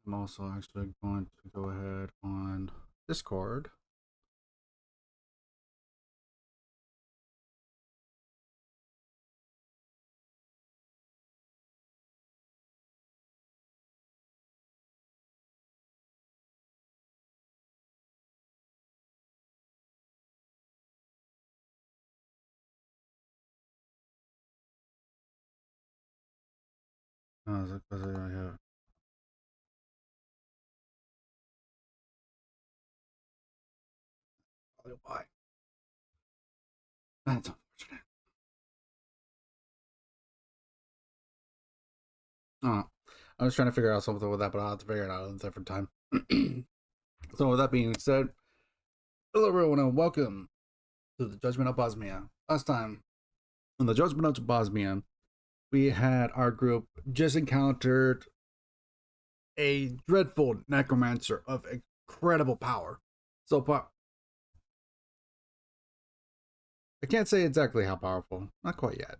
I'm also actually going to go ahead on Discord. Is it because I have... Why? That's unfortunate. Oh, I was trying to figure out something with that, but I'll have to figure it out at a different time. So with that being said, hello everyone and welcome to the Judgment of Bosmia. Last time, in the Judgment of Bosmia, we had our group just encountered a dreadful necromancer of incredible power. So I can't say exactly how powerful, not quite yet.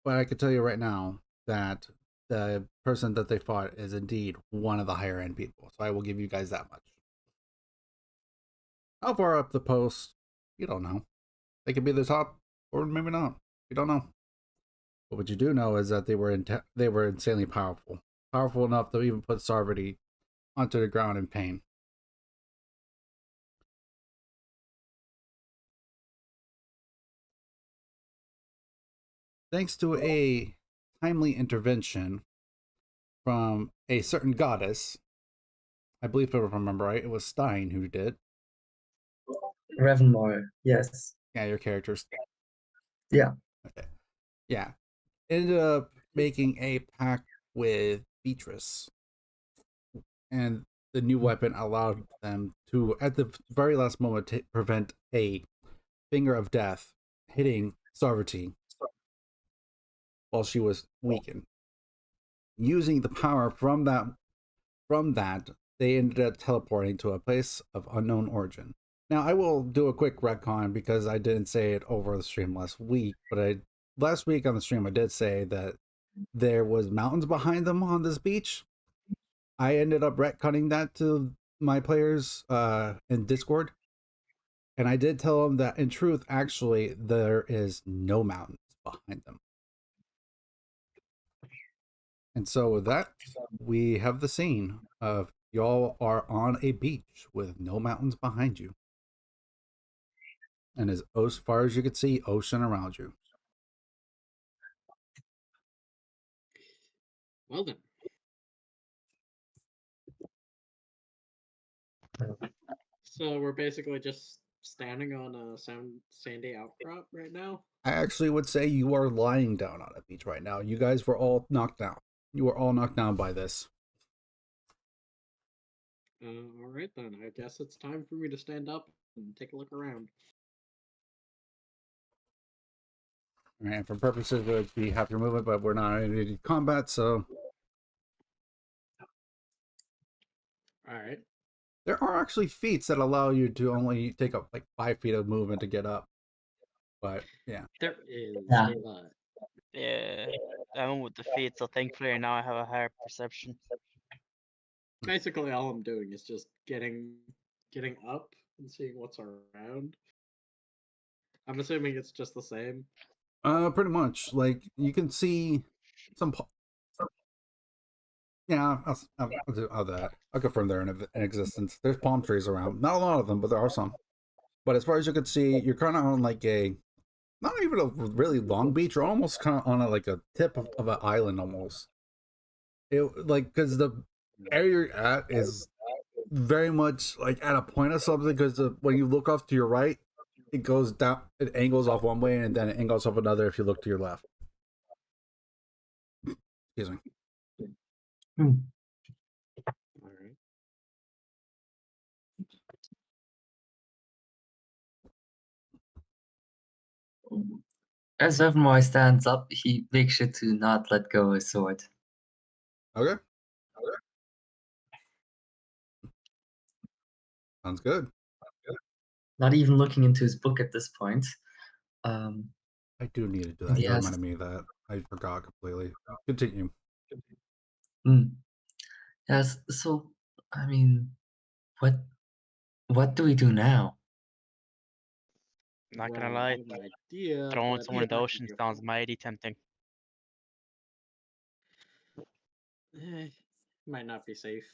But I can tell you right now that the person that they fought is indeed one of the higher end people. So I will give you guys that much. How far up the post? You don't know. They could be the top, or maybe not. You don't know. But what you do know is that they were insanely powerful, powerful enough to even put Sarvati onto the ground in pain. Thanks to a timely intervention from a certain goddess, I believe if I remember right, it was Stein who did. Ravenmore, yes. Yeah, your characters. Yeah. Okay. Yeah. Ended up making a pact with Beatrice. And the new weapon allowed them to, at the very last moment, prevent a finger of death hitting Sarvati while she was weakened. Using the power from that, they ended up teleporting to a place of unknown origin. Now, I will do a quick retcon because I didn't say it over the stream last week, but last week on the stream I did say that there was mountains behind them on this beach. I ended up retconning that to my players in Discord, and I did tell them that in truth, actually, there is no mountains behind them. And so with that, we have the scene of y'all are on a beach with no mountains behind you. And as far as you can see, ocean around you. Well then. So we're basically just standing on a sandy outcrop right now? I actually would say you are lying down on a beach right now. You guys were all knocked down. You were all knocked down by this. Alright then, I guess it's time for me to stand up and take a look around. And for purposes of we have your movement, but we're not in any combat, so Alright. there are actually feats that allow you to only take up like 5 feet of movement to get up. But yeah. There is, Yeah. but Yeah, I went with the feet, so thankfully now I have a higher perception. basically all I'm doing is just getting up and seeing what's around. I'm assuming it's just the same. Pretty much. Like you can see some. Yeah, I'll do that. I'll confirm they're in existence. There's palm trees around. Not a lot of them, but there are some. But as far as you can see, you're kind of on like a, not even a really long beach. You're almost kind of on like a tip of an island almost. It like because the area you're at is very much like at a point of something. Because when you look off to your right, it goes down. It angles off one way, and then it angles off another if you look to your left. Excuse me. Alright. As Ravenmore stands up, he makes sure to not let go of his sword. Okay. Sounds good. Not even looking into his book at this point. I do need to do that. You reminded me of that. I forgot completely. Continue. Yes. So, I mean, what do we do now? Not gonna Well, I lie, have an idea, throwing but someone in it the might be ocean sounds different. mighty tempting. Might not be safe.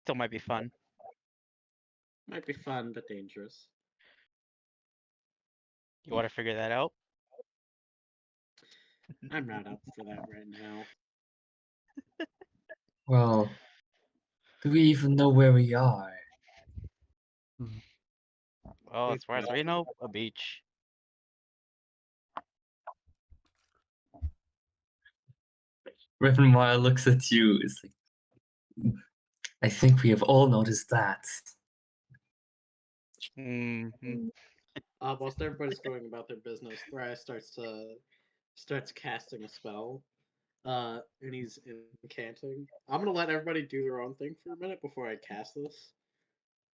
Still might be fun. Might be fun, but dangerous. You want to figure that out? I'm not up for that right now. Well, do we even know where we are? Well, as Good far as we question. know, a beach. Rivenmire looks at you. It's like, I think we have all noticed that. hmm Whilst everybody's going about their business, Thrice starts casting a spell. And he's incanting. I'm gonna let everybody do their own thing for a minute before I cast this.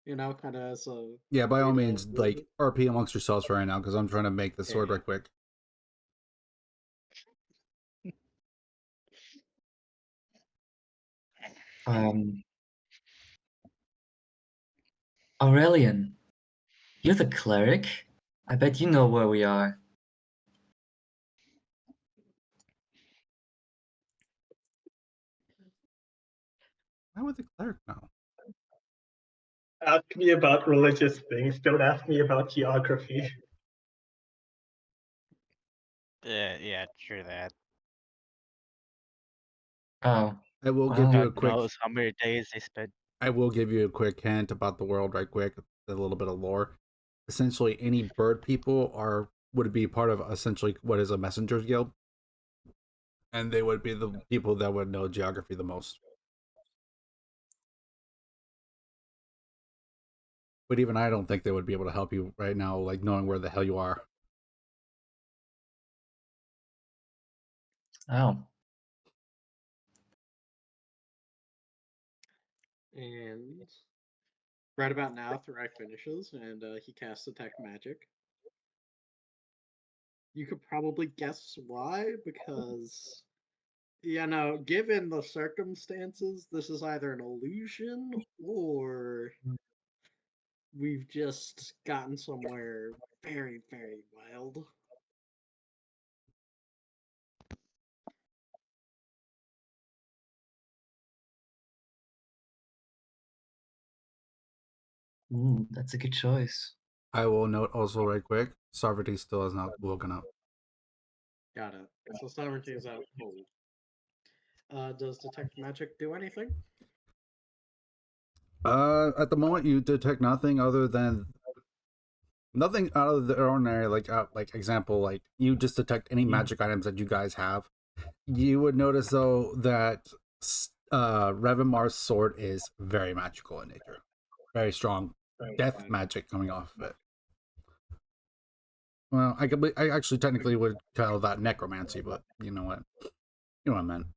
You know, kind of as a Yeah, by way all to means, like RP amongst yourselves right now because I'm trying to make the sword Yeah. right quick. Aurelian, you're the cleric. I bet you know where we are. Why would the cleric know? Ask me about religious things. Don't ask me about geography. Yeah, true that. Oh, I will Wow. give you a God quick. knows how many days they spent. I will give you a quick hint about the world right quick. A little bit of lore. Essentially, any bird people would be part of essentially what is a messengers guild, and they would be the people that would know geography the most. But even I don't think they would be able to help you right now, like knowing where the hell you are. oh. And right about now, Thrice finishes, and he casts Detect Magic. You could probably guess why, because given the circumstances, this is either an illusion or we've just gotten somewhere very, very wild. That's a good choice. I will note also right quick, Sarvati still has not woken up. Got it. So sovereignty is out cold. Does detect magic do anything? At the moment you detect nothing other than nothing out of the ordinary. Like example, like you just detect any magic items that you guys have. You would notice though that Revimar's sword is very magical in nature, very strong death magic coming off of it. Well, I actually technically would tell that necromancy, but you know what? You know what I meant.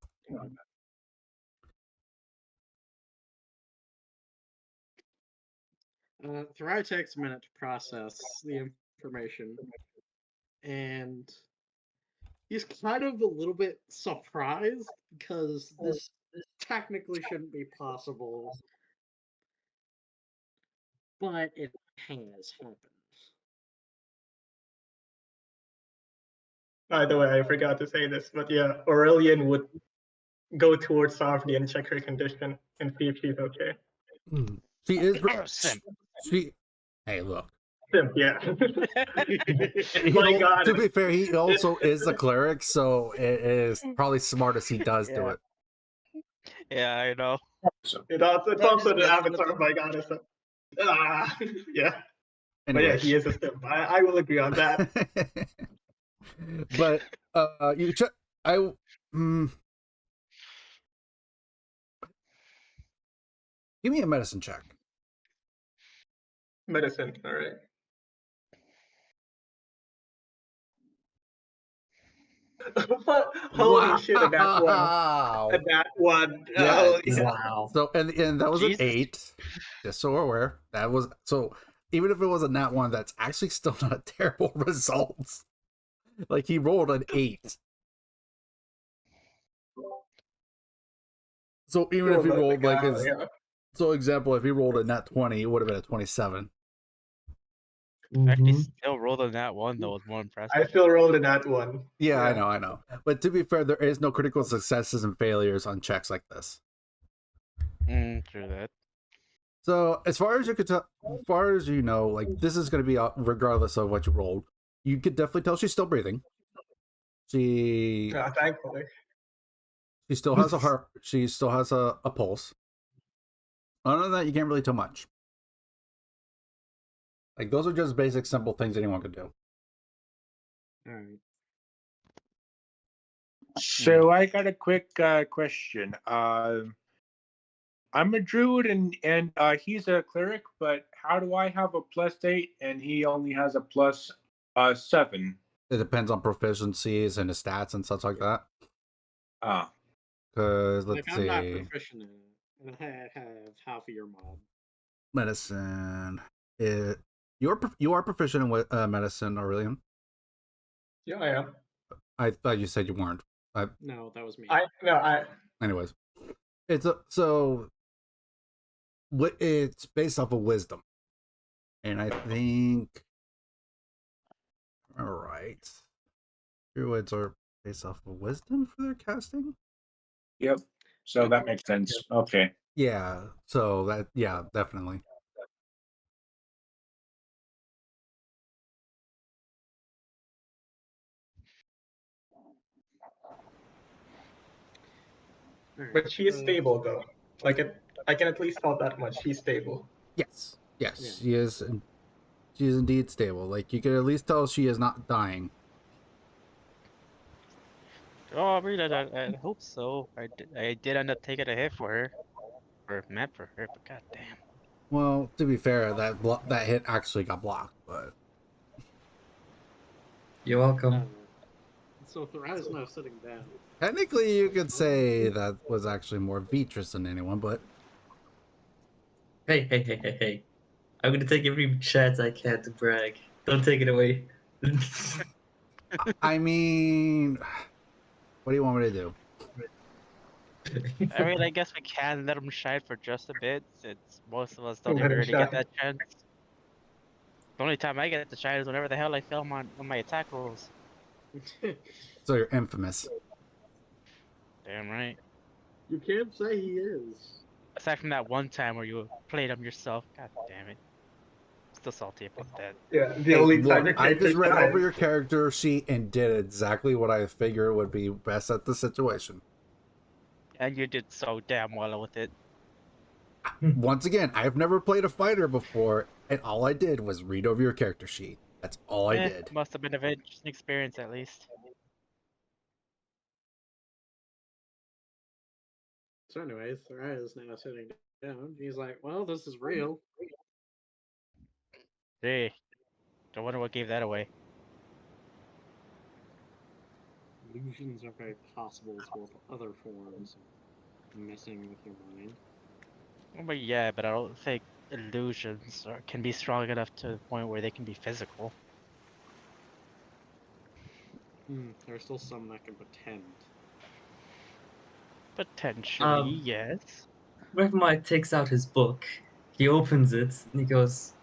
Thrai takes a minute to process the information, and he's kind of a little bit surprised because this technically shouldn't be possible, but it has happened. By the way, I forgot to say this, but yeah, Aurelian would go towards Sovereignty and check her condition and see if she's okay. She is. Simp. She. Hey, look. Simp, yeah. My To God. be fair, he also is a cleric, so it is probably smartest he does do Yeah. it. Yeah, I know. It's also the avatar of my goddess. Yeah. But yeah, Anyways. he is a simp. I will agree on that. But you check. Give me a medicine check. Medicine, all right. Holy shit! At that one. At that one. Yeah. Oh, yeah. Wow. So and that was Jesus. an 8. Just so we're aware, that was so. Even if it was a nat 1, that's actually still not a terrible result. Like he rolled an 8. So even if he Well, rolled like his, yeah. so example, if he rolled a nat 20, it would have been a 27. Actually, Mhm. still rolled on that one though was more I impressive. still rolled in that one. Yeah, I know. But to be fair, there is no critical successes and failures on checks like this. True that. So as far as you could tell, as far as you know, like this is going to be regardless of what you rolled. You could definitely tell she's still breathing. She Yeah, thankfully. she still has a heart. She still has a pulse. Other than that, you can't really tell much. Like those are just basic, simple things anyone could do. All right. So I got a quick question. I'm a druid and he's a cleric, but how do I have a +8 and he only has a +7? It depends on proficiencies and his stats and such like that. Ah, Because Like let's I'm not see, proficient in it, and I have half of your mod. medicine. You are proficient in medicine, Aurelian. Yeah, I am. I thought you said you weren't. No, that was me. Anyways, so it's based off of wisdom, and I think all right, druids are based off of wisdom for their casting. yep. So that makes sense. Okay. Yeah, so that definitely. All right, But she is stable though. Like I can at least tell that much. She's stable. Yes, Yeah. she is. She is indeed stable. Like you can at least tell she is not dying. Oh, I mean, I hope so. I did end up taking a hit for her, or meant for her, but goddamn. Well, to be fair, that hit actually got blocked, but You're welcome. So Thorai's now sitting down. technically you could say that was actually more Beatrice than anyone. But Hey. I'm gonna take every chance I can to brag. Don't take it away. I mean, what do you want me to do? I mean, I guess we can let him shine for just a bit, since most of us don't Let even him really get shine. that chance. The only time I get to shine is whenever the hell I fail on my attack rolls. So you're infamous. Damn right. You can't say he is. Aside from that one time where you played him yourself, god damn it. Still salty about that. Yeah, the Hey, only time look, your I character just read shines. over your character sheet and did exactly what I figured would be best at the situation. And you did so damn well with it. Once again, I've never played a fighter before, and all I did was read over your character sheet. That's all I did. Must have been an interesting experience at least. So, anyways, Thorai is now sitting down. He's like, "Well, this is real." Hey, I wonder what gave that away. Illusions are very possible as well as other forms of messing with your mind. Well, but yeah, but I don't think illusions can be strong enough to the point where they can be physical. There are still some that can pretend. Potentially, yes. Revmite takes out his book. He opens it and he goes,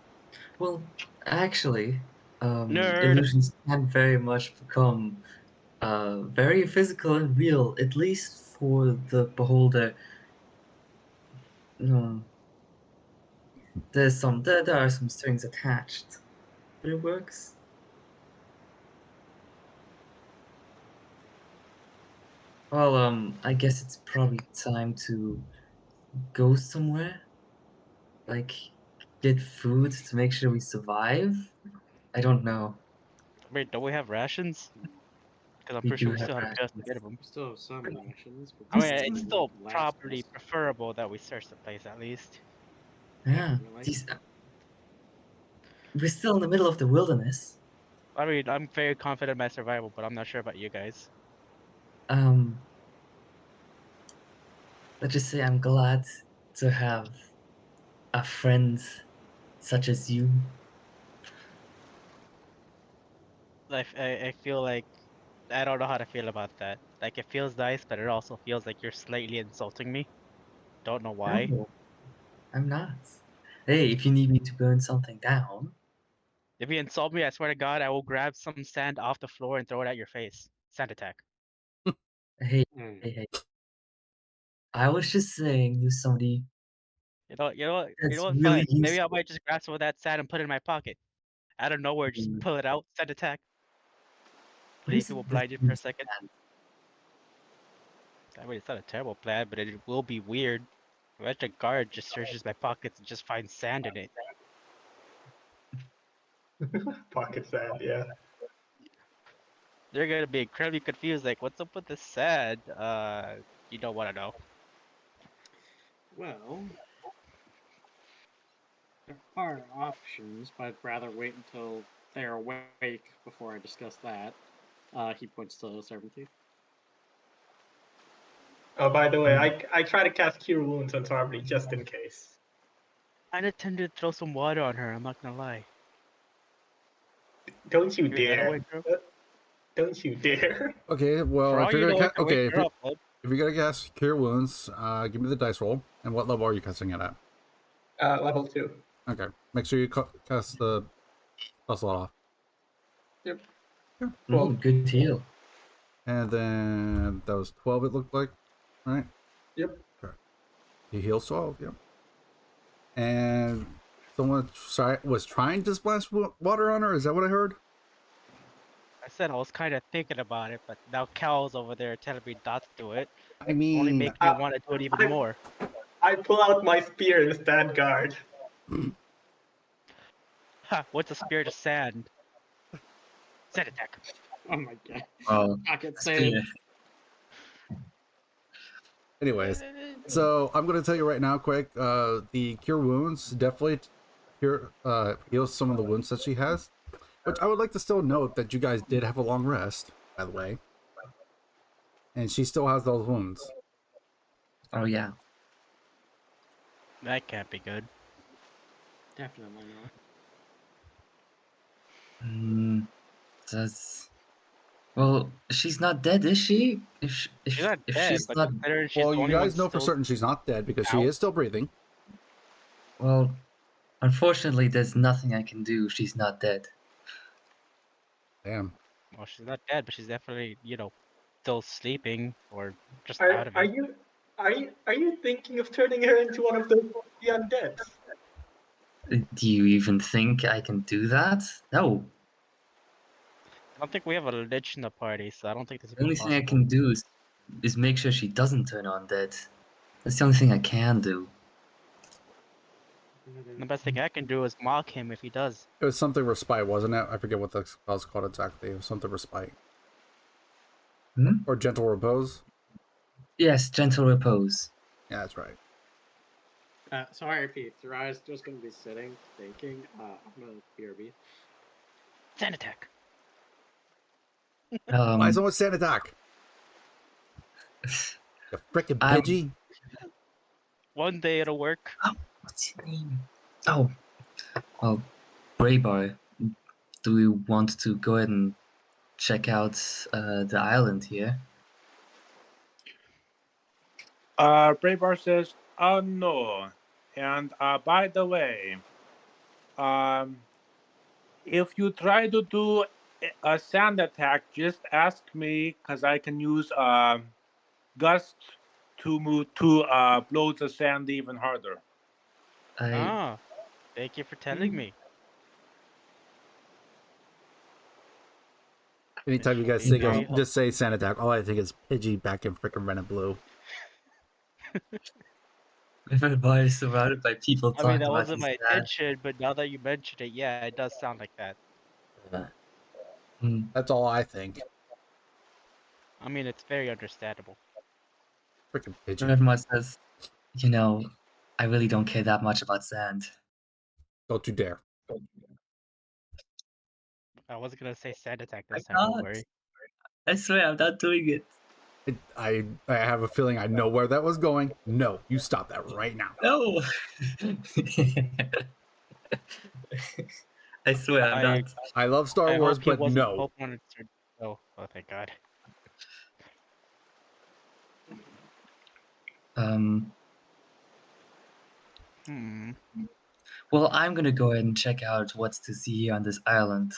"Well, actually, Nerd. illusions can very much become very physical and real, at least for the beholder. No, there are some strings attached, but it works." Well, I guess it's probably time to go somewhere. Like, get food to make sure we survive? I don't know. Wait, don't we have rations? Because I'm We pretty sure do we have still have just a rations. bit of them. We still have some rations, but I this mean, is it's like still last probably rest. preferable that we search the place at least. Yeah, Definitely. we're still in the middle of the wilderness. I mean, I'm very confident in my survival, but I'm not sure about you guys. Um, let's just say I'm glad to have a friend such as you. I feel like I don't know how to feel about that. Like, it feels nice, but it also feels like you're slightly insulting me. Don't know why. No, I'm not. Hey, if you need me to burn something down, If you insult me, I swear to God, I will grab some sand off the floor and throw it at your face. Sand attack. hey, Mm. hey. I was just saying, you're somebody You that's know what? really Fine. Maybe I useful. might just grab some of that sand and put it in my pocket. Out of nowhere, just Mm, pull it out. Sand attack. What See is if it will this blind you for a use second. sand? I mean, it's not a terrible plan, but it will be weird. Imagine a guard just searches my pockets and just finds sand in it. Pocket sand, yeah. They're gonna be incredibly confused, like, what's up with the sand? You don't want to know. Well, there are options, but I'd rather wait until they're awake before I discuss that. He points to Serpentine. Oh, by the way, I try to cast Cure Wounds on Sarvely just in case. I intended to throw some water on her, I'm not gonna lie. Don't you Maybe that'll dare. wake her up. Don't you dare. Okay, well, For all if you you're know, gonna I can okay, wake her up, bud. if you're gonna cast Cure Wounds, give me the dice roll. And what level are you casting it at? Level 2. Okay, make sure you cast the plus lot off. Yep. Well, good deal. And then that was 12. It looked like, right? Yep. Okay. He heals 12. Yep. And someone was trying to splash water on her. Is that what I heard? I said I was kind of thinking about it, but now Cal's over there telling me not to do it. I Only mean, makes me want to do it even more. I pull out my spear and stand guard. Ha! What's a spirit of sand? Sand attack. Oh my god. Well, Pocket spear. sand. anyways, so I'm gonna tell you right now, quick. The Cure Wounds definitely heals some of the wounds that she has. Which I would like to still note that you guys did have a long rest, by the way. And she still has those wounds. Oh yeah. That can't be good. Definitely not. That's well. She's not dead, is she? She's not If dead, she's but not, considering she's Well, the you only one guys know for still certain she's not dead because she out. is still breathing. well, unfortunately, there's nothing I can do. She's not dead. Damn. Well, she's not dead, but she's definitely, still sleeping or just out Are of are it. you are you thinking of turning her into one of the undeads? Do you even think I can do that? No. I don't think we have a lich in the party, so I don't think this would The be only thing I possible. can do is make sure she doesn't turn on dead. That's the only thing I can do. The best thing I can do is mock him if he does. It was something respite, wasn't it? I forget what the spell's called exactly. It was something respite. Hmm? Or gentle repose. Yes, gentle repose. Yeah, that's right. Sorry, Pete. Thorai's just gonna be sitting, thinking. I'm gonna BRB. Sand attack. Why is someone sand attack? You frickin' Pidgey. One day it'll work. What's your name? Oh, well, Greybar. Do we want to go ahead and check out the island here? Braybar says, no. And by the way, if you try to do a sand attack, just ask me, because I can use gust to move to blow the sand even harder. Ah, thank you for telling me. Anytime you guys Actually, think very of, just say sand attack, all I think is Pidgey back in frickin' red and blue. Everybody is surrounded by people I mean, talking that about wasn't his my dad. intention, but now that you mentioned it, yeah, it does sound like that. That's all I think. I mean, it's very understandable. Frickin' And Pidgey. everyone says, I really don't care that much about sand. Don't you dare. I wasn't gonna say sand attack I this time, don't can't. worry. I swear, I'm not doing it. I have a feeling I know where that was going. No, you stop that right now. No. I swear, I'm not. I love Star I Wars, hope he but wasn't no. Pokemon. Oh, thank God. Hmm. Well, I'm gonna go ahead and check out what's to see here on this island.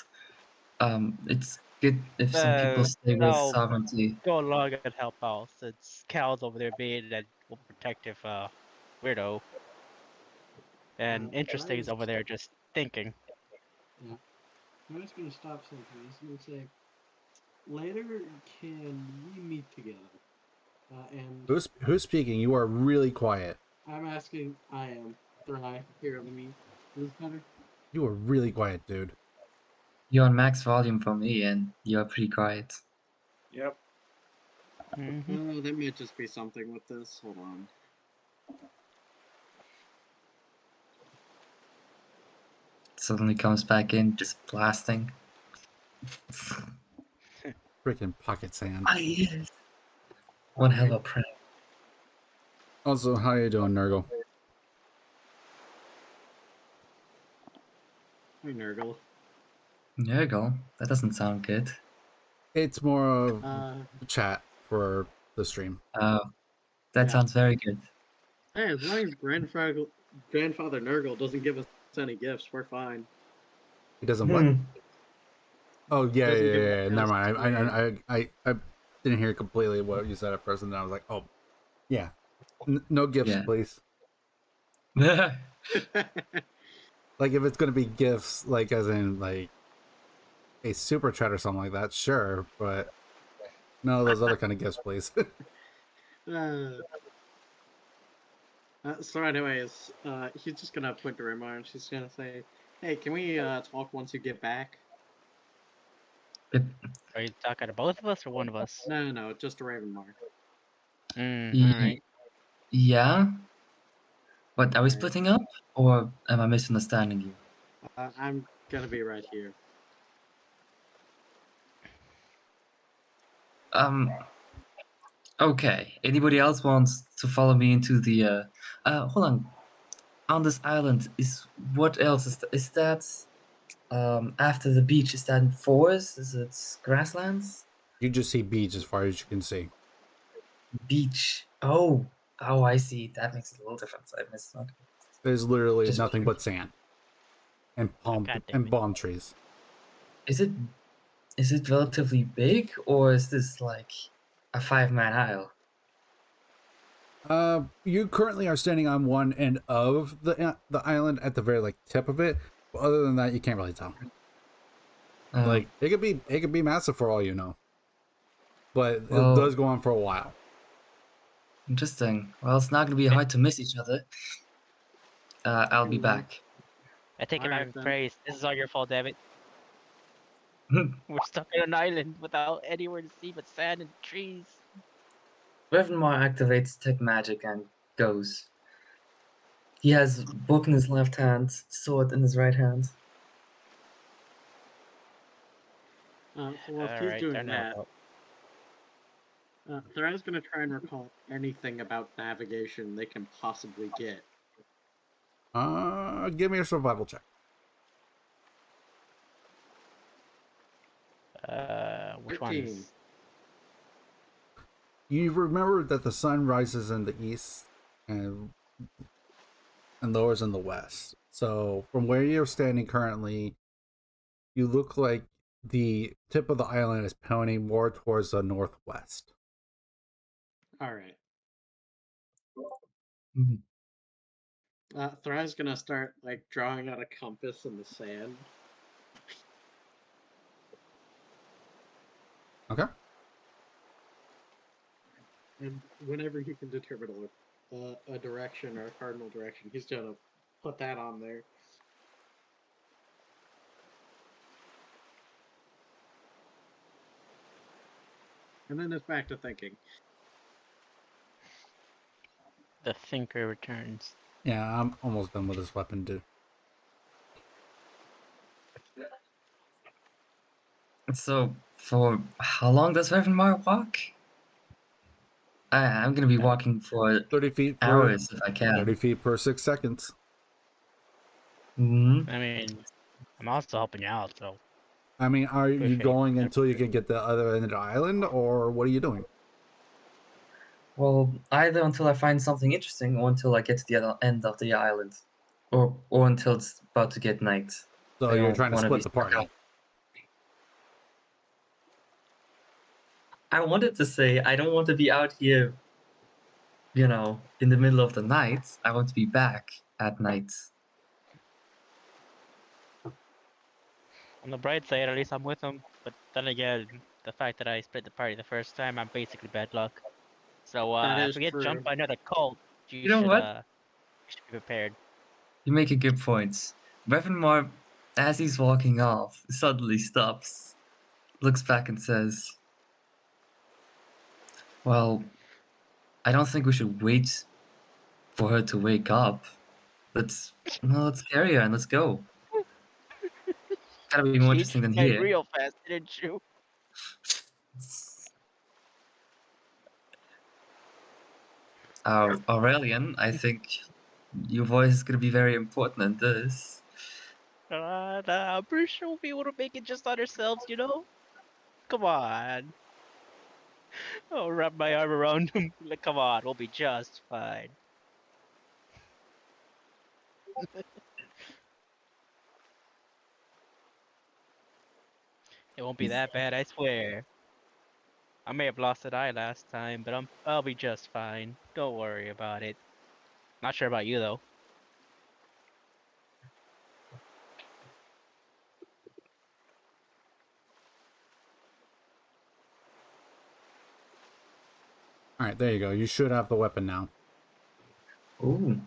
It's good if some people stay with I'll sovereignty. go along and help out since Cal's over there being that protective weirdo, and interesting is Thrice, over there just thinking. yeah. I'm just gonna stop something. I was gonna say, later can we meet together? And Who's speaking? You are really quiet. I'm asking, I am. Thri, here, let me. Is this better? You are really quiet, dude. You're on max volume for me, and you're pretty quiet. Yep. Mm-hmm. Oh, that might just be something with this. Hold on. Suddenly comes back in, just blasting. Freaking pocket sand. Ah, yes. One hell of a prank. Also, how you doing, Nurgle? Hey, Nurgle. There you go. That doesn't sound good. It's more of Uh, chat for the stream. Oh, that Yeah. sounds very good. hey, as long as Grandfather Nurgle doesn't give us any gifts, we're fine. He doesn't what? Hmm. Oh yeah, Doesn't yeah, give us yeah. Never mind. gifts, I didn't hear completely what you said at first, and then I was like, oh, yeah. No gifts, Yeah. please. Yeah. Like if it's gonna be gifts, like as in like a super chat or something like that, sure, but no, those other kind of gifts, please. So anyways, he's just gonna point to Raymar and she's gonna say, hey, can we talk once you get back? Are you talking to both of us or one of us? No, just to Ravenmar. Alright. Yeah? What, are we Alright. splitting up? Or am I misunderstanding you? I'm gonna be right here. Okay. Anybody else wants to follow me into the, hold on. On this island, what else is that, after the beach, is that forest? Is it grasslands? You just see beach as far as you can see. Beach. Oh, I see. That makes a little difference. I missed that. There's literally Just nothing but sand and palm God damn and it. palm trees. Is it relatively big, or is this like a 5-man isle? You currently are standing on one end of the island at the very like tip of it. But other than that, you can't really tell. Like it could be massive for all you know, but it Well, does go on for a while. interesting. Well, it's not gonna be hard to miss each other. I'll be back. I take it Alright back then. praise. This is all your fault, damn it. We're stuck on an island without anywhere to see but sand and trees. Revenmar activates tech magic and goes. He has book in his left hand, sword in his right hand. Well, if he's Alright, doing turn that, out. Thra's gonna try and recall anything about navigation they can possibly get. Give me a survival check. Which 13. ones? You remember that the sun rises in the east and lowers in the west. So from where you're standing currently, you look like the tip of the island is pointing more towards the northwest. Alright. Mhm. Thra's gonna start like drawing out a compass in the sand. Okay. And whenever he can determine a direction or a cardinal direction, he's gonna put that on there. And then it's back to thinking. The thinker returns. Yeah, I'm almost done with this weapon, dude. So, for how long does Revenmar walk? I'm gonna be walking for 30 feet per hours if I can. 30 feet per 6 seconds. Hmm. I mean, I'm also helping you out, so. I mean, are you Appreciate going it. until you can get the other end of the island, or what are you doing? Well, either until I find something interesting, or until I get to the other end of the island, or until it's about to get night. So I you're don't trying to wanna split be the stuck party. out. I wanted to say I don't want to be out here, you know, in the middle of the night. I want to be back at night. On the bright side, at least I'm with him. But then again, the fact that I split the party the first time, I'm basically bad luck. So That if is we get jumped true. by another cult, You know what? you should be prepared. You make a good point. Reverend as he's walking off, suddenly stops, looks back and says, "Well, I don't think we should wait for her to wake up. Let's carry her and let's go. Gotta be more Changed interesting than your mind here." real fast, didn't you? Aurelian, I think your voice is gonna be very important in this. Nah, I'm pretty sure we'll be able to make it just on ourselves, you know? Come on. I'll wrap my arm around him. Like, come on, we'll be just fine. It won't be that bad, I swear. I may have lost an eye last time, but I'll be just fine. Don't worry about it. Not sure about you though. All right, there you go. You should have the weapon now. Ooh,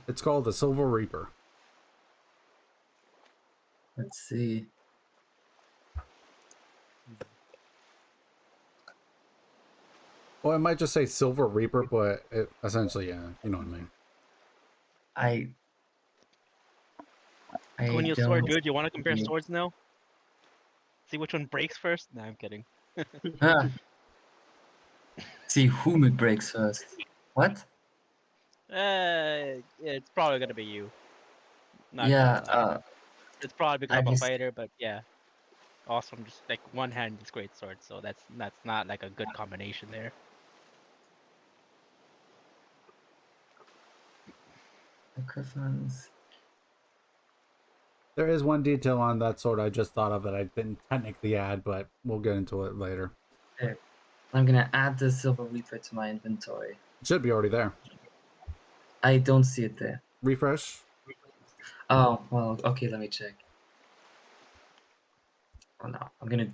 It's called the Silver Reaper. let's see. Well, it might just say Silver Reaper, but it essentially, yeah, you know what I mean. I When you sword, don't. dude, you want to compare swords now? See which one breaks first? Nah, I'm kidding. Ah, see whom it breaks first. What? It's probably gonna be you. Not gonna Yeah, lie. It's probably because I I'm a guess fighter, but yeah. Awesome, just like one hand is great sword, so that's not like a good combination there. microphones. There is one detail on that sword I just thought of that I didn't technically add, but we'll get into it later. Okay. I'm gonna add the Silver Reaper to my inventory. It should be already there. I don't see it there. Refresh. Oh, well, okay, let me check. Oh no, I'm gonna.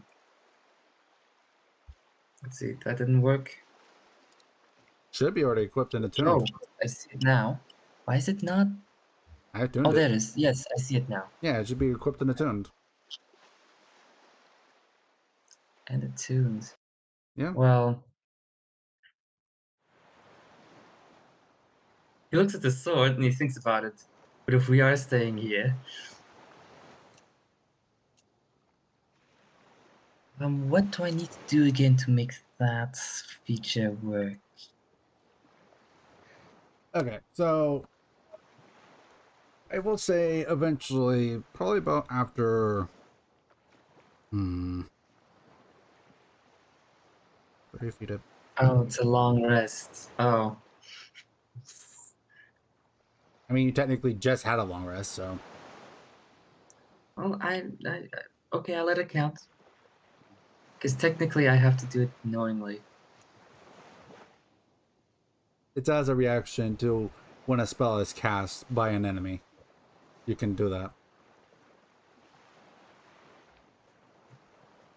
Let's see, that didn't work. Should be already equipped and attuned. Oh, I see it now. Why is it not? I attuned Oh, it. there it is. Yes, I see it now. Yeah, it should be equipped and attuned. And attuned. Yeah. Well, he looks at the sword and he thinks about it. But if we are staying here, what do I need to do again to make that feature work? Okay, so I will say eventually, probably about after 30 feet up. Oh, it's a long rest. Oh, I mean, you technically just had a long rest, so well, okay, I'll let it count. Because technically, I have to do it knowingly. it's as a reaction to when a spell is cast by an enemy. You can do that.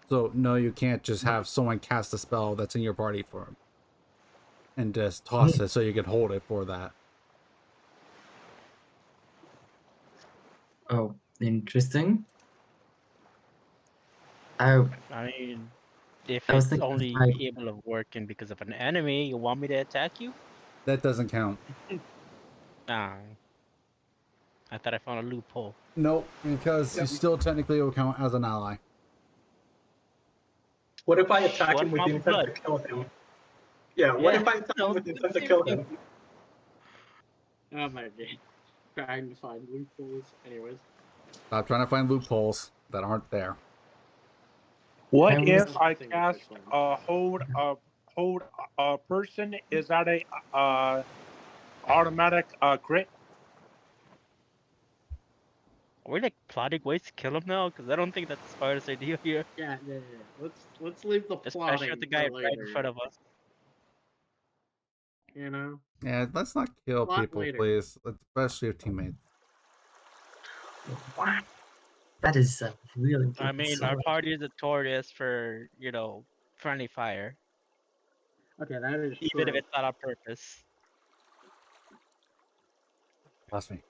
So no, you can't just have someone cast a spell that's in your party for him and just toss it so you can hold it for that. Oh, interesting. I I mean, if I was it's thinking only like, capable of working because of an enemy, you want me to attack you? That doesn't count. Nah. I thought I found a loophole. Nope, because you still technically will count as an ally. What if I attack What him if with I'm the with intent blood? to kill him? Yeah, what Yeah, if I attack him sounds with the like the intent to same kill thing. him? Oh my god. Trying to find loopholes. Anyways. Stop trying to find loopholes that aren't there. What I if was I Nothing cast particular. hold a person? Is that a automatic crit? Are we like plotting ways to kill him now? Because I don't think that's the smartest idea here. Yeah. Let's leave the Especially with plotting the guy for right in front later. of us. You know, Yeah, let's not kill plot people, later. please, especially your teammates. What? That is a really I good mean, our sword. party is notorious for, friendly fire. Okay, that is Even if true. it's not on purpose. Trust me.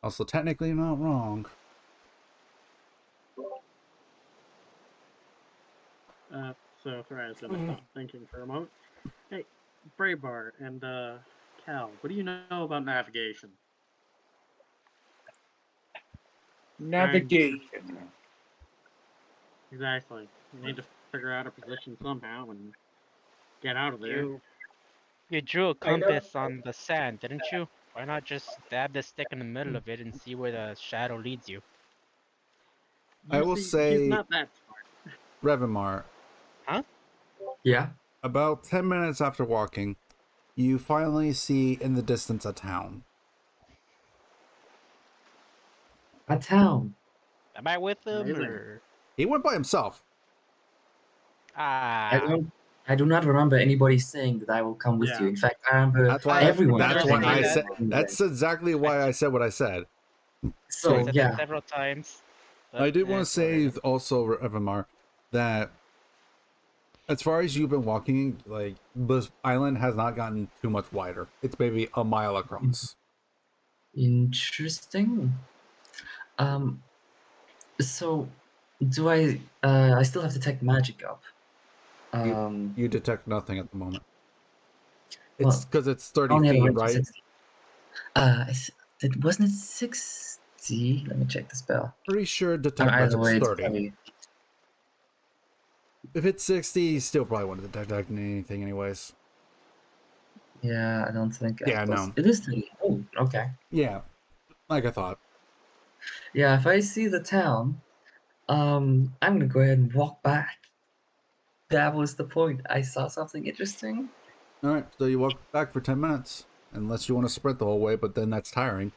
Also, technically not wrong. So sorry, I was gonna stop thinking for a moment. Hey, Braybar and Cal, what do you know about navigation? Navigation. Exactly. You need to figure out a position somehow and get out of there. You drew a I know. compass on the sand, didn't you? Why not just stab the stick in the middle of it and see where the shadow leads you? I will He's say, not that smart. Revimar, Yeah. about 10 minutes after walking, you finally see in the distance a town. A town. Am I with him Amazing. or He went by himself. ah? I do not remember anybody saying that I will come with you. Yeah. In fact, I remember That's why. everyone That's heard why him say I saying said. that. That's exactly why I said what I said. I So said that yeah. several times. I But, did want to say whatever. also, Revimar, that as far as you've been walking, like this island has not gotten too much wider. It's maybe a mile across. Interesting. So do I still have detect magic up? You detect nothing at the moment. Well, It's because it's I 30 only have a feet, range of right? 60. It wasn't it 60? Let me check the spell. Pretty sure detect Either magic's way, it's 30. probably If it's 60, you still probably wouldn't detect anything anyways. yeah. I don't think. Yeah, no. It is 30. Oh, okay. Yeah, like I thought. Yeah, if I see the town, I'm gonna go ahead and walk back. That was the point. I saw something interesting. All right, so you walk back for 10 minutes. Unless you want to sprint the whole way, but then that's tiring.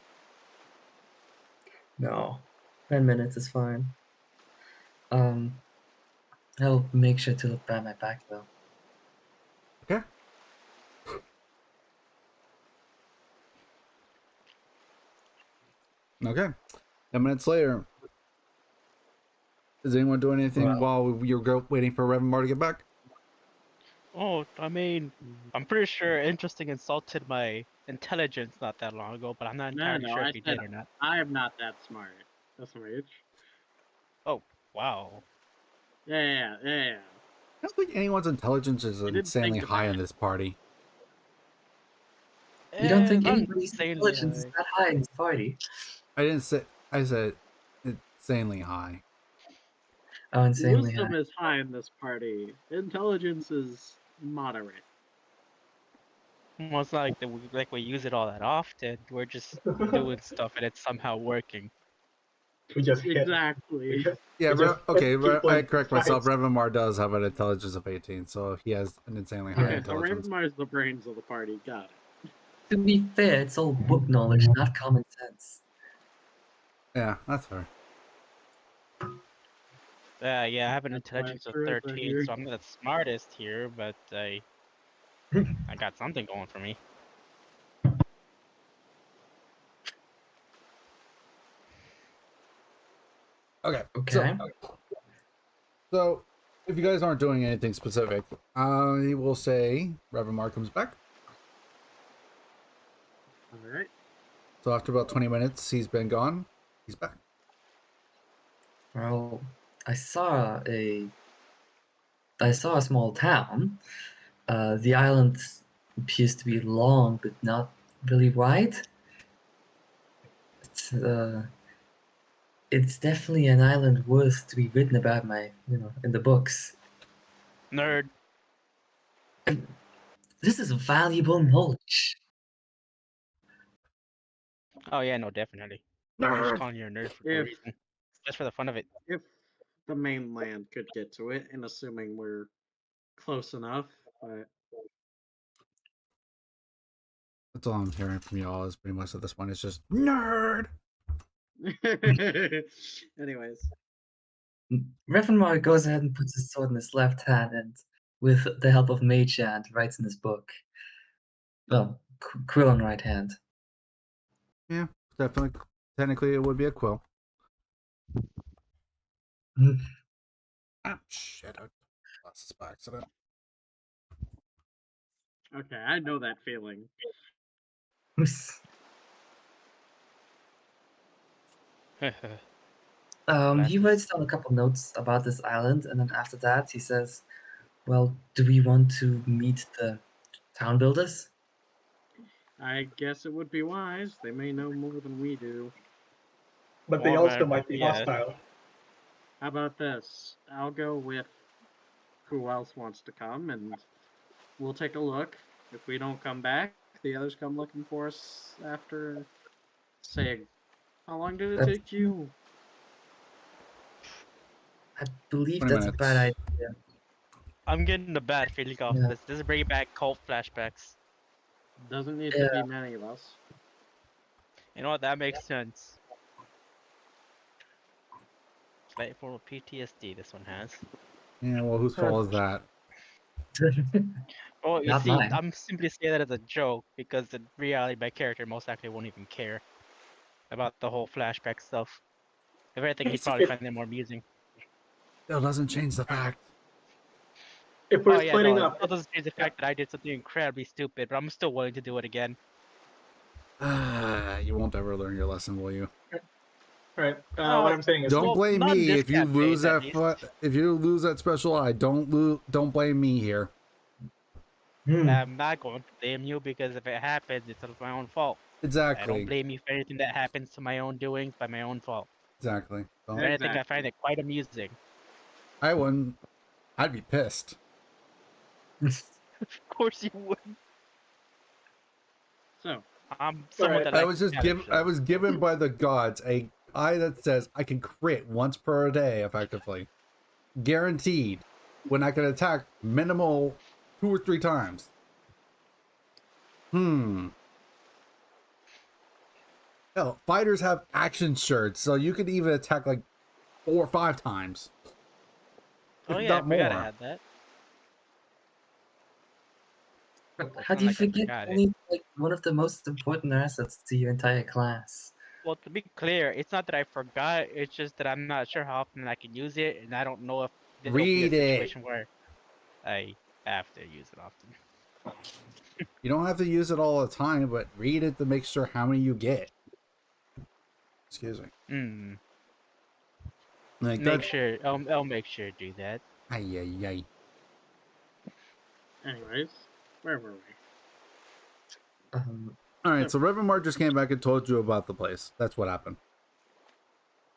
No, 10 minutes is fine. I'll make sure to look behind my back though. Okay. Okay. 10 minutes later. Is anyone doing anything while you're waiting for Revimar to get back? Oh, I mean, I'm pretty sure Interesting insulted my intelligence not that long ago, but I'm not entirely No, sure I if he said did or not. I am not that smart. That's my age. Oh, wow. Yeah. I don't think anyone's intelligence is I didn't insanely think high about in it. this party. You don't think Not anybody's insanely intelligence is high. that high in this party? I didn't say. I said insanely high. Oh, insanely high. Wisdom is high in this party. Intelligence is moderate. Well, it's not like we use it all that often. We're just doing stuff and it's somehow working. We just hit. Exactly. Yeah, We just okay, hit people I in correct myself. fights. Revimar does have an intelligence of 18, so he has an insanely high Yeah. Okay, so intelligence. Ravenmar is the brains of the party. Got it. To be fair, it's all book knowledge, not common sense. Yeah, that's fair. Yeah, I have an That's why intelligence it's of right 13, here. so I'm not the smartest here, but I got something going for me. Okay. Okay. So if you guys aren't doing anything specific, I will say Revimar comes back. All right. So after about 20 minutes, he's been gone. He's back. Well, I saw a small town. The island appears to be long, but not really wide. It's definitely an island worth to be written about in the books. Nerd. This is valuable knowledge. Oh yeah, no, definitely. I'm just calling you a nerd for no If reason. Just for the fun of it. if the mainland could get to it, and assuming we're close enough. But That's all I'm hearing from y'all is pretty much at this point. It's just nerd. anyways, Revenmar goes ahead and puts his sword in his left hand and, with the help of Mage Hand, writes in his book. Well, quill on right hand. Yeah, definitely. Technically, it would be a quill. Mm. Ah, shit! I lost this by accident. okay, I know that feeling. He writes down a couple notes about this island, and then after that, he says, "Well, do we want to meet the town builders?" I guess it would be wise. They may know more than we do. But they Well, also might be yeah. hostile. How about this? I'll go with who else wants to come, and we'll take a look. If we don't come back, the others come looking for us after, say, how long did it That's- take you? I believe 20 that's a bad minutes. idea. I'm getting a bad feeling off Yeah. this. This is bringing back cult flashbacks. Doesn't need Yeah. to be many of us. You know what? That makes sense. Slight form of PTSD this one has. Yeah, well, whose fault is that? Oh, you Not see, mine. I'm simply saying that as a joke because in reality, my character most likely won't even care about the whole flashback stuff. If anything, he'd probably find it more amusing. Still doesn't change the fact. If we're Oh yeah, splitting no, it up, still doesn't change the fact that I did something incredibly stupid, but I'm still willing to do it again. You won't ever learn your lesson, will you? right? What I'm saying is, Don't Well, blame not in me this if you campaign, lose at that. If you lose that special eye, don't blame me here. I'm not going to blame you because if it happens, it's my own fault. I don't Exactly. blame you for anything that happens to my own doings by my own fault. Exactly. If anything, I find it quite amusing. I wouldn't. I'd be pissed. Of course you would. So, I'm someone that I likes was just given. I was given by the gods a eye that says I can crit once per day, effectively, guaranteed. When I can attack minimal 2 or 3 times. Hell, fighters have action shirts, so you could even attack like 4 or 5 times. Oh If yeah, I not forgot I more. had that. How do you Not like I forget forgot it. only like one of the most important assets to your entire class? Well, to be clear, it's not that I forgot. It's just that I'm not sure how often I can use it, and I don't know if there'll be a Read it. situation where I have to use it often. You don't have to use it all the time, but read it to make sure how many you get. Excuse me. Like Make that. sure. I'll make sure to do that. Ay, ay, ay. anyways, where were we? All right, so Revermar just came back and told you about the place. That's what happened.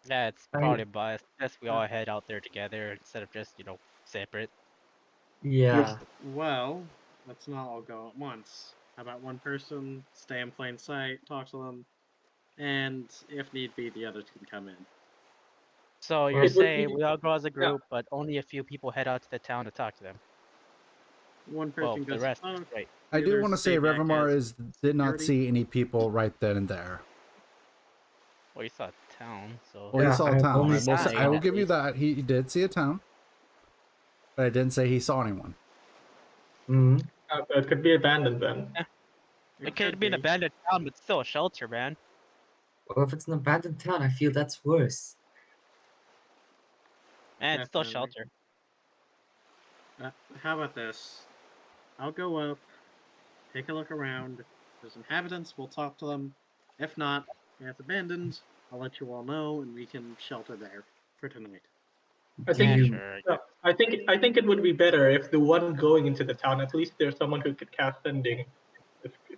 That's I- probably best. Best we all head out there together instead of just separate. Yeah. Well, let's not all go at once. How about one person stay in plain sight, talk to them, and if need be, the others can come in. So you're It would saying be- we all go as a group, but only a few people head out to the town to talk to them. One Well, person the goes, rest, oh, right? I the do others want to stay say back Revermar as did not security. see any people right then and there. Well, you saw a town, so. Well, he Yeah, saw a I've town. only I will seen give you at that. He did see a town, but I didn't say he saw anyone. least- it could be abandoned then. It could be an abandoned town, but still a shelter, man. Well, if it's an abandoned town, I feel that's worse. And it's still Definitely. shelter. How about this? I'll go up, take a look around. If there's inhabitants, we'll talk to them. If not, and it's abandoned, I'll let you all know, and we can shelter there for tonight. I Do think. you? Sure. No, I think it would be better if the one going into the town, at least there's someone who could cast sending.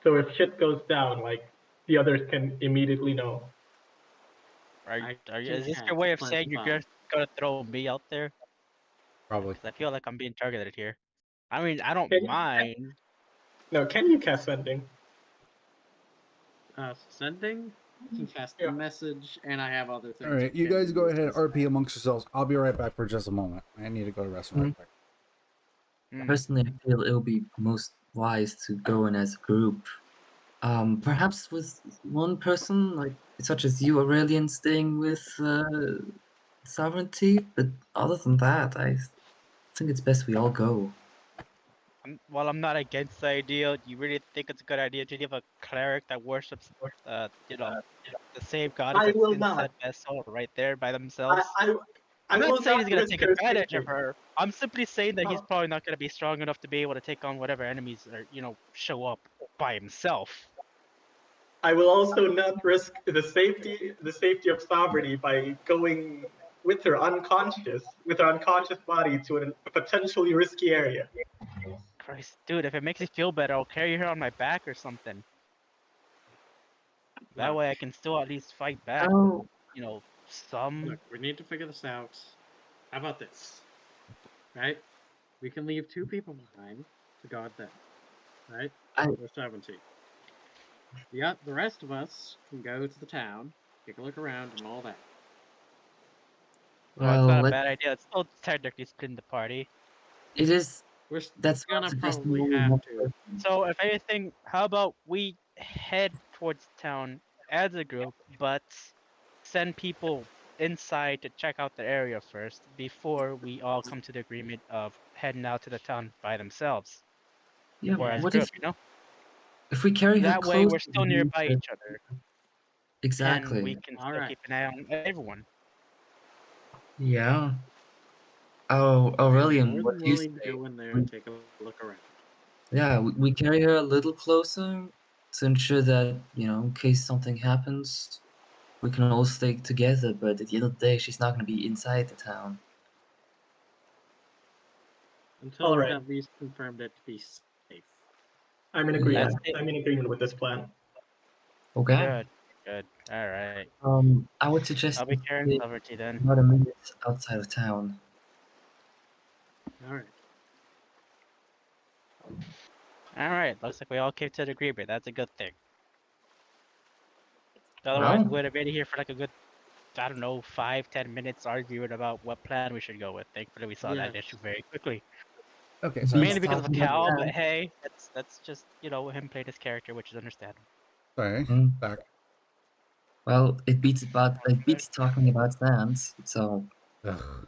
So if shit goes down, like the others can immediately know. Is this your way of saying you're just gonna throw me out there? Probably. Because I feel like I'm being targeted here. I mean, I don't Can you- mind. No, can you cast sending? Sending? confess Yeah. the message, and I have other things. All right, we you can guys do go with ahead and this RP now. amongst yourselves. I'll be right back for just a moment. I need to go to the restroom right quick. Mm. Personally, I feel it'll be most wise to go in as a group. Perhaps with one person, like such as you, Aurelian, staying with Sovereignty. But other than that, I think it's best we all go. While I'm not against the idea, you really think it's a good idea to give a cleric that worships, the same goddess I as will instead not. vessel right there by I, themselves? I, I I'm not will saying not he's gonna risk take her advantage of safety. her. I'm simply saying that he's Uh, probably not gonna be strong enough to be able to take on whatever enemies are, show up by himself. I will also not risk the safety of sovereignty by going with her unconscious body to a potentially risky area. Christ, dude, if it makes you feel better, I'll carry her on my back or something. That Look, way I can still at least fight back with, Oh, some. look, we need to figure this out. How about this? Right? We can leave 2 people behind to guard them. Right? I Or 17. The rest of us can go to the town, take a look around, and all that. Well, it's well, not a bad idea. It's still technically splitting the party. it is. We're That's why I'm gonna suggesting probably only have one to. person. So, if anything, how about we head towards town as a group, but send people inside to check out the area first before we all come to the agreement of heading out to the town by themselves Yeah. or as a What group, you know? if we carry her That way close we're to still nearby the each other and we Exactly. can All still right. keep an eye on everyone. Yeah. Oh, I'm Aurelian, more what than do you willing to say? go in there and take a look around. Yeah, we carry her a little closer to ensure that, in case something happens, we can all stay together, but at the end of the day, she's not going to be inside the town. Until All we've right, at least confirmed it to be safe. I'm in Yeah. agreement. That's it. I'm in agreement with this plan. Okay. Good, good. All right. I would suggest I'll be we carrying stay sovereignty then. about a minute outside of town. All right. All right. Looks like we all came to an agreement. That's a good thing. Otherwise, we Well, would have been here for like a good, I don't know, 5-10 minutes arguing about what plan we should go with. Thankfully, we saw that Yes. issue very quickly. Okay, so beats Mainly because of talking about Cal, but that. hey, that's just him playing his character, which is understandable. sorry, Mm. back. Well, it beats talking about sands. So Ugh.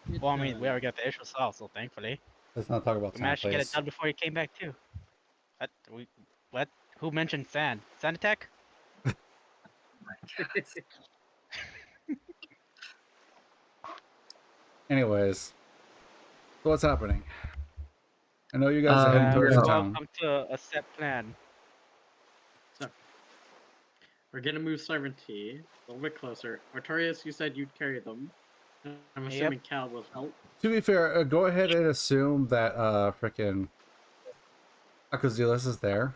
It Well, I mean, we does. already got the issue solved, so thankfully Let's not talk about we sand, managed to get it please. done before he came back too. What? What? Who mentioned sand? Sand attack? Anyways, so what's happening? I know you guys are heading We towards the still yeah. all town. come to a set plan. So, we're gonna move sovereignty a little bit closer. Artorias, you said you'd carry them. I'm Yep. assuming Cal will help. To be fair, go ahead and assume that frickin' Akazilis is there,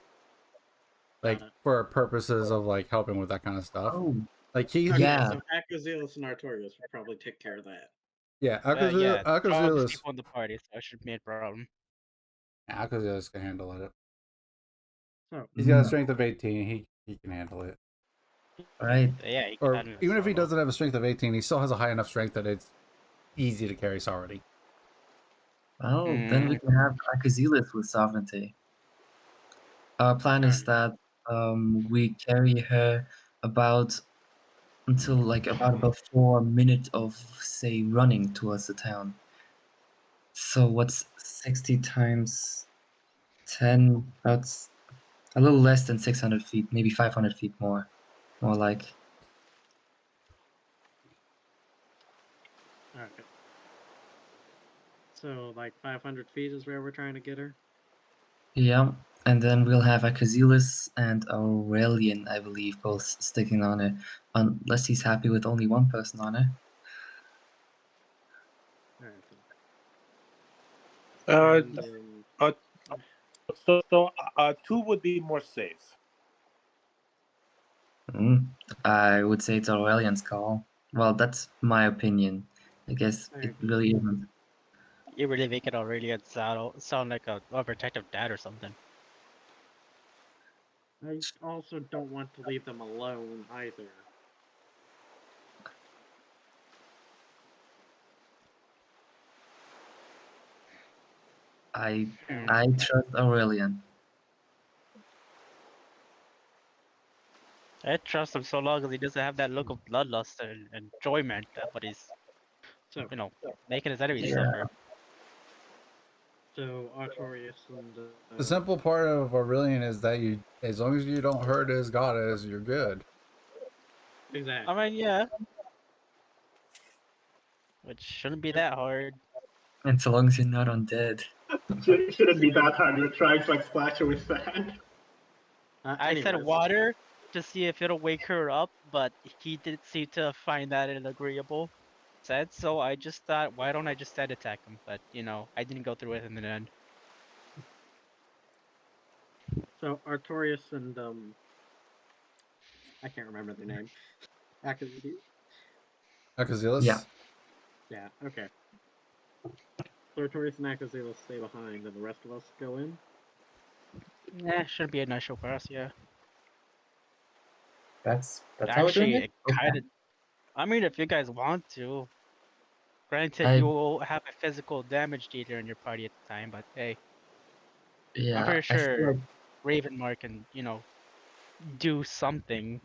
like for purposes of like helping with that kind of stuff. Oh, Like he, Okay, yeah. so Akazilis and Artorias will probably take care of that. yeah, Yeah, strongest Akazilis, people in the party, so it should be a problem. yeah, Akazilis can handle it. So, He's got a Mm, strength of 18. He can handle it. right. Yeah, he Or got it even if he solo. doesn't have a strength of 18, he still has a high enough strength that it's easy to carry Saurity. Well, then we can have Akazilis with sovereignty. Our plan is that we carry her about until like about 4 minutes of say running towards the town. So what's 60 times 10? That's a little less than 600 feet, maybe 500 feet more like. okay. So, like 500 feet is where we're trying to get her? Yeah, and then we'll have Akazilis and Aurelian, I believe, both sticking on it, unless he's happy with only one person on it. Alright. Uh, And then, uh, two would be more safe. I would say it's Aurelian's call. Well, that's my opinion. I guess it alright. really isn't. You really make it Aurelian sound like a overprotective dad or something. I also don't want to leave them alone either. I Hmm. I trust Aurelian. I trust him so long as he doesn't have that look of bloodlust and enjoyment that he's, So, making his enemies Yeah. suffer. so Artorias and The simple part of Aurelian is that you, as long as you don't hurt his goddess, you're good. exactly. I mean, yeah. Which shouldn't be that hard. And so long as you're not undead. Shouldn't be that hard. You're trying to like splash her with sand. I said Anyways, water to see if it'll wake her up, but he didn't seem to find that an agreeable sense, so I just thought, why don't I just send attack him? But, I didn't go through it in the end. so Artorias and I can't remember their name. Akazilis? Yeah. Yeah, okay. So Artorias and Akazilas stay behind, and the rest of us go in. Shouldn't be an issue for us, yeah. That's how we're doing Actually, it? it Okay. kind of. I mean, if you guys want to. Granted, I- you will have a physical damage dealer in your party at the time, but hey, I'm Yeah, pretty I feel sure like Ravenmark can, do something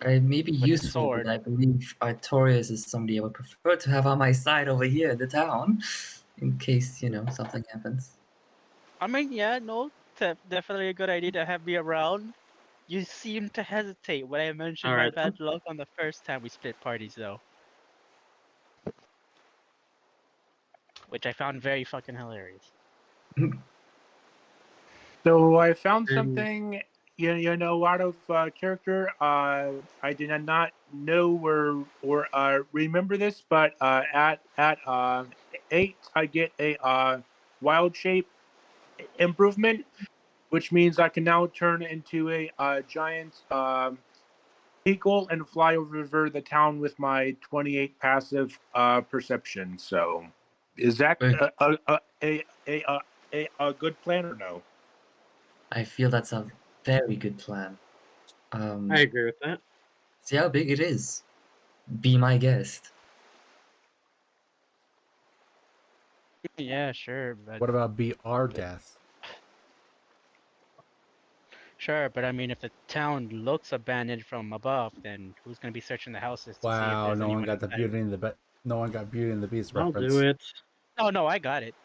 it may be with his useful, but sword. I believe Artorias is somebody I would prefer to have on my side over here in the town, in case, something happens. I mean, yeah, no, definitely a good idea to have me around. You seem to hesitate when I mentioned my Alright, then. bad luck on the first time we split parties, though. Which I found very fucking hilarious. So I found And- something, out of character. I did not know or remember this, but at 8, I get a wild shape improvement, which means I can now turn into a giant eagle and fly over the town with my 28 passive perception. So, is that a good plan or no? I feel that's a very good plan. I agree with that. See how big it is. Be my guest. Yeah, sure, but What about be our guest? sure, but I mean, if the town looks abandoned from above, then who's gonna be searching the houses to see if Wow, there's no one anyone got the inside? Beauty and the no one got Beauty and the Beast I'll reference. do it. Oh no, I got it.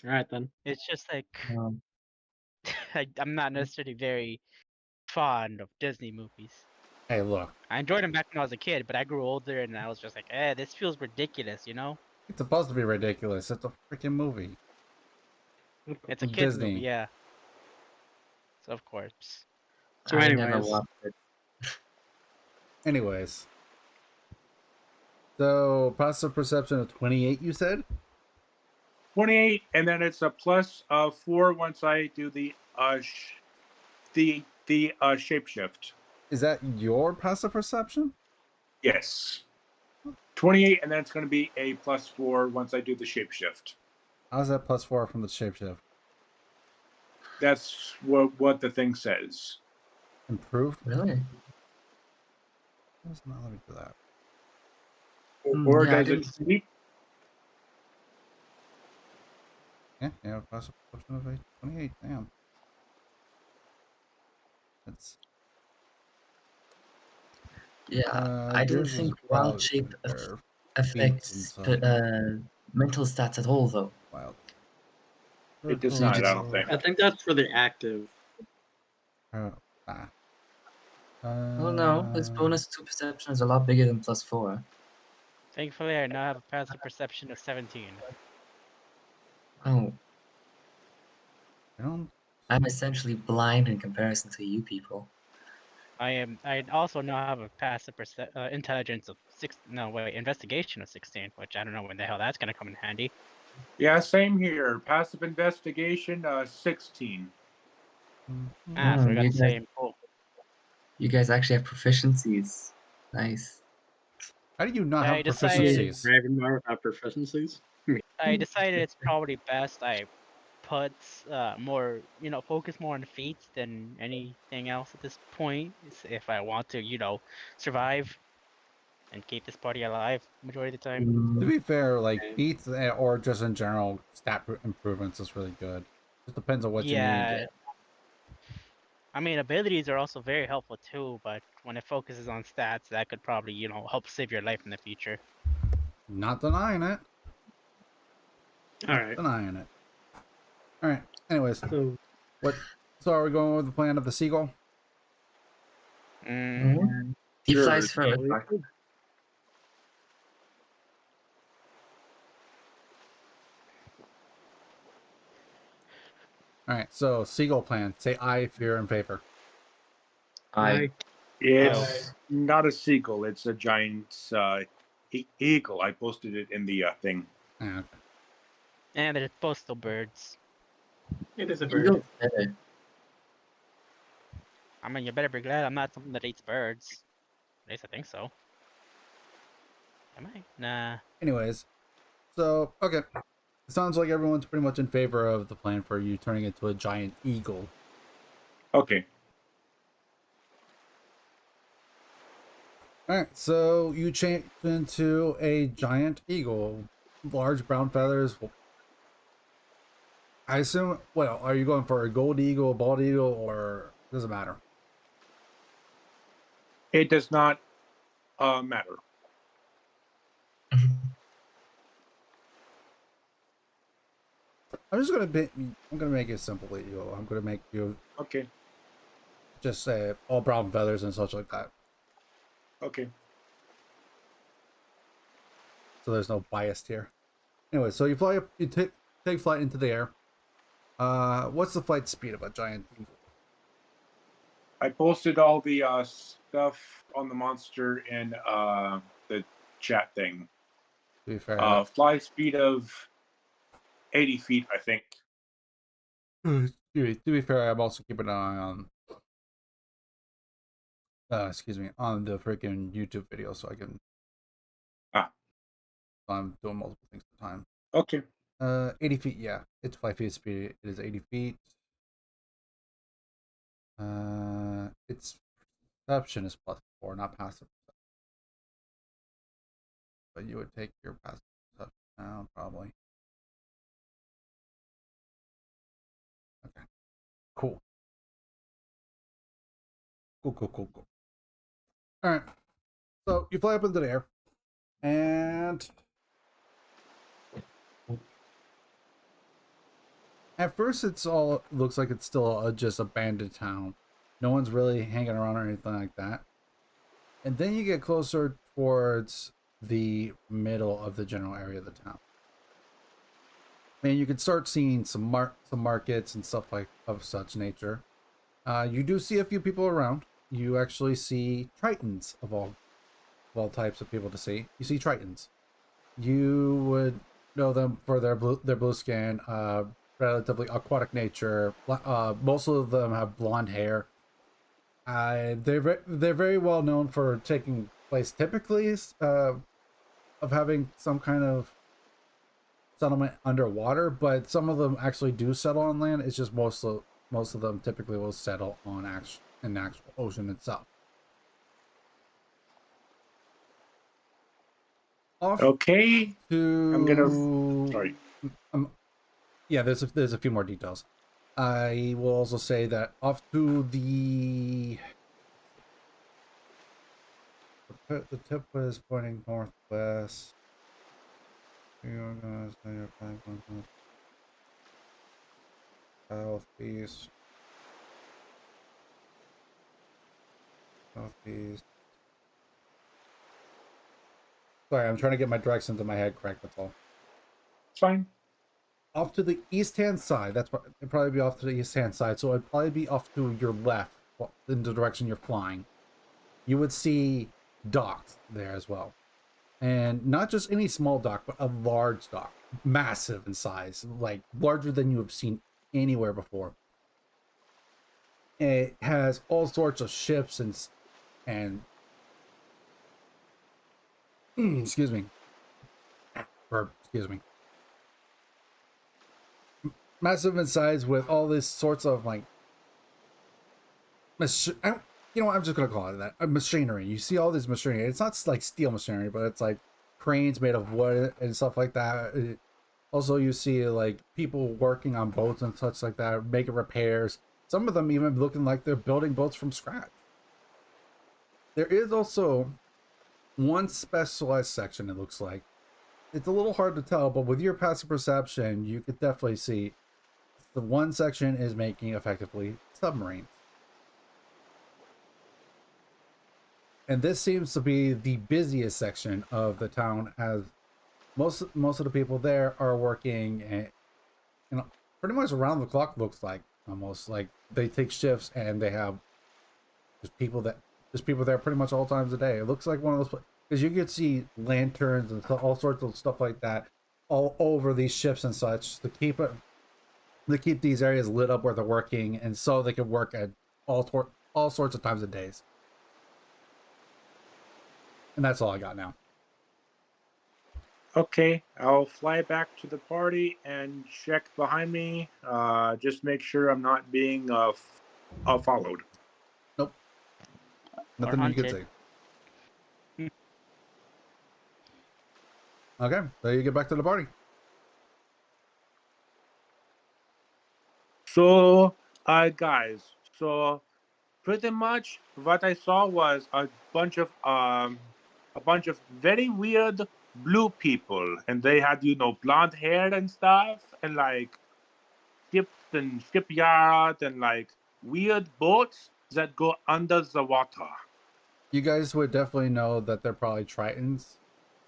Alright, then. It's just like Um, I'm not necessarily very fond of Disney movies. Hey, look, I enjoyed them back when I was a kid, but I grew older and I was just like, this feels ridiculous, it's supposed to be ridiculous. It's a freaking movie. It's a From kids Disney. movie, yeah. So of course. So I never anyways. watched it. Anyways. So, passive perception of 28, you said? 28, and then it's a plus 4 once I do the shapeshift. Is that your passive perception? Yes. 28, and then it's going to be a plus 4 once I do the shapeshift. How's that plus 4 from the shapeshift? That's what the thing says. Improved? Really? Let's not let me do that. Or Yeah, I does it didn't- sleep? Yeah, passive perception of 28. Damn. That's Yeah, I didn't yours is think wild wild shape there. affects mental stats at all, though. Wild. It does So you not, I just- don't think. I think that's for the active. Nah. Oh no, his bonus to perception is a lot bigger than plus 4. Thankfully, I now have a passive perception of 17. Oh, I don't. I'm essentially blind in comparison to you people. I also now have a passive intelligence of 6. No, wait, investigation of 16, which I don't know when the hell that's gonna come in handy. Yeah, same here. Passive investigation, 16. So we got you the guys, same. Cool. you guys actually have proficiencies. Nice. How do you not I have decided- proficiencies? Ravenmar without proficiencies. I decided it's probably best I put more, focus more on feats than anything else at this point. If I want to, survive and keep this party alive majority of the time. To be fair, like feats or just in general stat improvements is really good. It depends on what you need. Yeah. I mean, abilities are also very helpful too, but when it focuses on stats, that could probably, help save your life in the future. Not denying it. All Not right. denying it. All right. Anyways, So what? So are we going with the plan of the seagull? Mm, He Sure. flies first. All right. So seagull plan. Say aye if you're in favor. I It's not a seagull. It's a giant eagle. I posted it in the thing. Okay. and they're both still birds. It is a bird. Eagle's better. I mean, you better be glad I'm not something that eats birds. At least I think so. Am I? Nah. Anyways, so okay. It sounds like everyone's pretty much in favor of the plan for you turning into a giant eagle. Okay. All right, so you change into a giant eagle, large brown feathers. I assume. Well, are you going for a gold eagle, a bald eagle, or doesn't matter? It does not matter. I'm just gonna be. I'm gonna make it simple, eagle. I'm gonna make you Okay. just say all brown feathers and such like that. Okay. So there's no bias here. Anyway, so you fly up. You take flight into the air. What's the flight speed of a giant eagle? I posted all the stuff on the monster in the chat thing. To be fair, Fly speed of 80 feet, I think. to be fair, I'm also keeping an eye on. Excuse me, on the freaking YouTube video, so I can. I'm doing multiple things at a time. Okay. 80 feet. Yeah, it's 5 feet speed. It is 80 feet. Its perception is +4, not passive. But you would take your passive perception now, probably. Okay. Cool. Cool. All right. So you fly up into the air, and at first looks like it's still just abandoned town. No one's really hanging around or anything like that. And then you get closer towards the middle of the general area of the town. And you can start seeing some markets and stuff like of such nature. You do see a few people around. You actually see Tritons of all types of people to see. You see Tritons. You would know them for their blue skin, relatively aquatic nature. Most of them have blonde hair. They're very well known for taking place typically of having some kind of settlement underwater, but some of them actually do settle on land. It's just most of them typically will settle on in the actual ocean itself. Okay. I'm gonna. Sorry. Yeah, there's a few more details. I will also say that off to the tip was pointing northwest. You're gonna say your plan going southeast. Southeast. Sorry, I'm trying to get my directions in my head correct, that's all. It's fine. Off to the east-hand side, it'd probably be off to the east-hand side, so it'd probably be off to your left, in the direction you're flying. You would see docks there as well. And not just any small dock, but a large dock. Massive in size, like larger than you have seen anywhere before. It has all sorts of ships and excuse me. Excuse me. massive in size with all this sorts of like you know what, I'm just gonna call it that, machinery. You see all this machinery. It's not like steel machinery, but it's like cranes made of wood and stuff like that. Also, you see like people working on boats and such like that, making repairs. Some of them even looking like they're building boats from scratch. There is also one specialized section, it looks like. It's a little hard to tell, but with your passive perception, you could definitely see the one section is making effectively submarines. And this seems to be the busiest section of the town, as most of the people there are working, and pretty much around the clock. Looks like almost like they take shifts and they have just people there pretty much all times of day. It looks like one of those, because you could see lanterns and all sorts of stuff like that all over these ships and such to keep these areas lit up where they're working, and so they can work at all sorts of times of days. And that's all I got now. Okay, I'll fly back to the party and check behind me. Just make sure I'm not being followed. Nope. Nothing you could hunted. say. Okay, so you get back to the party. So, guys, so pretty much what I saw was a bunch of very weird blue people, and they had, you know, blonde hair and stuff, and like ships and shipyard and like weird boats that go under the water. You guys would definitely know that they're probably Tritons,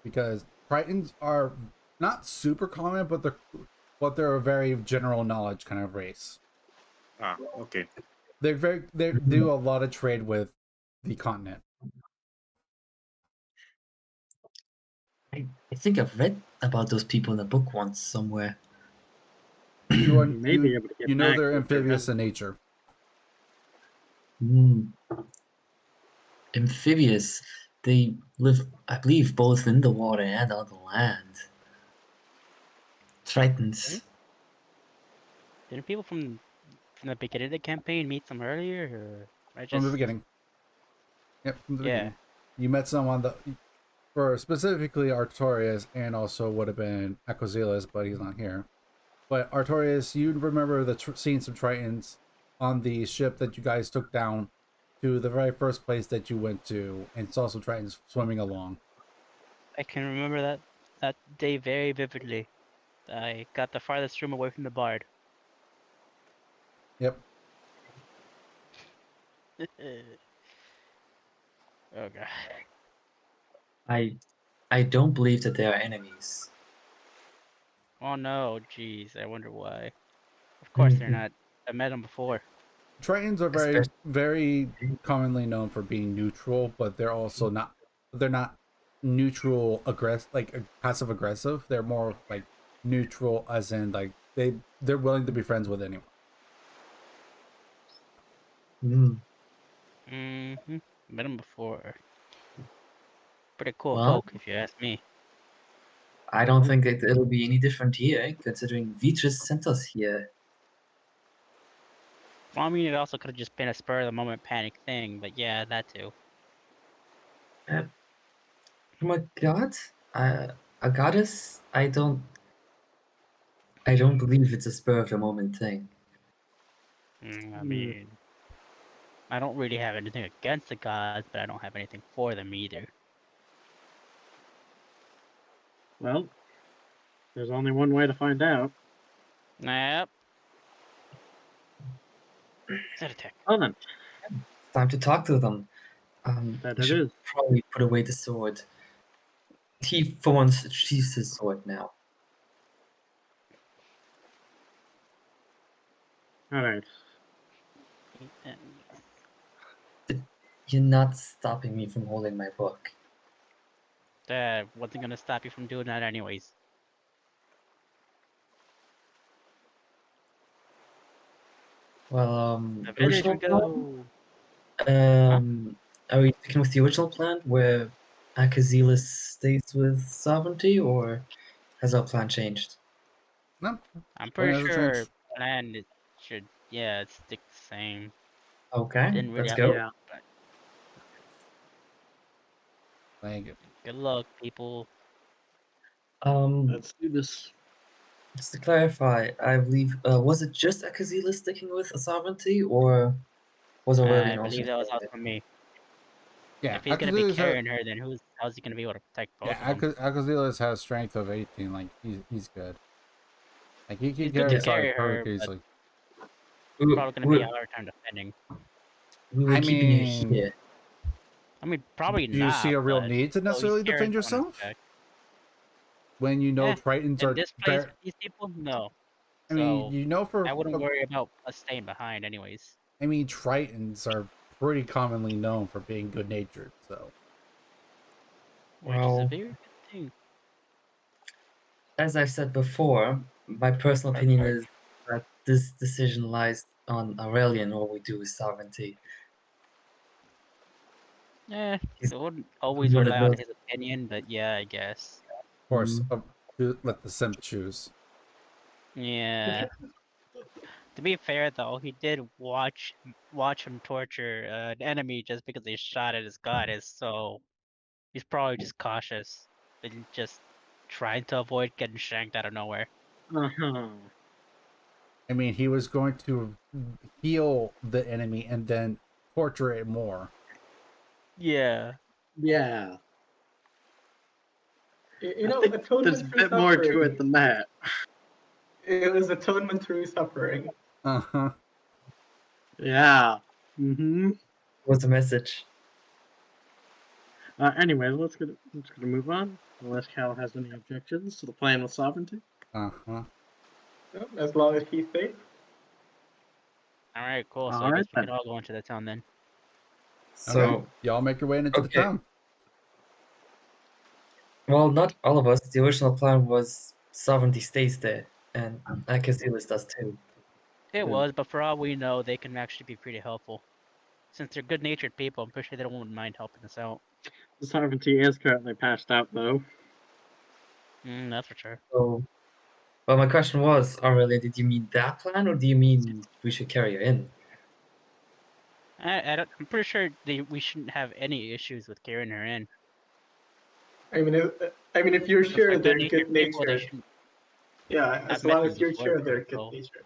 because Tritons are not super common, but they're a very general knowledge kind of race. Ah, okay. They do a lot of trade with the continent. I think I've read about those people in a book once somewhere. You may be able to get know back they're with their amphibious help. in nature. Amphibious. They live, I believe, both in the water and on the land. Tritons. Didn't people from the beginning of the campaign meet them earlier, or From the beginning. Yep, from the Yeah. beginning. You met someone for specifically Artorias, and also would have been Aquazilas, but he's not here. But Artorias, you remember seeing some Tritons on the ship that you guys took down to the very first place that you went to, and saw some Tritons swimming along. I can remember that day very vividly. I got the farthest room away from the bard. Yep. Oh god. I don't believe that they are enemies. Oh no, jeez, I wonder why. Of course they're not. I met them before. Tritons are very commonly known for being neutral, but they're also not. They're not neutral passive aggressive. They're more like neutral, as in like they're willing to be friends with anyone. Mm-hmm. Met them before. Pretty cool Well, folk, if you ask me. I don't think it'll be any different here, considering Vitris sent us here. Well, I mean, it also could have just been a spur of the moment panic thing, but yeah, that too. From a god? A goddess? I don't believe it's a spur of the moment thing. I mean, I don't really have anything against the gods, but I don't have anything for them either. Well, there's only one way to find out. Yep. Set attack. Oh, then. Time to talk to them. That I it should is. probably put away the sword. He, for once, sheathes his sword now. Alright. You're not stopping me from holding my book. That wasn't gonna stop you from doing that anyways. Well, The village we original go. plan? Are we sticking with the original plan where Akazilis stays with sovereignty, or has our plan changed? No, I'm plan pretty hasn't sure changed. plan it should, yeah, stick the same. Okay, Didn't really let's have go. Yeah. Thank you. good luck, people. Let's do this. Just to clarify, I believe was it just Akazila sticking with a sovereignty, or was I Aurelian also believe that was doing also me. Yeah, If he's gonna be Akazilas has, carrying her, then how's he gonna be able to protect both yeah, of them? Akazilas has strength of 18. Like he's good. Like he can He's good to carry Yeah. Sari carry her, perfectly but easily. We, probably gonna be we, a harder time defending. we were I keeping her mean, here. I mean, probably do you see not, a real but need to still, he's necessarily carrying defend someone else's yourself back. when you know Eh, Tritons in are this place there? with these people, no. I mean, So you know I wouldn't worry about us staying behind, anyways. I mean, Tritons are pretty commonly known for being good natured. So Which is a Well, very good thing. as I've said before, my personal opinion is that this decision lies on Aurelian. What we do with sovereignty. He's I wouldn't the always one that rely on knows. his opinion, but yeah, I guess. of course, Mm. let the simp choose. Yeah. To be fair, though, he did watch him torture an enemy just because they shot at his goddess, so he's probably just cautious and just trying to avoid getting shanked out of nowhere. Uh-huh. I mean, he was going to heal the enemy and then torture it more. Yeah. Yeah. You I know, think there's atonement a through bit more to suffering. it than that. It was atonement through suffering. Uh huh. Yeah. Mm-hmm. What's the message? Anyway, let's gonna move on. Unless Cal has any objections to the plan with sovereignty. Uh huh. As long as he's safe. Alright, cool. So I All guess right we then. can all go into the town then. So, Okay, y'all make your way into the okay. town. Well, not all of us. The original plan was sovereignty stays there, and Akazilis does too. It Yeah. was, but for all we know, they can actually be pretty helpful. Since they're good-natured people, I'm pretty sure they don't mind helping us out. The sovereignty is currently passed out, though. That's for sure. So, well, my question was, Aurelia, did you mean that plan, or do you mean we should carry her in? I'm pretty sure we shouldn't have any issues with carrying her in. I mean, if you're If sure they're they're good-natured good people, they natured, shouldn't. yeah, I've as met long them as you're before sure too, they're good so natured.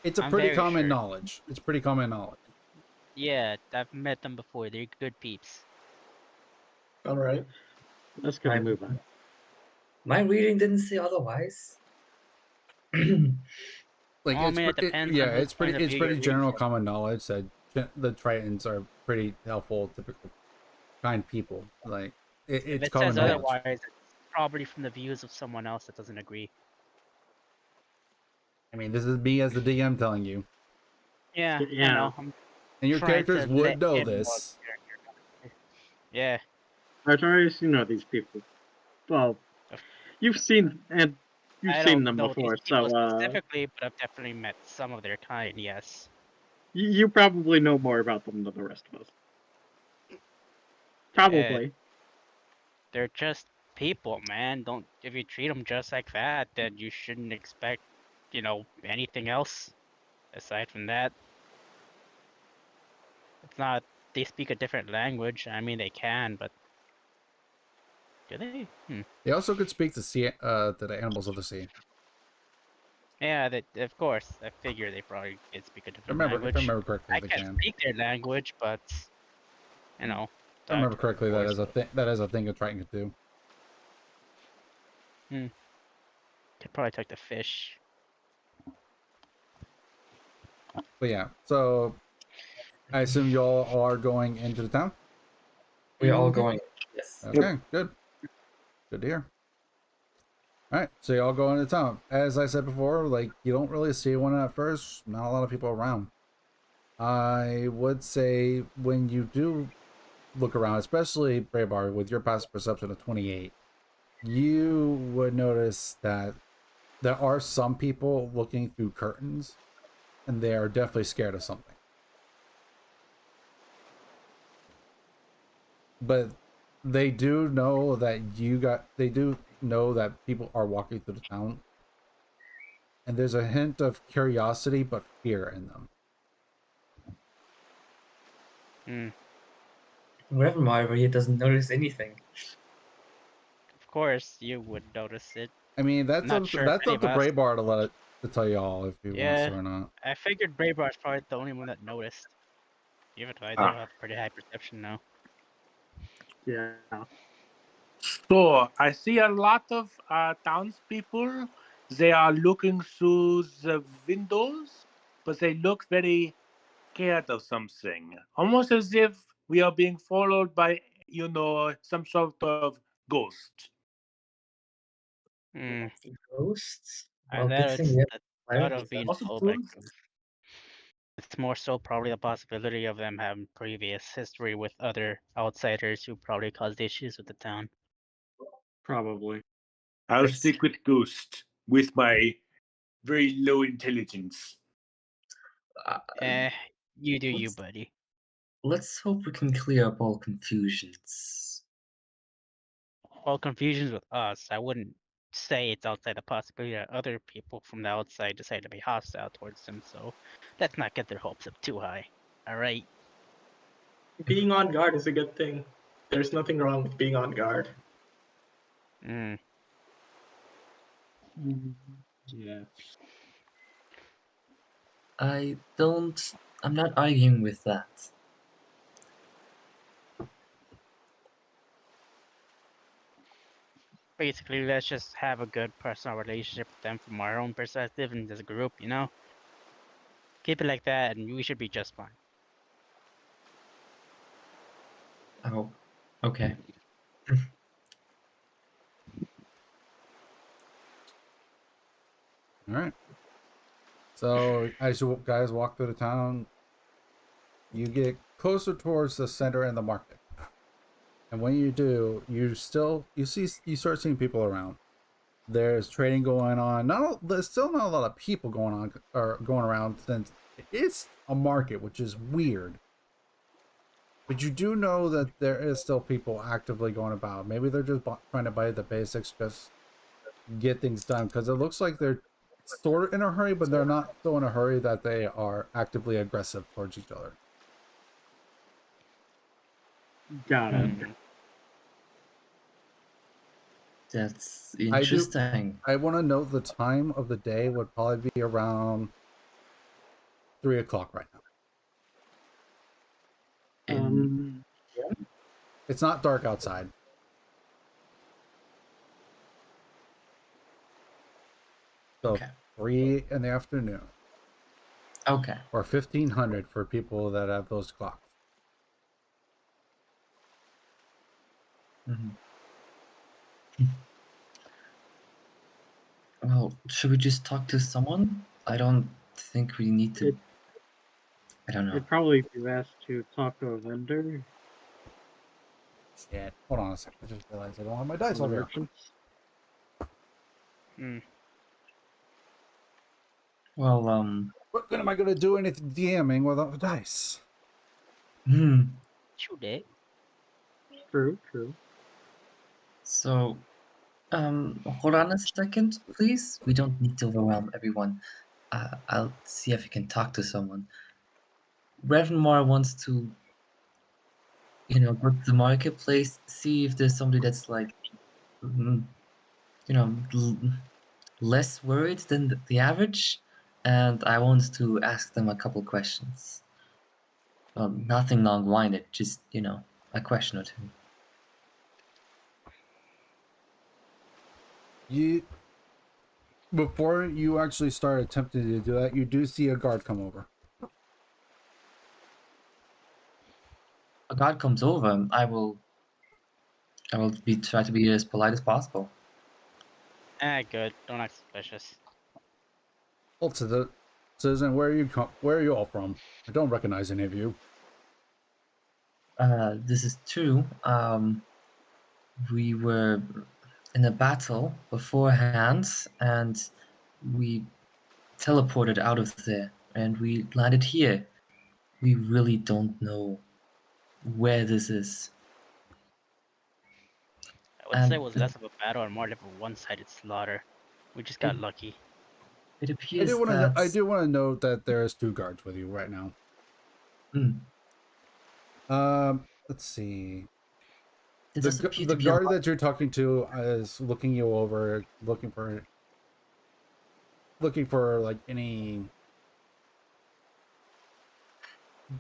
It's a I'm pretty very common sure. knowledge. It's pretty common knowledge. Yeah, I've met them before. They're good peeps. All right. Let's gonna My, move on. my reading didn't say otherwise. Like Well, I mean, it depends on whose point of it's view you're pretty reading general from. common knowledge that the Tritons are pretty helpful, typical kind people. Like If it's it common says knowledge. otherwise, it's probably from the views of someone else that doesn't agree. I mean, this is me as the DM telling you, Yeah, I Yeah. know. I'm and your trying characters to let would know in more this. character. Yeah. Artorias, you know these people. Well, you've seen I them don't know these before, people so specifically, but I've definitely met some of their kind, yes. you probably know more about them than the rest of us. Uh, Probably. they're just people, man. Don't if you treat them just like that, then you shouldn't expect, anything else aside from that. It's not they speak a different language. I mean, they can, but do they? They also could speak to to the animals of the sea. Yeah, of course. I figure they probably can speak a different If I language. remember correctly, I they can't can. speak their language, but If I talk remember to them, correctly, of that course. is a thing. That is a thing a Triton could do. Could probably talk to fish. But yeah, so I assume y'all are going into the town. We're all Mhm. going. Yes. Okay, good. Good to hear. All right, so y'all go into town. As I said before, like you don't really see one at first. Not a lot of people around. I would say when you do look around, especially Braybar, with your passive perception of 28, you would notice that there are some people looking through curtains, and they are definitely scared of something. But they do know that they do know that people are walking through the town, and there's a hint of curiosity but fear in them. Reverend Marver here doesn't notice anything. Of course, you would notice it. I mean, that's Not up sure if that's any up of to us. Braybar to tell you all if he wants Yeah, to or not. I figured Braybar's probably the only one that noticed. Even though I do have pretty high perception now. Yeah. So I see a lot of townspeople. They are looking through the windows, but they look very scared of something, almost as if we are being followed by, some sort of ghost. Ghosts? And Well, good there thing it's we have the fire thought of being defense. told by ghosts. It's more so probably the possibility of them having previous history with other outsiders who probably caused issues with the town. Probably. I'll Let's- stick with ghost with my very low intelligence. Eh, you do you, let's- buddy. Let's hope we can clear up all confusions. Well, confusions with us, I wouldn't say it's outside the possibility that other people from the outside decide to be hostile towards them, so let's not get their hopes up too high. Alright? Being on guard is a good thing. There's nothing wrong with being on guard. Mm. Yeah. I'm not arguing with that. Basically, let's just have a good personal relationship with them from our own perspective and as a group, you know? Keep it like that and we should be just fine. Oh, okay. All right. So as you guys walk through the town, you get closer towards the center and the market. And when you do, you start seeing people around. There's trading going on. There's still not a lot of people going on or going around since it's a market, which is weird. But you do know that there is still people actively going about. Maybe they're just trying to buy the basics, just get things done. Because it looks like they're sort of in a hurry, but they're not so in a hurry that they are actively aggressive towards each other. Got it. That's interesting. I want to note the time of the day would probably be around 3 o'clock right now. It's not dark outside. So Okay. 3 in the afternoon. Okay. Or 1500 for people that have those clocks. Well, should we just talk to someone? I don't think we need to. I don't know. It'd probably be best to talk to a vendor. Shit. Hold on a second. I just realized I don't have my dice or over here. merchants. Well, What good am I going to do anything DMing without the dice? True that. True. So, hold on a second, please. We don't need to overwhelm everyone. I'll see if I can talk to someone. Revenmore wants to, go to the marketplace, see if there's somebody that's like, less worried than the average, and I want to ask them a couple questions. Well, nothing long-winded, just, a question or two. Before you actually start attempting to do that, you do see a guard come over. A guard comes over, I will try to be as polite as possible. Good. Don't act suspicious. Well, citizen, where are you all from? I don't recognize any of you. This is true. We were in a battle beforehand, and we teleported out of there, and we landed here. We really don't know where this is. I would say it was less of a battle and more of a one-sided slaughter. We just got lucky. It I appears do want to. that. I do want to note that there's 2 guards with you right now. Mm, Let's see. there does appear The to be a guard lot. that you're talking to is looking you over, looking for like any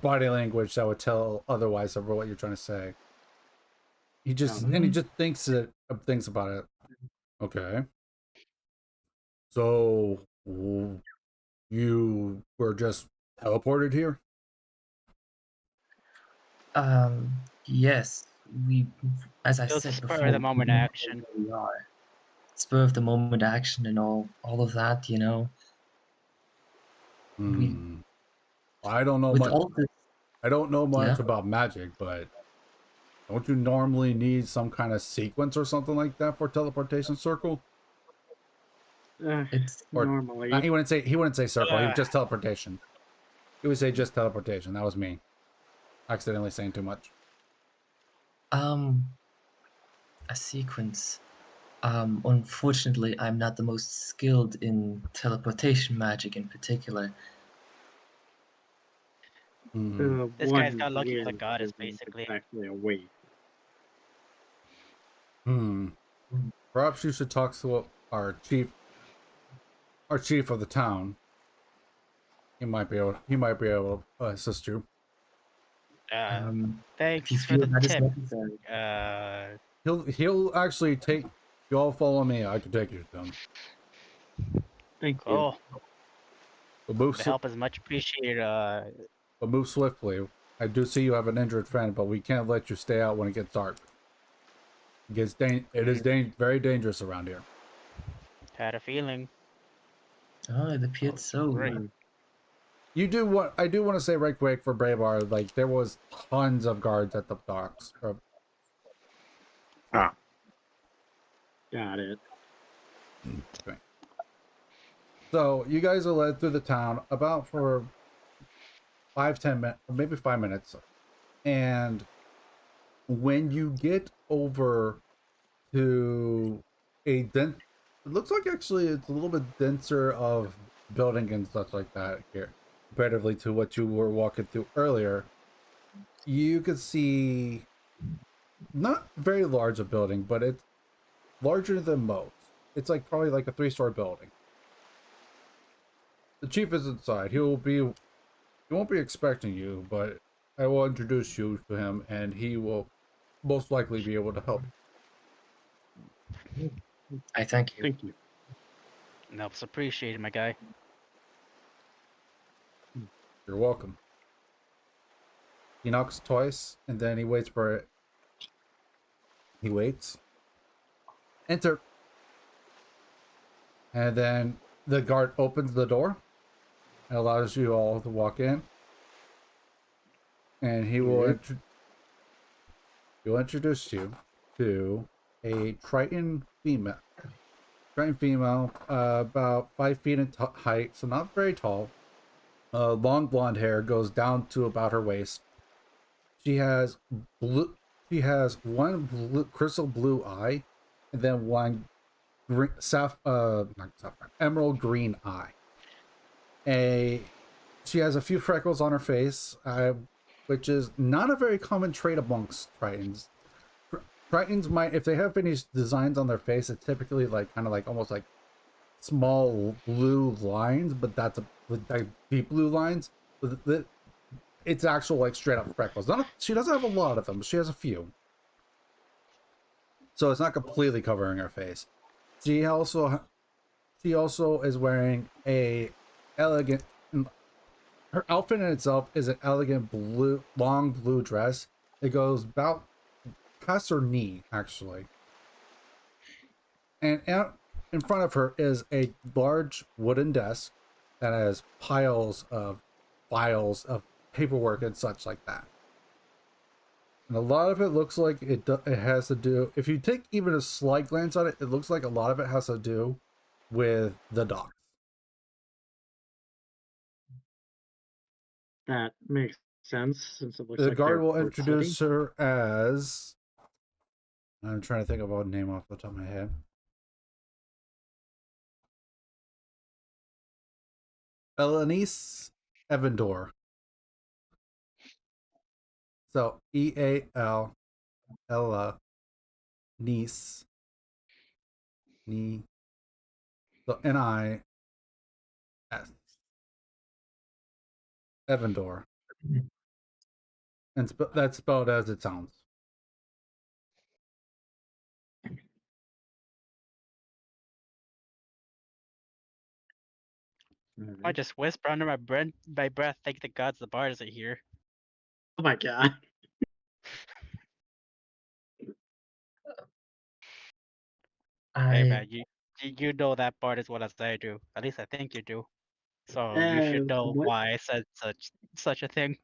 body language that would tell otherwise of what you're trying to say. He just thinks about it. Okay. So you were just teleported here? Yes, we, as I It was said spur before, of the we moment don't know action. where we are. Spur of the moment action and all of that, you know. We I don't know with much. all this, I don't know yeah. much about magic, but don't you normally need some kind of sequence or something like that for teleportation circle? It's Or Normally. he wouldn't say circle. He would Uh, just teleportation. He would say just teleportation. That was me accidentally saying too much. a sequence. Unfortunately, I'm not the most skilled in teleportation magic in particular. This guy's One got lucky with a wind goddess, isn't basically. exactly a wave. Perhaps you should talk to our chief of the town. He might be able to assist you. If you Thanks for feel the that is tip. necessary. He'll actually take you all. Follow me. I can take you to them. Thank you. Cool. The help is much appreciated. But move swiftly. I do see you have an injured friend, but we can't let you stay out when it gets dark. It is very dangerous around here. Had a feeling. Oh, it appeared so. Great. I do want to say right quick for Braybar, like there was tons of guards at the docks. Got it. Okay. So you guys are led through the town about for 5-10 minutes, maybe 5 minutes, and when you get over to it looks like actually it's a little bit denser of building and such like that here, comparatively to what you were walking through earlier. You could see not very large a building, but it's larger than most. It's like probably like a 3-story building. The chief is inside. He won't be expecting you, but I will introduce you to him, and he will most likely be able to help you. I thank you. Thank you. Help's appreciated, my guy. You're welcome. He knocks twice, and then he waits for it. He waits. Enter. And then the guard opens the door and allows you all to walk in. And he'll introduce you to a Triton female. About 5 feet in height, so not very tall. Long blonde hair goes down to about her waist. She has blue. She has one crystal blue eye, and then one green, not sapphire, emerald green eye. She has a few freckles on her face, which is not a very common trait amongst Tritons. Tritons might, if they have any designs on their face, it's typically like kind of like almost like small blue lines, but that's like deep blue lines. It's actual like straight up freckles. She doesn't have a lot of them, but she has a few. So it's not completely covering her face. She also is wearing a elegant. Her outfit in itself is an elegant long blue dress. It goes about past her knee, actually. And out in front of her is a large wooden desk that has piles of files of paperwork and such like that. And a lot of it looks like it has to do, if you take even a slight glance at it, it looks like a lot of it has to do with the docks. That makes sense since it looks The like guard they're will port introduce city. her as, I'm trying to think of a name off the top of my head. Elenice Evandor. So EAL Ella Niece Ni so NIS Evandor. And that's spelled as it sounds. I just whisper under my breath, thank the gods the bard isn't here. Oh my god. Hey I man, you know that bard as well as I do. At least I think you do. So you should know What? why I said such a thing.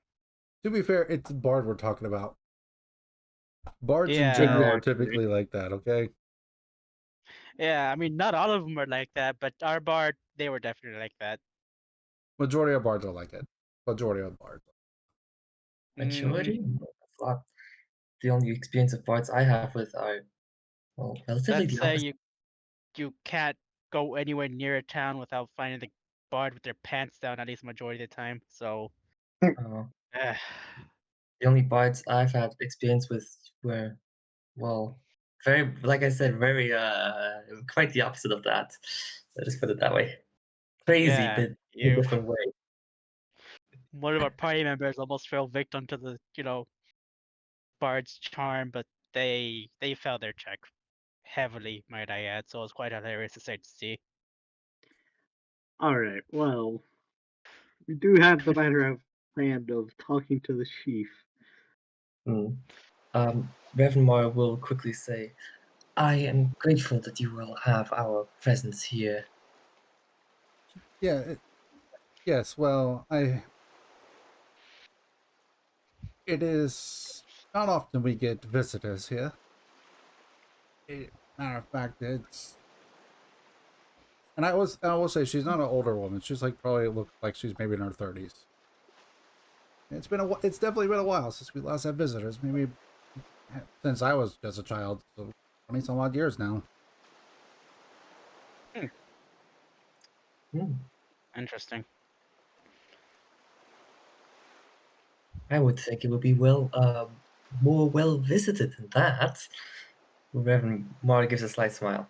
To be fair, it's Bard we're talking about. Bards in Yeah, general are Exactly. typically like that, okay? yeah. I mean, not all of them are like that, but our bard, they were definitely like that. Majority of bards are like it. Majority of bards. majority. Well, the only experience of bards I have with are well, relatively Let's the say opposite. you can't go anywhere near a town without finding the bard with their pants down at least majority of the time. So, Uh, eh, the only bards I've had experience with were well, very like I said, very quite the opposite of that. Let's just put it that way. Crazy, yeah, but in a you. different way. One of our party members almost fell victim to the bard's charm, but they failed their check heavily, might I add. So it was quite hilarious to see. Alright, well, we do have the matter of plan of talking to the chief. Hmm. Reverend Moore will quickly say, I am grateful that you will have our presence here. Yeah, yes, well, it is not often we get visitors here. Matter of fact, it's and I will say she's not an older woman. She's like probably look like she's maybe in her 30s. It's definitely been a while since we last had visitors. Maybe since I was just a child, so 20 some odd years now. Hmm. Interesting. I would think it would be more well visited than that. Reverend Moore gives a slight smile.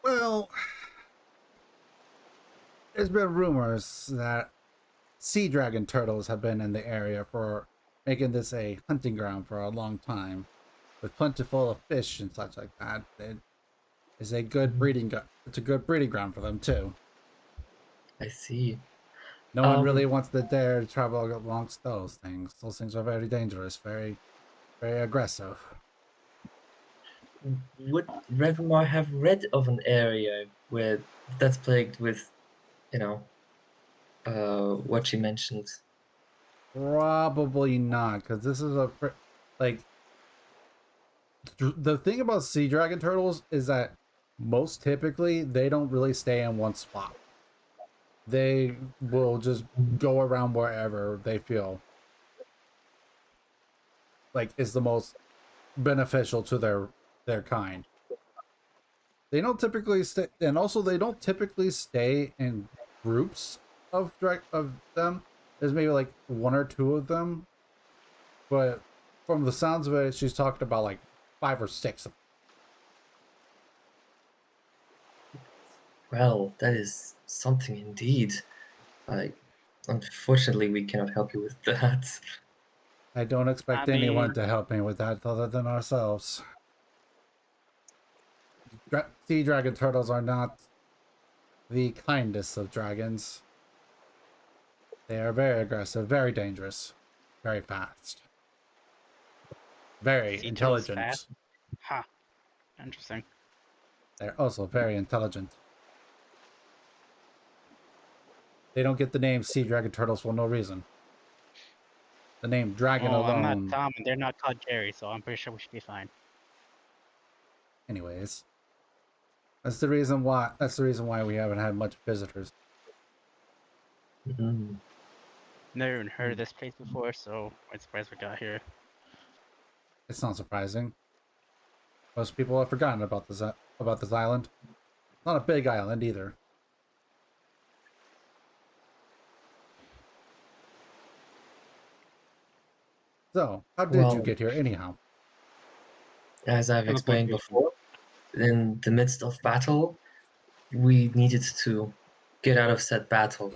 Well, there's been rumors that sea dragon turtles have been in the area for making this a hunting ground for a long time, with plentiful of fish and such like that. It is a good breeding. It's a good breeding ground for them too. I see. No one really Um, wants to dare to travel amongst those things. Those things are very dangerous, very aggressive. would Reverend Moore have read of an area where that's plagued with, you know, what she mentioned? Probably not, because this is like the thing about sea dragon turtles is that most typically they don't really stay in one spot. They will just go around wherever they feel like is the most beneficial to their kind. They don't typically stay, and also they don't typically stay in groups of them. There's maybe like one or two of them, but from the sounds of it, she's talking about like 5 or 6 of them. Well, that is something indeed. I, unfortunately, we cannot help you with that. I don't I expect anyone mean, to help me with that other than ourselves. Sea dragon turtles are not the kindest of dragons. They are very aggressive, very dangerous, very fast, very sea turtles intelligent. fast. Huh. Interesting. They're also very intelligent. They don't get the name sea dragon turtles for no reason. The name dragon Oh, I'm not alone. Tom, and they're not called Jerry, so I'm pretty sure we should be fine. Anyways, that's the reason why. That's the reason why we haven't had much visitors. Mhm. Never even heard of this place before, so I'm surprised we got here. It's not surprising. Most people have forgotten about this island. Not a big island either. So, how did you Well, get here anyhow? as I've explained Teleportation. before, in the midst of battle, we needed to get out of said battle.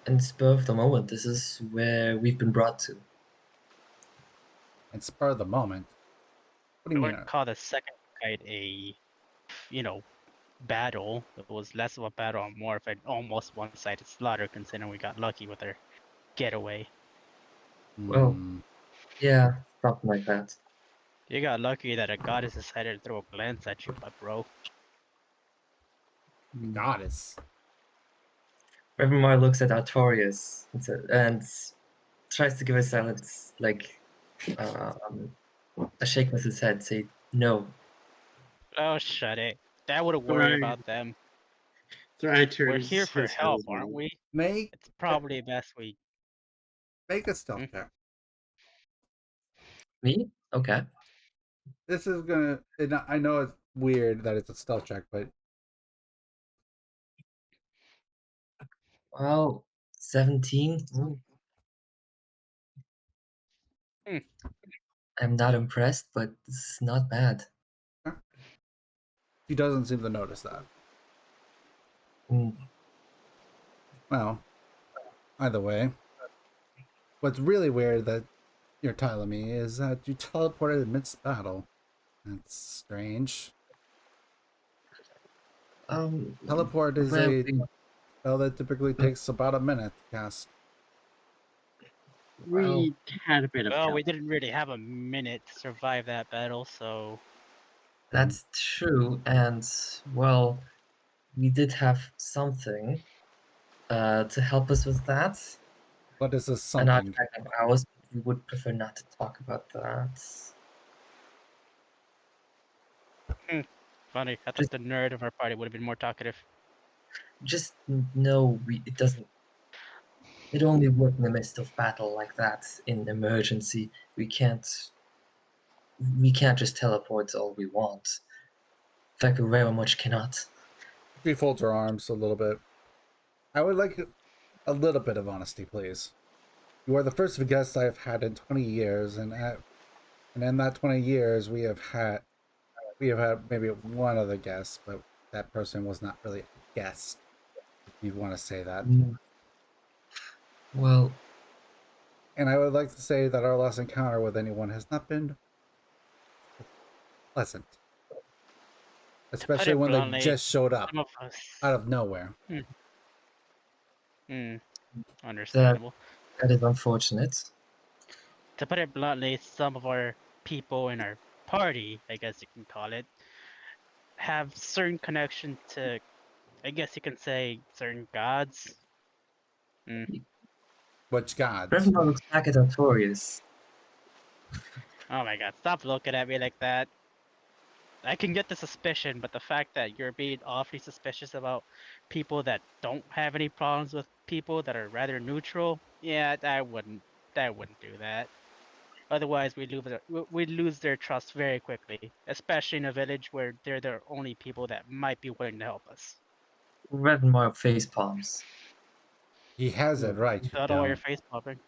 And spur of the moment, this is where we've been brought to. And spur of the moment. What do I you wouldn't mean? call the second fight a, battle. It was less of a battle and more of an almost one-sided slaughter, considering we got lucky with our getaway. Well, Hmm. yeah, something like that. You got lucky that a goddess decided to throw a glance at you, but bro. Goddess. Revermar looks at Artorias and tries to give a silence, a shake with his head, say no. Oh, shut it. That would worry about them. Thry We're turns here for his head help, as well. aren't we? Make It's probably best we. a stealth check. Me? Okay. This is gonna. I know it's weird that it's a stealth check, but Well, 17. Hmm. I'm not impressed, but it's not bad. he doesn't seem to notice that. Mm, Well, either way, what's really weird that you're telling me is that you teleported amidst battle. That's strange. Teleport is well, a spell that typically takes about a minute to cast. well, We had a bit of Well, help. we didn't really have a minute to survive that battle, so. that's true, and well, we did have something to help us with that. What is this An something? artifact of ours, but we would prefer not to talk about that. Funny. I thought Just- the nerd of our party would have been more talkative. Just know it doesn't. It only works in the midst of battle like that. In emergency, we can't. We can't just teleport all we want. In fact, we very much cannot. She folds her arms a little bit. I would like a little bit of honesty, please. You are the first guest I've had in 20 years, and in that 20 years, we have had maybe one other guest, but that person was not really a guest, if you want to say that. Well, And I would like to say that our last encounter with anyone has not been pleasant. Especially it when they bluntly, just showed up some of us. out of nowhere. Understandable. that is unfortunate. To put it bluntly, some of our people in our party, I guess you can call it, have certain connection to, I guess you can say, certain gods. Which gods? Revermar looks back at Artorias. Oh my god, stop looking at me like that. I can get the suspicion, but the fact that you're being awfully suspicious about people that don't have any problems with people that are rather neutral, yeah, I wouldn't do that. Otherwise, we'd lose their trust very quickly, especially in a village where they're the only people that might be willing to help us. Revermar face palms. He has it right. So I You don't know why your don't. face popping.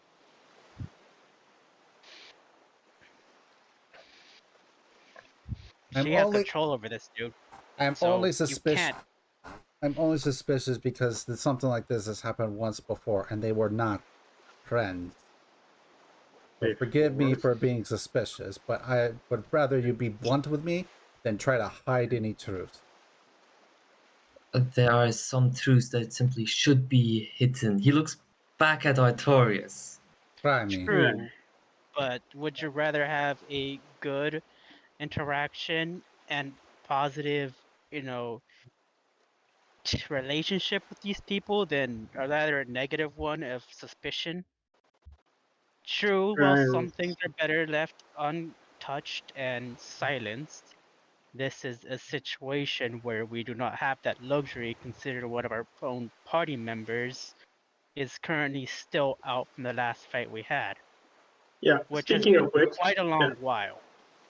I'm She has only. control over this dude. I'm So only you suspicious. can't. I'm only suspicious because something like this has happened once before, and they were not friends. So forgive me for being suspicious, but I would rather you be blunt with me than try to hide any truth. There are some truths that simply should be hidden. He looks back at Artorias. Try me. True, but would you rather have a good interaction and positive, relationship with these people than or rather a negative one of suspicion? True, well, some things are better left untouched and silenced. This is a situation where we do not have that luxury, considering one of our own party members is currently still out from the last fight we had, Yeah, which has speaking been of which, quite a long while.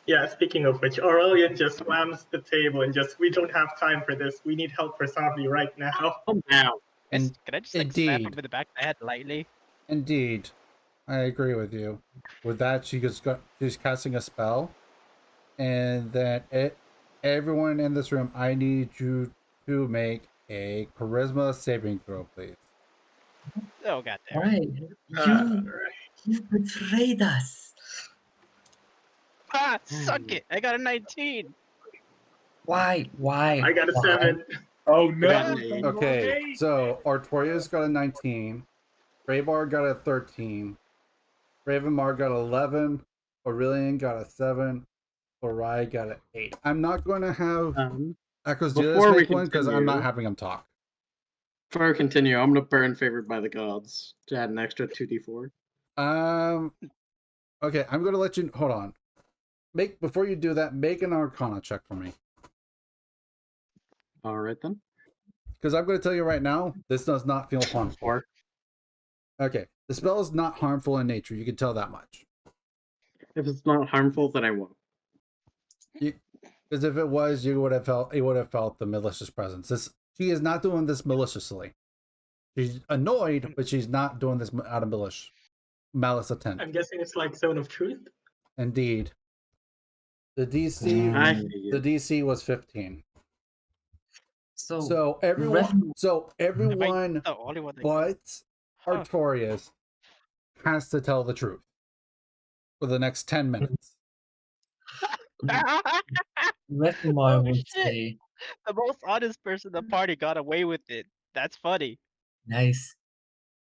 yeah, speaking of which, Aurelia just slams the table and we don't have time for this. We need help for Sabri right now. Calm down. And Can I just slap him in the back of the head lightly? indeed, I agree with you. With that, she's casting a spell, and then everyone in this room, I need you to make a charisma saving throw, please. Oh god damn. Right. You betrayed us. Ah, suck it! I got a 19. Why? I got a 7. Oh I got no! an 8. Okay, so Artorias got a 19, Graybar got a 13, Ravenmar got 11, Aurelian got a 7, Lorai got an 8. I'm not going to have Echoes do this Before we make one because I'm not continue- having them talk. Before we continue, I'm gonna burn Favored by the Gods to add an extra 2d4. Okay, I'm going to let you hold on. Before you do that, make an Arcana check for me. All right then. Because I'm going to tell you right now, this does not feel harmful. 4. Okay, the spell is not harmful in nature. You can tell that much. If it's not harmful, then I won't. Because if it was, you would have felt the malicious presence. She is not doing this maliciously. She's annoyed, but she's not doing this out of malice intent. I'm guessing it's like Zone of Truth. Indeed. The DC was 15. So everyone The only one that but Artorias has to tell the truth for the next 10 minutes. Refinmar Oh, would shit. say, The most honest person in the party got away with it. That's funny. nice.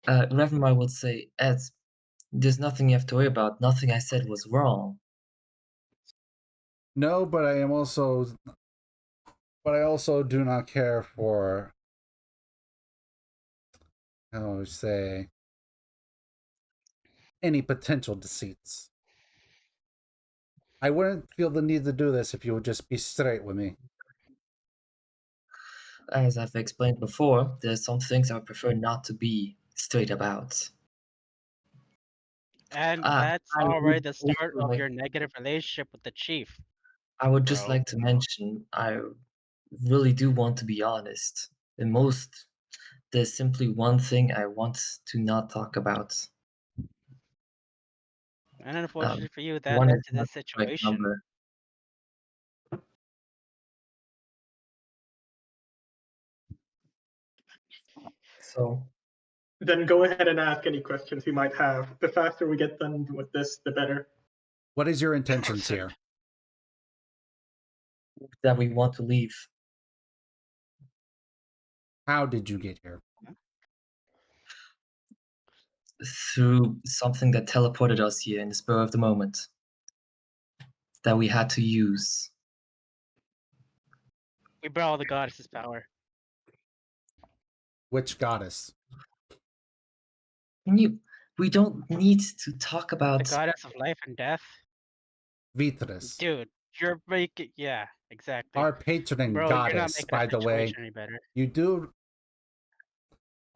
Refinmar would say, Ed, there's nothing you have to worry about. Nothing I said was wrong. No, but I also do not care for, how do I say, any potential deceits. I wouldn't feel the need to do this if you would just be straight with me. As I've explained before, there's some things I would prefer not to be straight about. And Ah, that's I already would the start also of like- your negative relationship with the chief. I would just Bro. like to mention, I really do want to be honest. There's simply one thing I want to not talk about. And unfortunately for you, that One led is to not this the right situation. number. So, Then go ahead and ask any questions you might have. The faster we get done with this, the better. What is your intentions here? that we want to leave. How did you get here? Through something that teleported us here in the spur of the moment. That we had to use. We brought all the goddess's power. Which goddess? We don't need to talk The about. goddess of life and death. Vitris. Dude, you're making exactly. Our patron Bro, you're not goddess, making by the the way. situation any better. You do.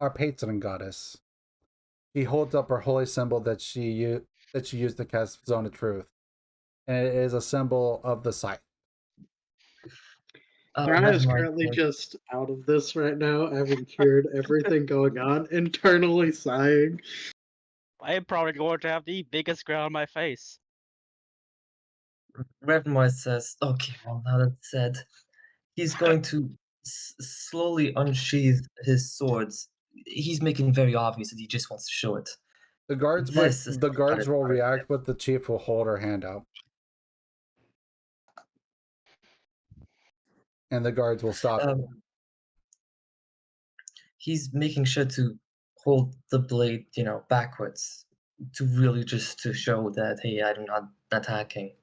Our patron goddess. She holds up her holy symbol that she used to cast Zone of Truth, and it is a symbol of the scythe. Ryan is currently just out of this right now, having cured everything going on, internally sighing. I am probably going to have the biggest ground on my face. Revenmoy says, okay, well, now that's said, he's going to slowly unsheath his swords. He's making very obvious that he just wants to show it. The guards will react, but the chief will hold her hand out. And the guards will stop. He's making sure to hold the blade, backwards, to really just to show that, hey, I'm not attacking.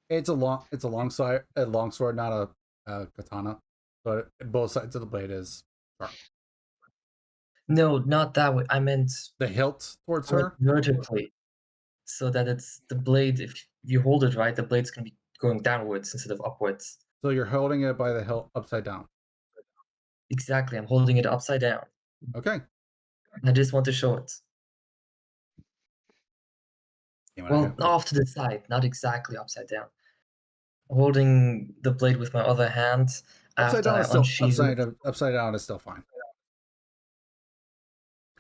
It's a long sword, not a katana, but both sides of the blade is sharp. No, not that way. I meant the hilt towards her vertically, so that it's the blade. If you hold it right, the blade's gonna be going downwards instead of upwards. So you're holding it by the hilt upside down. Exactly, I'm holding it upside down. Okay. I just want to show it. Well, off to the side, not exactly upside down. Holding the blade with my other hand. Upside down is still unsheath upside down is still fine.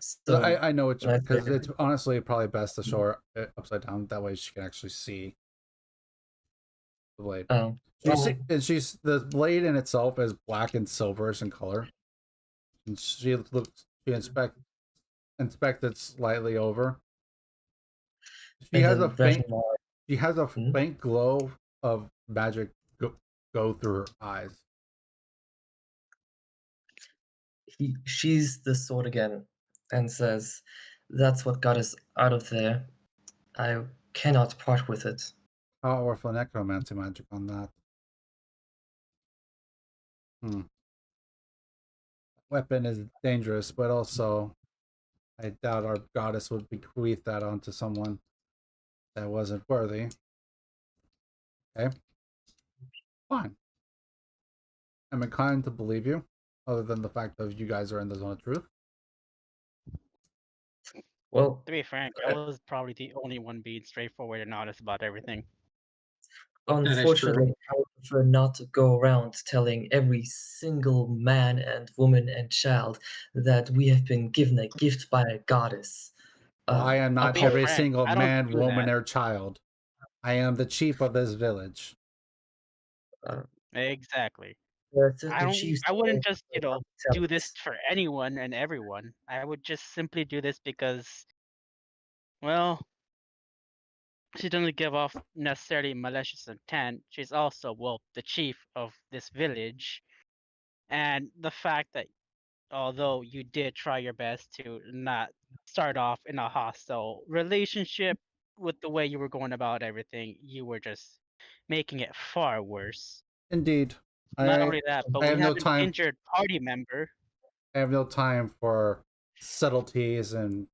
'Cause So I know it's I because figured, it's honestly probably best to show her upside down. That way she can actually see the blade. well, She's the blade in itself is black and silverish in color. And she inspect it slightly over. She and has a then faint Vegemite. she has a Hmm? faint glow of magic go through her eyes. He she's the sword again and says, "That's what got us out of there. I cannot part with it." Powerful necromancy magic on that. Hmm. Weapon is dangerous, but also I doubt our goddess would bequeath that onto someone that wasn't worthy. Okay, fine. I'm inclined to believe you, other than the fact that you guys are in the zone of truth. Well, To be frank, I was probably the only one being straightforward and honest about everything. That is true. unfortunately, I would prefer not to go around telling every single man and woman and child that we have been given a gift by a goddess. Well, I am I'll not be every frank, single I don't man, do woman, that. or child. I am the chief of this village. Uh, Exactly. there are certain chiefs I that wouldn't don't just, tell do this us. for anyone and everyone. I would just simply do this because, well, she doesn't give off necessarily malicious intent. She's also, well, the chief of this village. And the fact that although you did try your best to not start off in a hostile relationship with the way you were going about everything, you were just making it far worse. Indeed, Not I only that, but I we have no have an time. injured party member. I have no time for subtleties and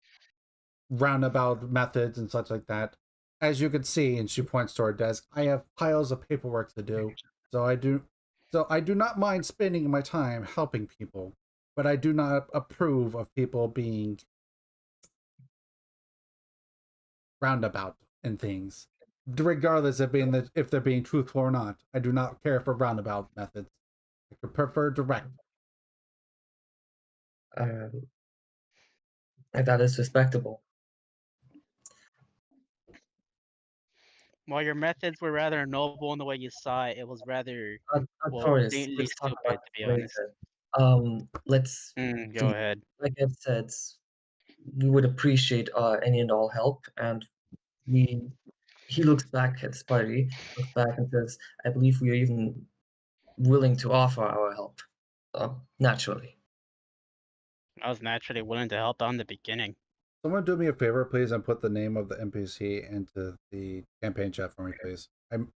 roundabout methods and such like that. As you can see, and she points to her desk, I have piles of paperwork to do. So I do not mind spending my time helping people, but I do not approve of people being roundabout in things. Regardless of if they're being truthful or not. I do not care for roundabout methods. I prefer direct. Uh, and that is respectable. While your methods were rather noble in the way you saw it, it was rather, well, Artorias, blatantly let's talk about stupid, to be this honest. later. Let's Go see. ahead. Like I said, we would appreciate any and all help, and we. He looks back at his party, looks back and says, "I believe we are even willing to offer our help." Naturally. I was naturally willing to help out in the beginning. Someone do me a favor, please, and put the name of the NPC into the campaign chat for me, please.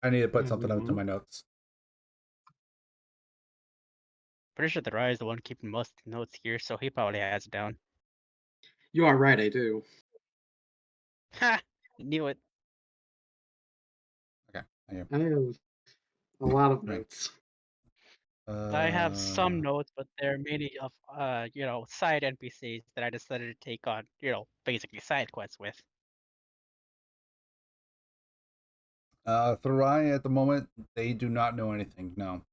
I need to put something into my notes. Pretty sure the Rai is the one keeping most notes here, so he probably has it down. You are right, I do. Ha! Knew it. Okay, thank you. I have a lot of Okay. notes. I have some notes, but they're mainly of side NPCs that I decided to take on, basically side quests with. Thurai at the moment, they do not know anything. No.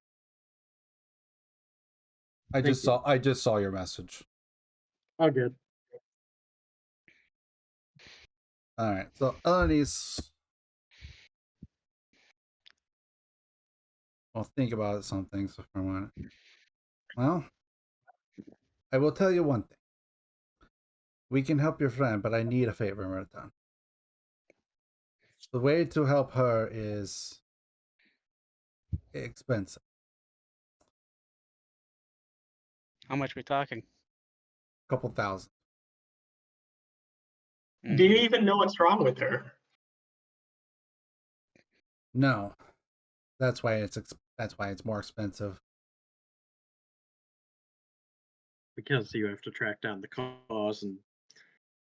I just saw your message. Oh, good. All right. So Elenice, well, think about some things for a minute. Well, I will tell you one thing. We can help your friend, but I need a favor in return. The way to help her is expensive. How much we talking? Couple thousand. Do you even know what's wrong with her? No. That's why it's more expensive. Because you have to track down the cause, and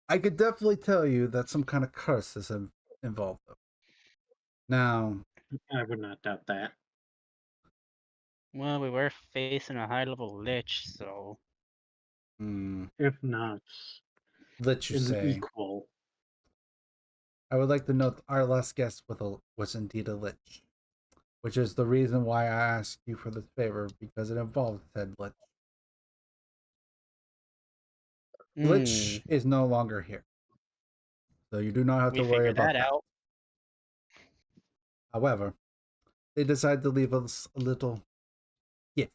I could definitely tell you that some kind of curse is involved. Now, I would not doubt that. Well, we were facing a high-level lich, so If not let you an say. equal. I would like to note our last guest was indeed a lich, which is the reason why I asked you for this favor, because it involved said lich. Glitch is no longer here, so you do not have We to worry figured about that that. out. However, they decided to leave us a little gift.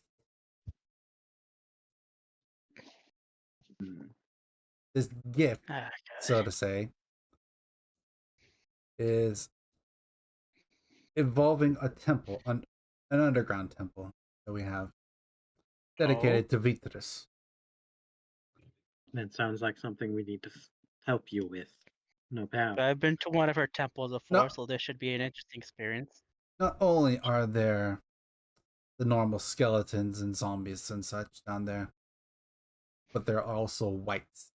This gift, Ah, so to say, is involving a temple, an underground temple that we have dedicated to Vitris. That sounds like something we need to help you with. No doubt. I've been to one of her temples before, No. so this should be an interesting experience. Not only are there the normal skeletons and zombies and such down there, but there are also whites,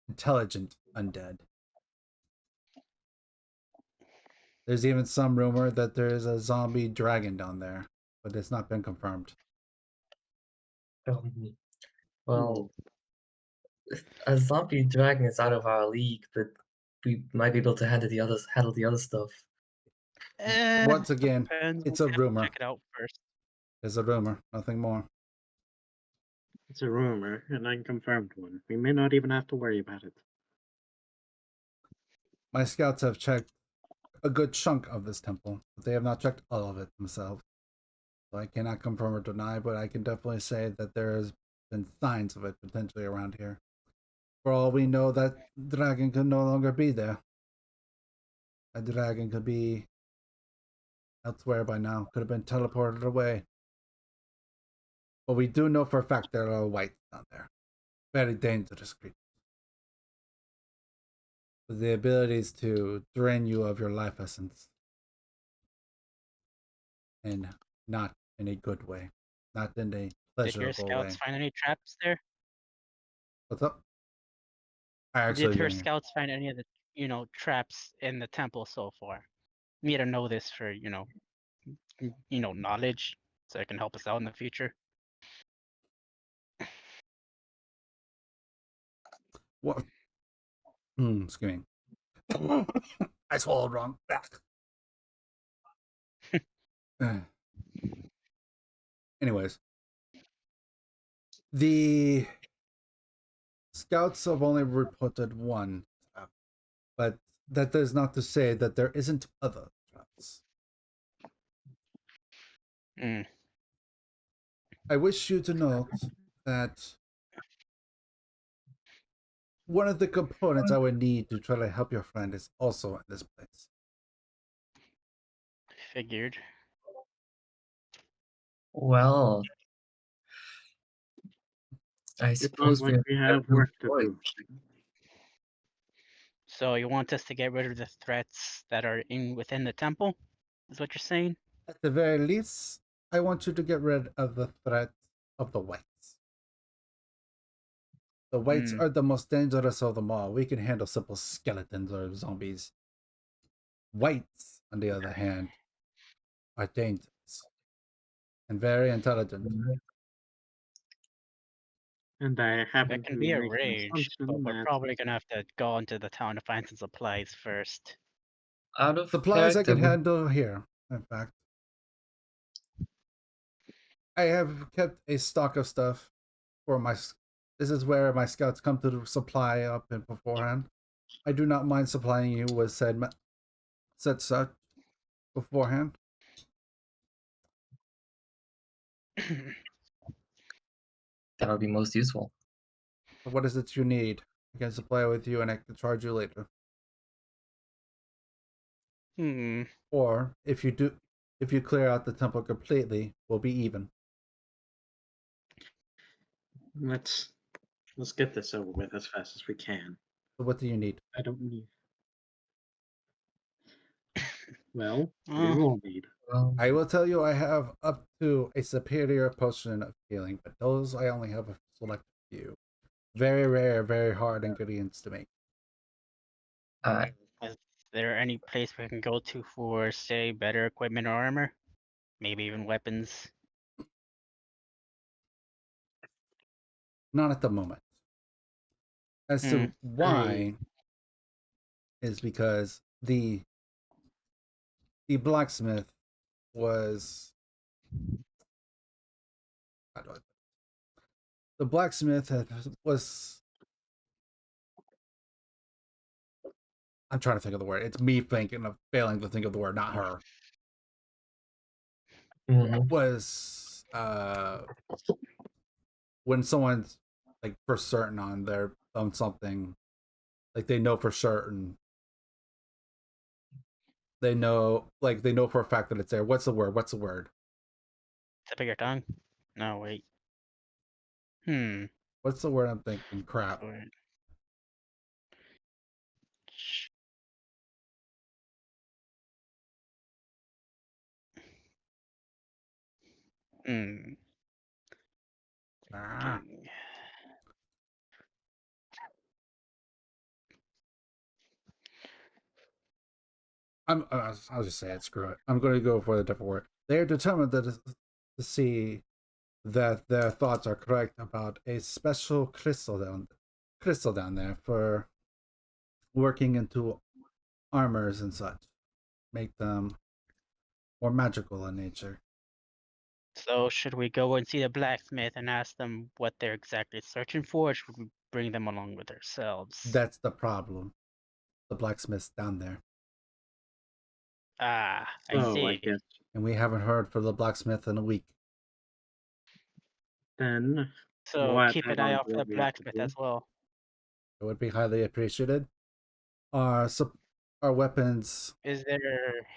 intelligent undead. There's even some rumor that there's a zombie dragon down there, but it's not been confirmed. Well, a zombie dragon is out of our league, but we might be able to handle the other stuff. Once again, Depends. it's We'll a have to rumor. check it out first. It's a rumor, nothing more. It's a rumor, an unconfirmed one. We may not even have to worry about it. My scouts have checked a good chunk of this temple, but they have not checked all of it themselves. So I cannot confirm or deny, but I can definitely say that there has been signs of it potentially around here. For all we know, that dragon could no longer be there. A dragon could be elsewhere by now, could have been teleported away. But we do know for a fact there are whites down there. Very dangerous creatures. With the abilities to drain you of your life essence. And not in a good way. Not in a Did your pleasurable way. scouts find any traps there? What's up? I actually Did her didn't hear. scouts find any of the, traps in the temple so far? Need to know this for, knowledge, so it can help us out in the future. What? Excuse me. I swallowed wrong. Anyways, the scouts have only reported one trap, but that is not to say that there isn't other traps. I wish you to note that one of the components I would need to try to help your friend is also in this place. Figured. Well, I It suppose sounds like we have no work to choice. do. So you want us to get rid of the threats that are within the temple? Is what you're saying? At the very least, I want you to get rid of the threat of the whites. The whites are the most dangerous of them all. We can handle simple skeletons or zombies. Whites, on the other hand, are dangerous and very intelligent. And I happen That to can be make an arranged, but assumption we're that probably gonna have to go into the town to find some supplies first. Out of Supplies I can character, handle here, in fact. I have kept a stock of stuff for my... This is where my scouts come to supply up in beforehand. I do not mind supplying you with said such beforehand. that would be most useful. But what is it you need? I can supply it with you and I can charge you later. Or if you clear out the temple completely, we'll be even. let's get this over with as fast as we can. So what do you need? I don't need. Well, what do you all need? I will tell you I have up to a superior potion of healing, but those I only have a select few. Very rare, very hard ingredients to make. Is there any place we can go to for, say, better equipment or armor? Maybe even weapons? Not at the moment. As to why is because the blacksmith was... How do I put it? The blacksmith was I'm trying to think of the word. It's me thinking of failing to think of the word, not her. Mhm. Was when someone's like for certain on something, like they know for certain, they know for a fact that it's there. What's the word? What's the word? Tip of your tongue? No, wait. Hmm. What's the word I'm thinking? Crap. Word. Hmm. Ah. I'll just say it. Screw it. I'm going to go for the different word. They are determined to see that their thoughts are correct about a special crystal down there for working into armors and such, make them more magical in nature. So should we go and see the blacksmith and ask them what they're exactly searching for, or should we bring them along with ourselves? That's the problem. The blacksmith's down there. Ah, I So I see. guess And we haven't heard from the blacksmith in a week. then So we'll add keep that an eye on out to for the what we have to blacksmith do. as well. It would be highly appreciated. Our weapons Is there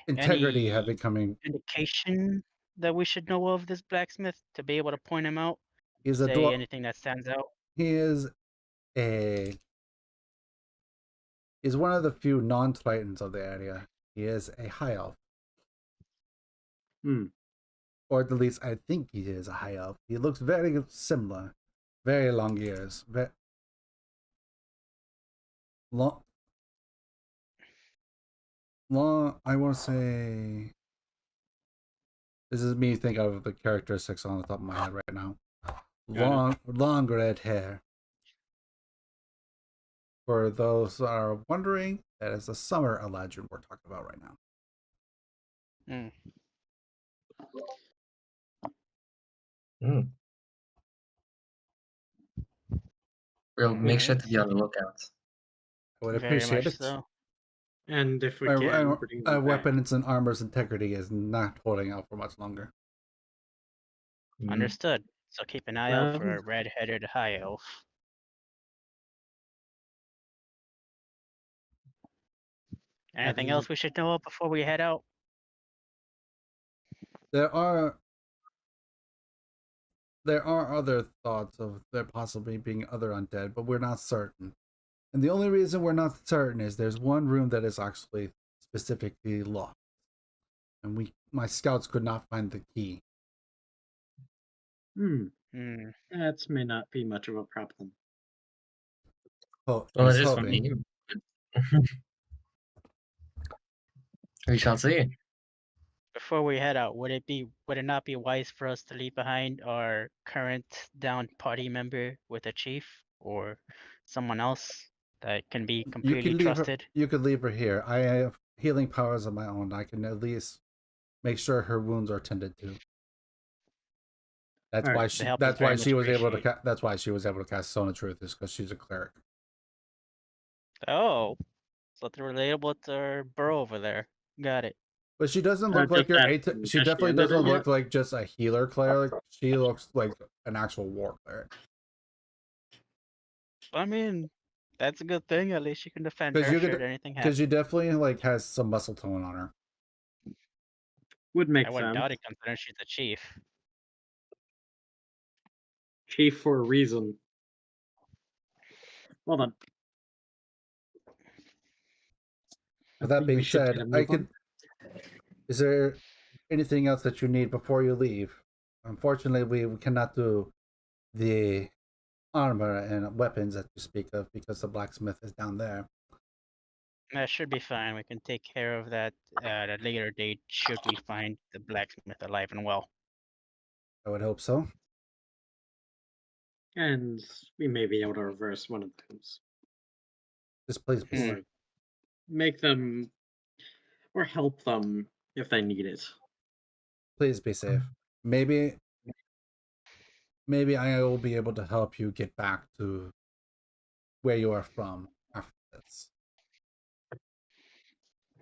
integrity have any been coming. indication that we should know of this blacksmith to be able to point him out? He's a Say dwarf. anything that stands out? He is a He's one of the few non-titans of the area. He is a high elf. Hmm. Or at least I think he is a high elf. He looks very similar. Very long ears. Long, I want to say... This is me thinking of the characteristics on the top of my head right now. Long red hair. For those that are wondering, that is the summer Eladrin we're talking about right now. Hmm. Mm. We'll make sure Alright. to be on the lookout. I would Very appreciate much it. so. And if we can, bring them back. Weapons and armor's integrity is not holding out for much longer. Mm. Understood. So keep an eye out for Well, a red-headed high elf. Anything else we should know of before we head out? There are other thoughts of there possibly being other undead, but we're not certain. And the only reason we're not certain is there's one room that is actually specifically locked. And my scouts could not find the key. Hmm. Hmm. That may not be much of a problem. Oh, Well, he's it is for hoping. me. We shall see. Before we head out, would it not be wise for us to leave behind our current down party member with a chief or someone else that can be You completely can leave her. trusted? You could leave her here. I have healing powers of my own. I can at least make sure her wounds are tended to. That's All why right. The she. help is That's very why much she was able to. appreciated. That's why she was able to cast Stone of Truth, is because she's a cleric. Oh, so they're relatable to our bro over there. Got it. But she doesn't look like Just your asking, She has she definitely ended doesn't it yet? look like just a healer cleric. She looks like an actual war cleric. I mean, that's a good thing. At least she can defend Because her you should could, anything happen. because she definitely like has some muscle tone on her. Would make I wouldn't sense. doubt it considering she's a chief. Chief for a reason. Well done. With that think we being should said, get a move on. Is there anything else that you need before you leave? Unfortunately, we cannot do the armor and weapons that you speak of because the blacksmith is down there. That should be fine. We can take care of that at a later date should we find the blacksmith alive and well. I would hope so. And we may be able to reverse one of those. Just please be Hmm. Or make them, or help them if they need it. Please be safe. Maybe I will be able to help you get back to where you are from after this.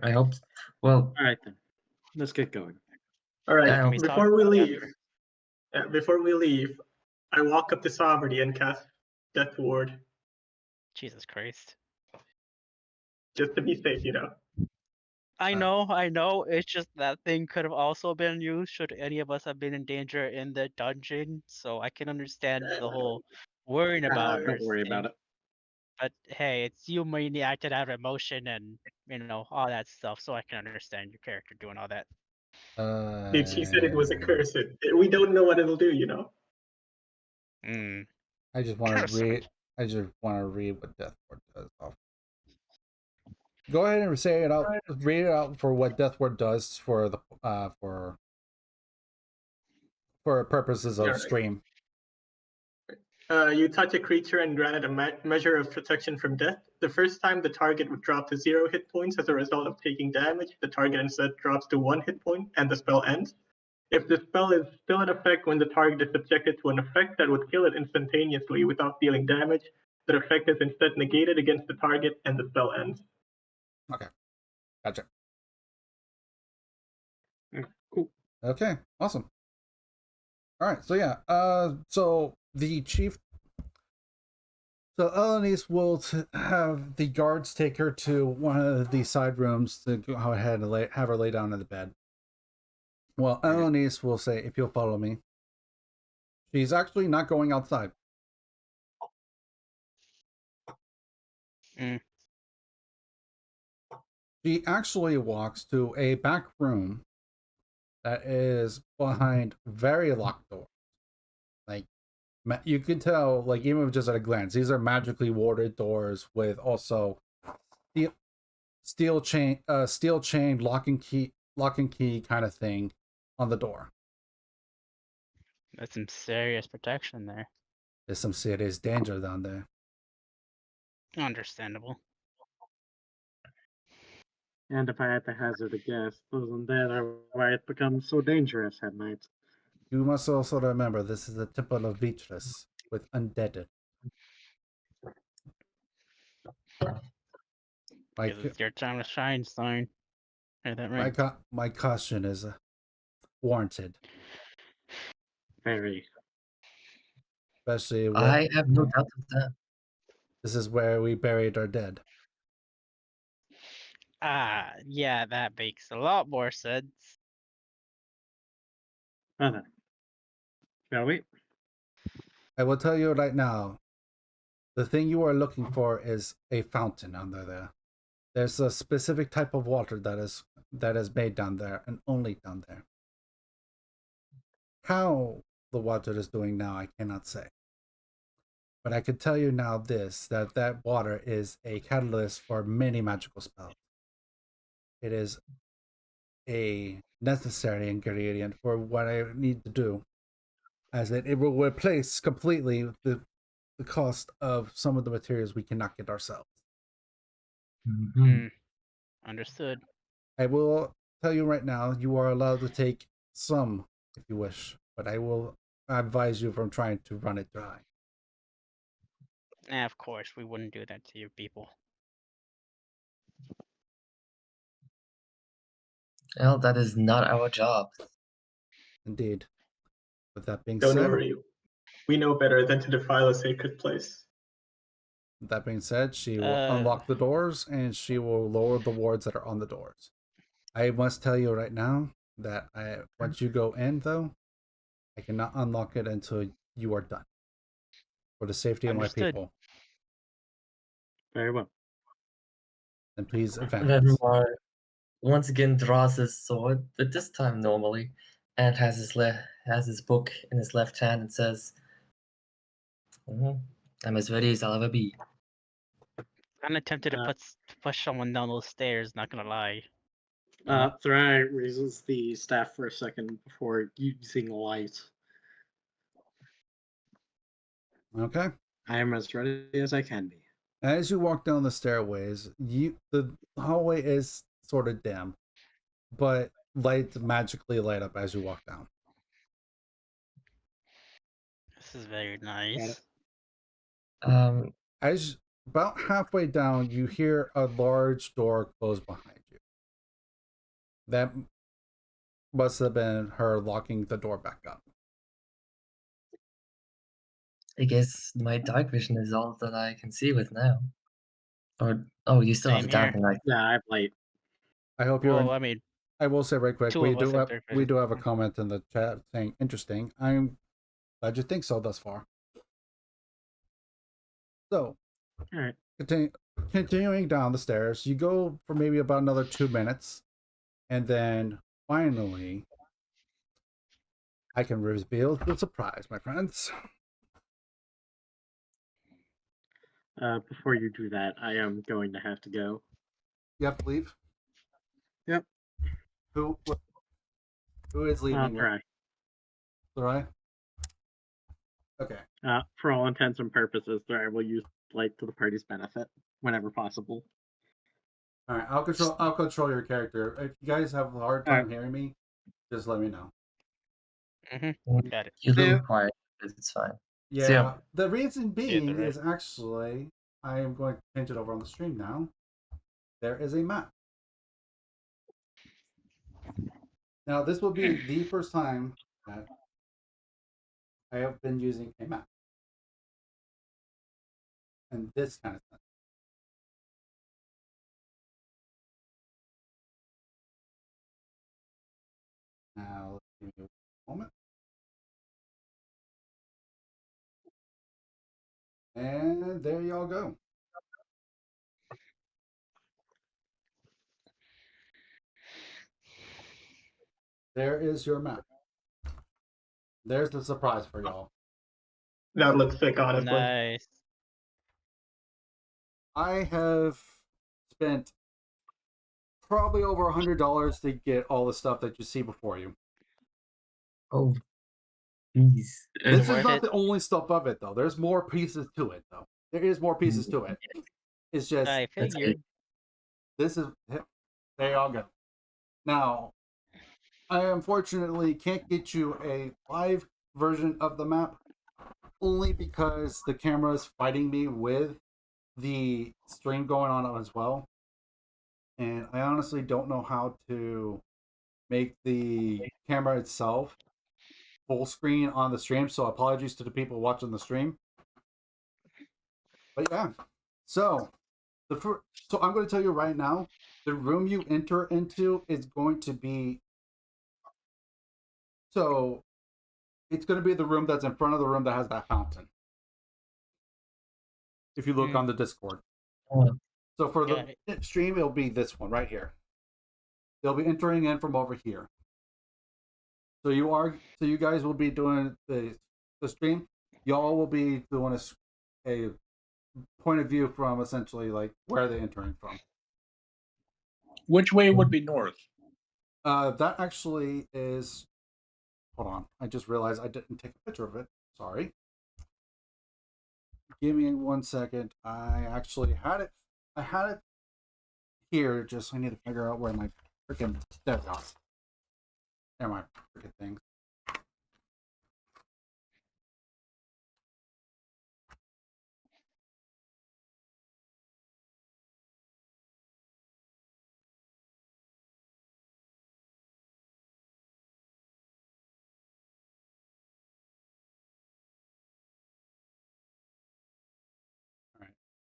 I hope. Well, All right then, let's get going. All right. Can we talk- Before we yeah. leave, I walk up to Sovereignty and cast Death Ward Jesus Christ. just to be safe, you know. I Uh, know. It's just that thing could have also been used should any of us have been in danger in the dungeon. So I can understand the whole worrying about Don't worry thing. about it. But hey, it's you mainly acted out of emotion and all that stuff. So I can understand your character doing all that. Dude, she said it was a curse. We don't know what it'll do, you know. I just want to Curse read. I just want to read what Death Ward does. Go ahead and say it out. Read it out for what Death Ward does for the for purposes of Alright. stream. You touch a creature and grant it a measure of protection from death. The first time the target would drop to 0 hit points as a result of taking damage, the target instead drops to 1 hit point and the spell ends. If the spell is still in effect when the target is subjected to an effect that would kill it instantaneously without dealing damage, the effect is instead negated against the target and the spell ends. Okay, gotcha. Cool. Okay, awesome. All right, so yeah, so the chief, so Elenice will have the guards take her to one of the side rooms to go ahead and have her lay down in the bed. Well, Elenice will say, "If you'll follow me." She's actually not going outside. She actually walks to a back room that is behind very locked doors. Like, you can tell, like, even just at a glance, these are magically warded doors with also steel chain lock and key kind of thing on the door. That's some serious protection there. There's some serious danger down there. Understandable. And if I had to hazard a guess, isn't that why it becomes so dangerous at night? You must also remember this is the Temple of Beatrice with undead. Because it's your time to shine, Stein. Heard that right? My caution is warranted, Very. especially when I have no doubt of that. this is where we buried our dead. Ah, yeah, that makes a lot more sense. Well then, shall we? I will tell you right now, the thing you are looking for is a fountain under there. There's a specific type of water that is made down there and only down there. How the water is doing now, I cannot say. But I can tell you now that water is a catalyst for many magical spells. It is a necessary ingredient for what I need to do, as it will replace completely the cost of some of the materials we cannot get ourselves. Understood. I will tell you right now, you are allowed to take some if you wish, but I will advise you from trying to run it dry. Of course, we wouldn't do that to you people. Well, that is not our job. Indeed. With that being Don't said, worry. We know better than to defile a sacred place. she will unlock the doors and she will lower the wards that are on the doors. I must tell you right now that once you go in, though, I cannot unlock it until you are done. For the safety of my Understood. people. Very well. Then please advance. Revmar once again draws his sword, but this time normally, and has his book in his left hand and says, "I'm as ready as I'll ever be." I'm tempted to push someone down those stairs, not gonna lie. Thrai raises the staff for a second before using light. Okay. I am as ready as I can be. As you walk down the stairways, the hallway is sort of dim, but lights magically light up as you walk down. This is very nice. As about halfway down, you hear a large door close behind you. That must have been her locking the door back up. I guess my dark vision is all that I can see with now. Or oh, you still have Same a here. damping light. Yeah, I have light. I hope you're. Well, I mean, I will say right quick, two of us have dark we vision. do have a comment in the chat saying interesting. I'm glad you think so thus far. So, All right. continuing down the stairs, you go for maybe about another 2 minutes, and then finally, I can reveal the surprise, my friends. Before you do that, I am going to have to go. You have to leave. Yep. Who is leaving? Try. Right. Okay. For all intents and purposes, I will use light to the party's benefit whenever possible. All right. I'll control your character. If you guys have a hard time hearing me, just let me know. Got it. You Yeah. look quiet, but it's fine. Yeah. So- The reason being right. is actually I am going to change it over on the stream now. There is a map. Now this will be the first time that I have been using a map. And this kind of stuff. Now, give me a moment. And there y'all go. There is your map. There's the surprise for y'all. That looks sick, honestly. Nice. I have spent probably over $100 to get all the stuff that you see before you. Oh, please. This is worth not it. the only stuff of it, though. There's more pieces to it, though. There is more pieces to it. It's just I That's figured. this is there y'all go. Now, I unfortunately can't get you a live version of the map only because the camera is fighting me with the stream going on as well. And I honestly don't know how to make the camera itself full screen on the stream, so apologies to the people watching the stream. But yeah, so so I'm going to tell you right now, the room you enter into is going to be it's going to be the room that's in front of the room that has that fountain. If you look on the Discord. Oh, So for Got the stream, it'll be this one right here. They'll be entering in from over here. So you guys will be doing the stream. Y'all will be doing a point of view from essentially like where they're entering from. Which way would be north? That actually is. Hold on, I just realized I didn't take a picture of it. Sorry. Give me 1 second. I actually had it. I had it here. Just I need to figure out where my freaking there goes. There my freaking thing.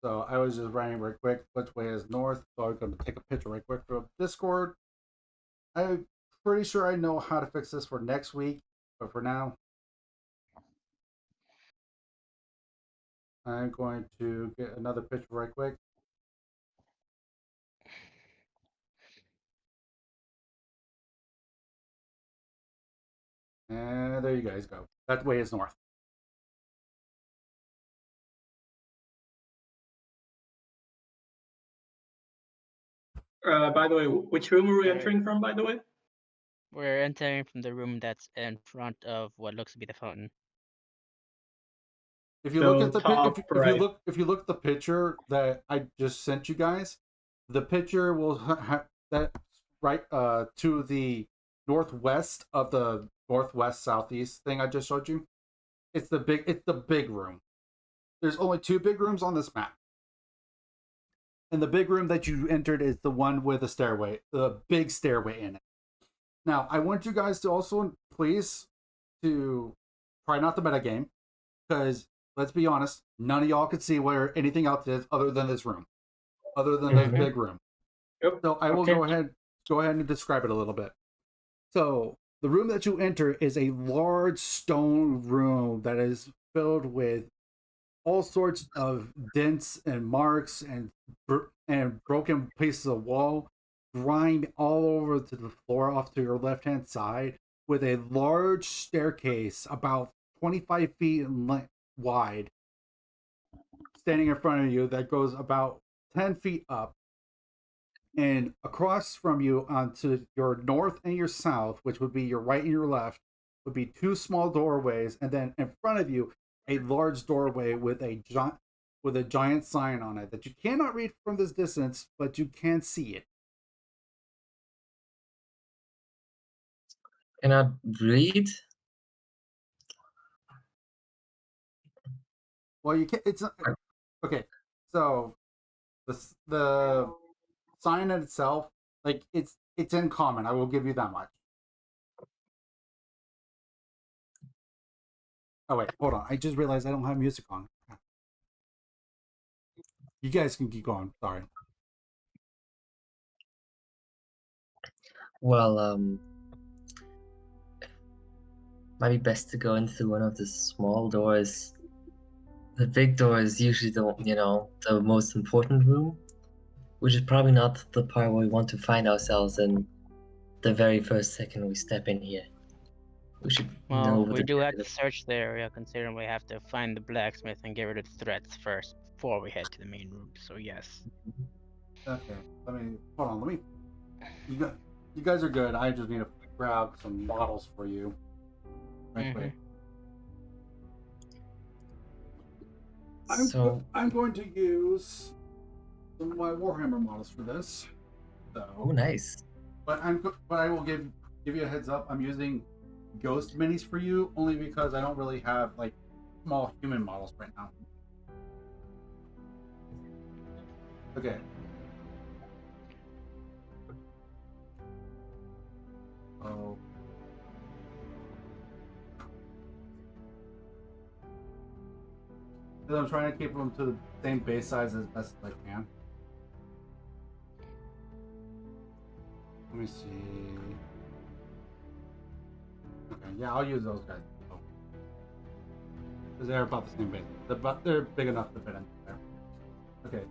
So I was just writing real quick which way is north. So I'm going to take a picture right quick from Discord. I'm pretty sure I know how to fix this for next week, but for now, I'm going to get another picture right quick. And there you guys go. That way is north. By the way, which room are we entering from, by the way? We're entering from the room that's in front of what looks to be the fountain. If you So look at the top if you look at the picture that I just sent you guys, the picture will have that right to the northwest of the northwest southeast thing I just showed you. It's the big room. There's only 2 big rooms on this map. And the big room that you entered is the one with the stairway, the big stairway in it. Now, I want you guys to also please to try not to metagame, because let's be honest, none of y'all can see where anything else is other than this room, other than this Mhm. big room. Yep. So I will Okay. go ahead and describe it a little bit. So the room that you enter is a large stone room that is filled with all sorts of dents and marks and broken pieces of wall, grime all over to the floor off to your left hand side, with a large staircase about 25 feet wide standing in front of you that goes about 10 feet up. And across from you onto your north and your south, which would be your right and your left, would be two small doorways, and then in front of you, a large doorway with a giant sign on it that you cannot read from this distance, but you can see it. Can I read? Well, you can. It's okay. So the sign in itself, like it's in common. I will give you that much. Oh wait, hold on. I just realized I don't have music on. You guys can keep going. Sorry. Well, might be best to go in through one of the small doors. The big door is usually the most important room, which is probably not the part where we want to find ourselves in the very first second we step in here. We should know Well, what we the do have to search the area, considering we have to find the blacksmith and get rid of the threats first before we head to the main room. So yes. Okay. Hold on. You guys are good. I just need to grab some bottles for you. Right quick. So I'm going to use some of my Warhammer models for this. So, oh, nice. but I will give you a heads up. I'm using ghost minis for you only because I don't really have like small human models right now. Okay. Oh. I'm trying to keep them to the same base size as best as I can. Let me see. Okay, yeah, I'll use those guys. Because they're about the same base. They're big enough to fit in there. Okay.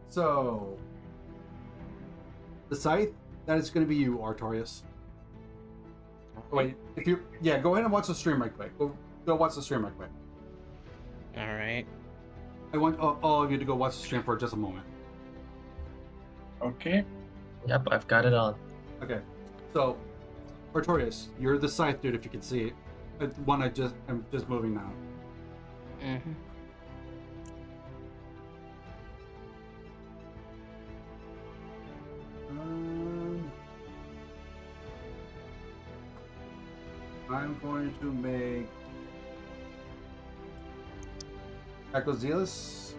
So, the scythe, that is going to be you, Artorius. Oh, wait, go ahead and watch the stream right quick. Go watch the stream right quick. All right. I want all of you to go watch the stream for just a moment. Okay. Yep, I've got it on. Okay, so Artorius, you're the scythe dude. If you can see it, I'm just moving now. Mm-hmm. I'm going to make Echozealous,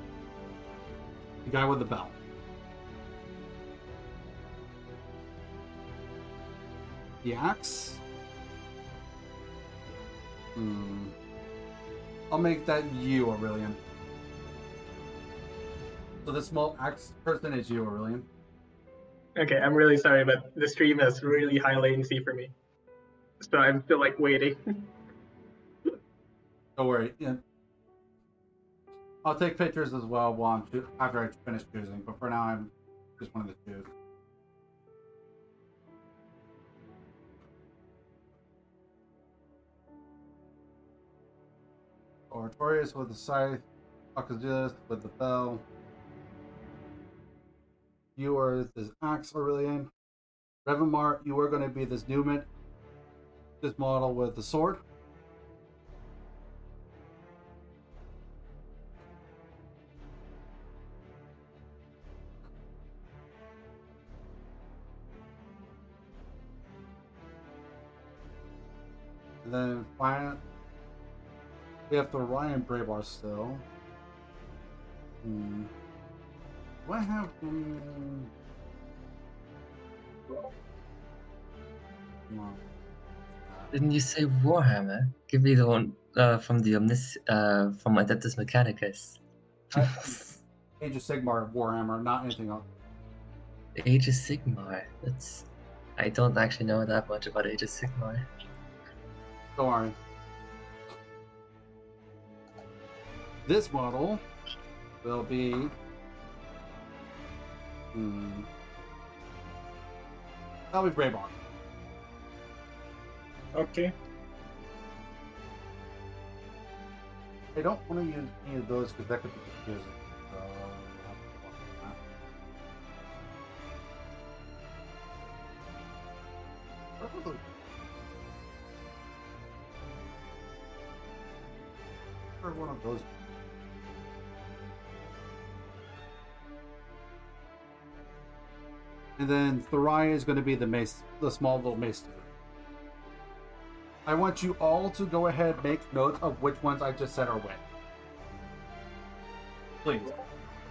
the guy with the bell. The axe. I'll make that you, Aurelian. So the small axe person is you, Aurelian. Okay, I'm really sorry, but the stream has really high latency for me, so I'm still like waiting. Don't worry. Yeah. I'll take pictures as well after I finish choosing, but for now I'm just one of the two. Artorius with the scythe, Akazilus with the bell. You are this axe, Aurelian. Revamar, you are going to be this this model with the sword. And then finally, we have the Ryan Braebar still. Do I have? No. Didn't you say Warhammer? Give me the one from the from Adeptus Mechanicus. Age of Sigmar Warhammer, not anything else. Age of Sigmar. That's. I don't actually know that much about Age of Sigmar. Don't worry. This model will be. That'll be Braemar. Okay. I don't want to use any of those because that could be confusing. Or one of those. And then Thariah is going to be the mace, the small little mace. I want you all to go ahead, make notes of which ones I just said are when. Please,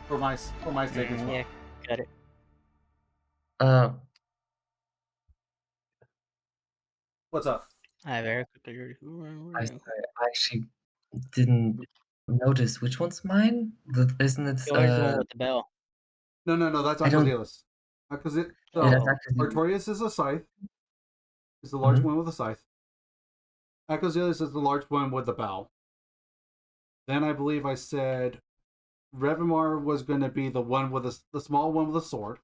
for my sake as well. Yeah, got it. What's up? I very quickly. I actually didn't notice which one's mine. Isn't it? Yours the one with the bell. No, that's I don't- Akozilis. So Yeah, that's actually. Artorias is a scythe. Is the large Mhm. one with a scythe. Akozilis is the large one with the bow. Then I believe I said Revimar was going to be the one with the small one with a sword.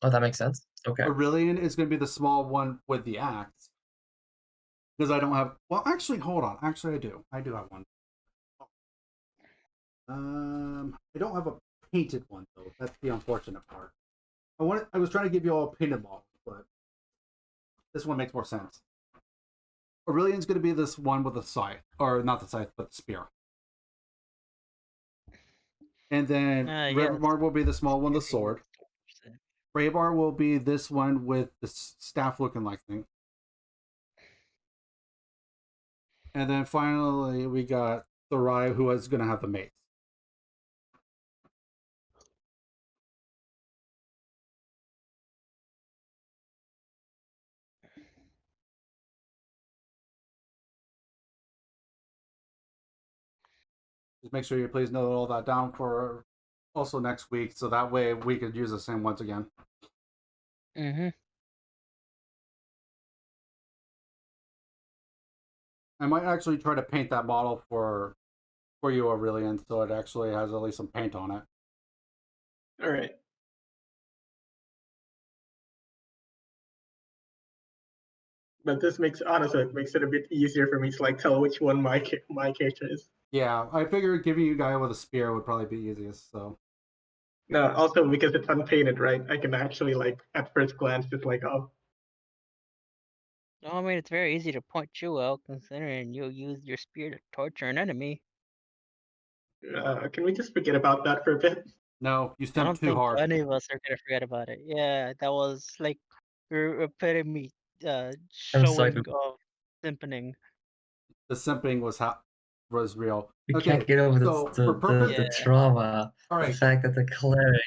Oh, that makes sense. Okay. Aurelian is going to be the small one with the axe. Because I don't have. Well, actually, hold on. Actually, I do. I do have one. I don't have a painted one though. That's the unfortunate part. I was trying to give you all a painted model, but this one makes more sense. Aurelian's going to be this one with the scythe, or not the scythe, but the spear. And then Revimar will be the small one, the sword. Braemar will be this one with the staff looking like thing. And then finally, we got Thariah, who is going to have the mace. Just make sure you please note all that down for also next week, so that way we could use the same ones again. Mm-hmm. I might actually try to paint that model for you, Aurelian, so it actually has at least some paint on it. All right. But this honestly, it makes it a bit easier for me to like tell which one my character is. Yeah, I figured giving you a guy with a spear would probably be easiest, so. No, also because it's unpainted, right? I can actually like at first glance just like, oh. I mean, it's very easy to point you out, considering you'll use your spear to torture an enemy. Can we just forget about that for a bit? No, you I stumped don't too think hard. any of us are gonna forget about it. Yeah, that was like your epitome showing of simpening. The simping was real. We Okay, can't get over so for purpose, the trauma. all right. The fact that the cleric.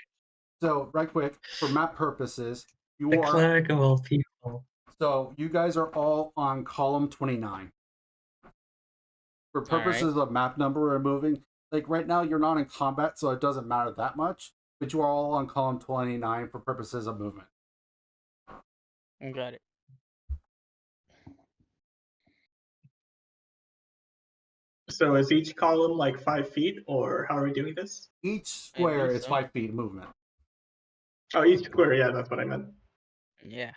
So right quick, for map purposes, The cleric of all people. So you guys are all on column 29. For purposes of map number we're moving, like right now you're not in combat, so it doesn't matter that much. But you are all on column 29 for purposes of movement. I got it. So is each column like 5 feet, or how are we doing this? Each square is 5 feet movement. Oh, each square, yeah, that's what I meant. Yeah.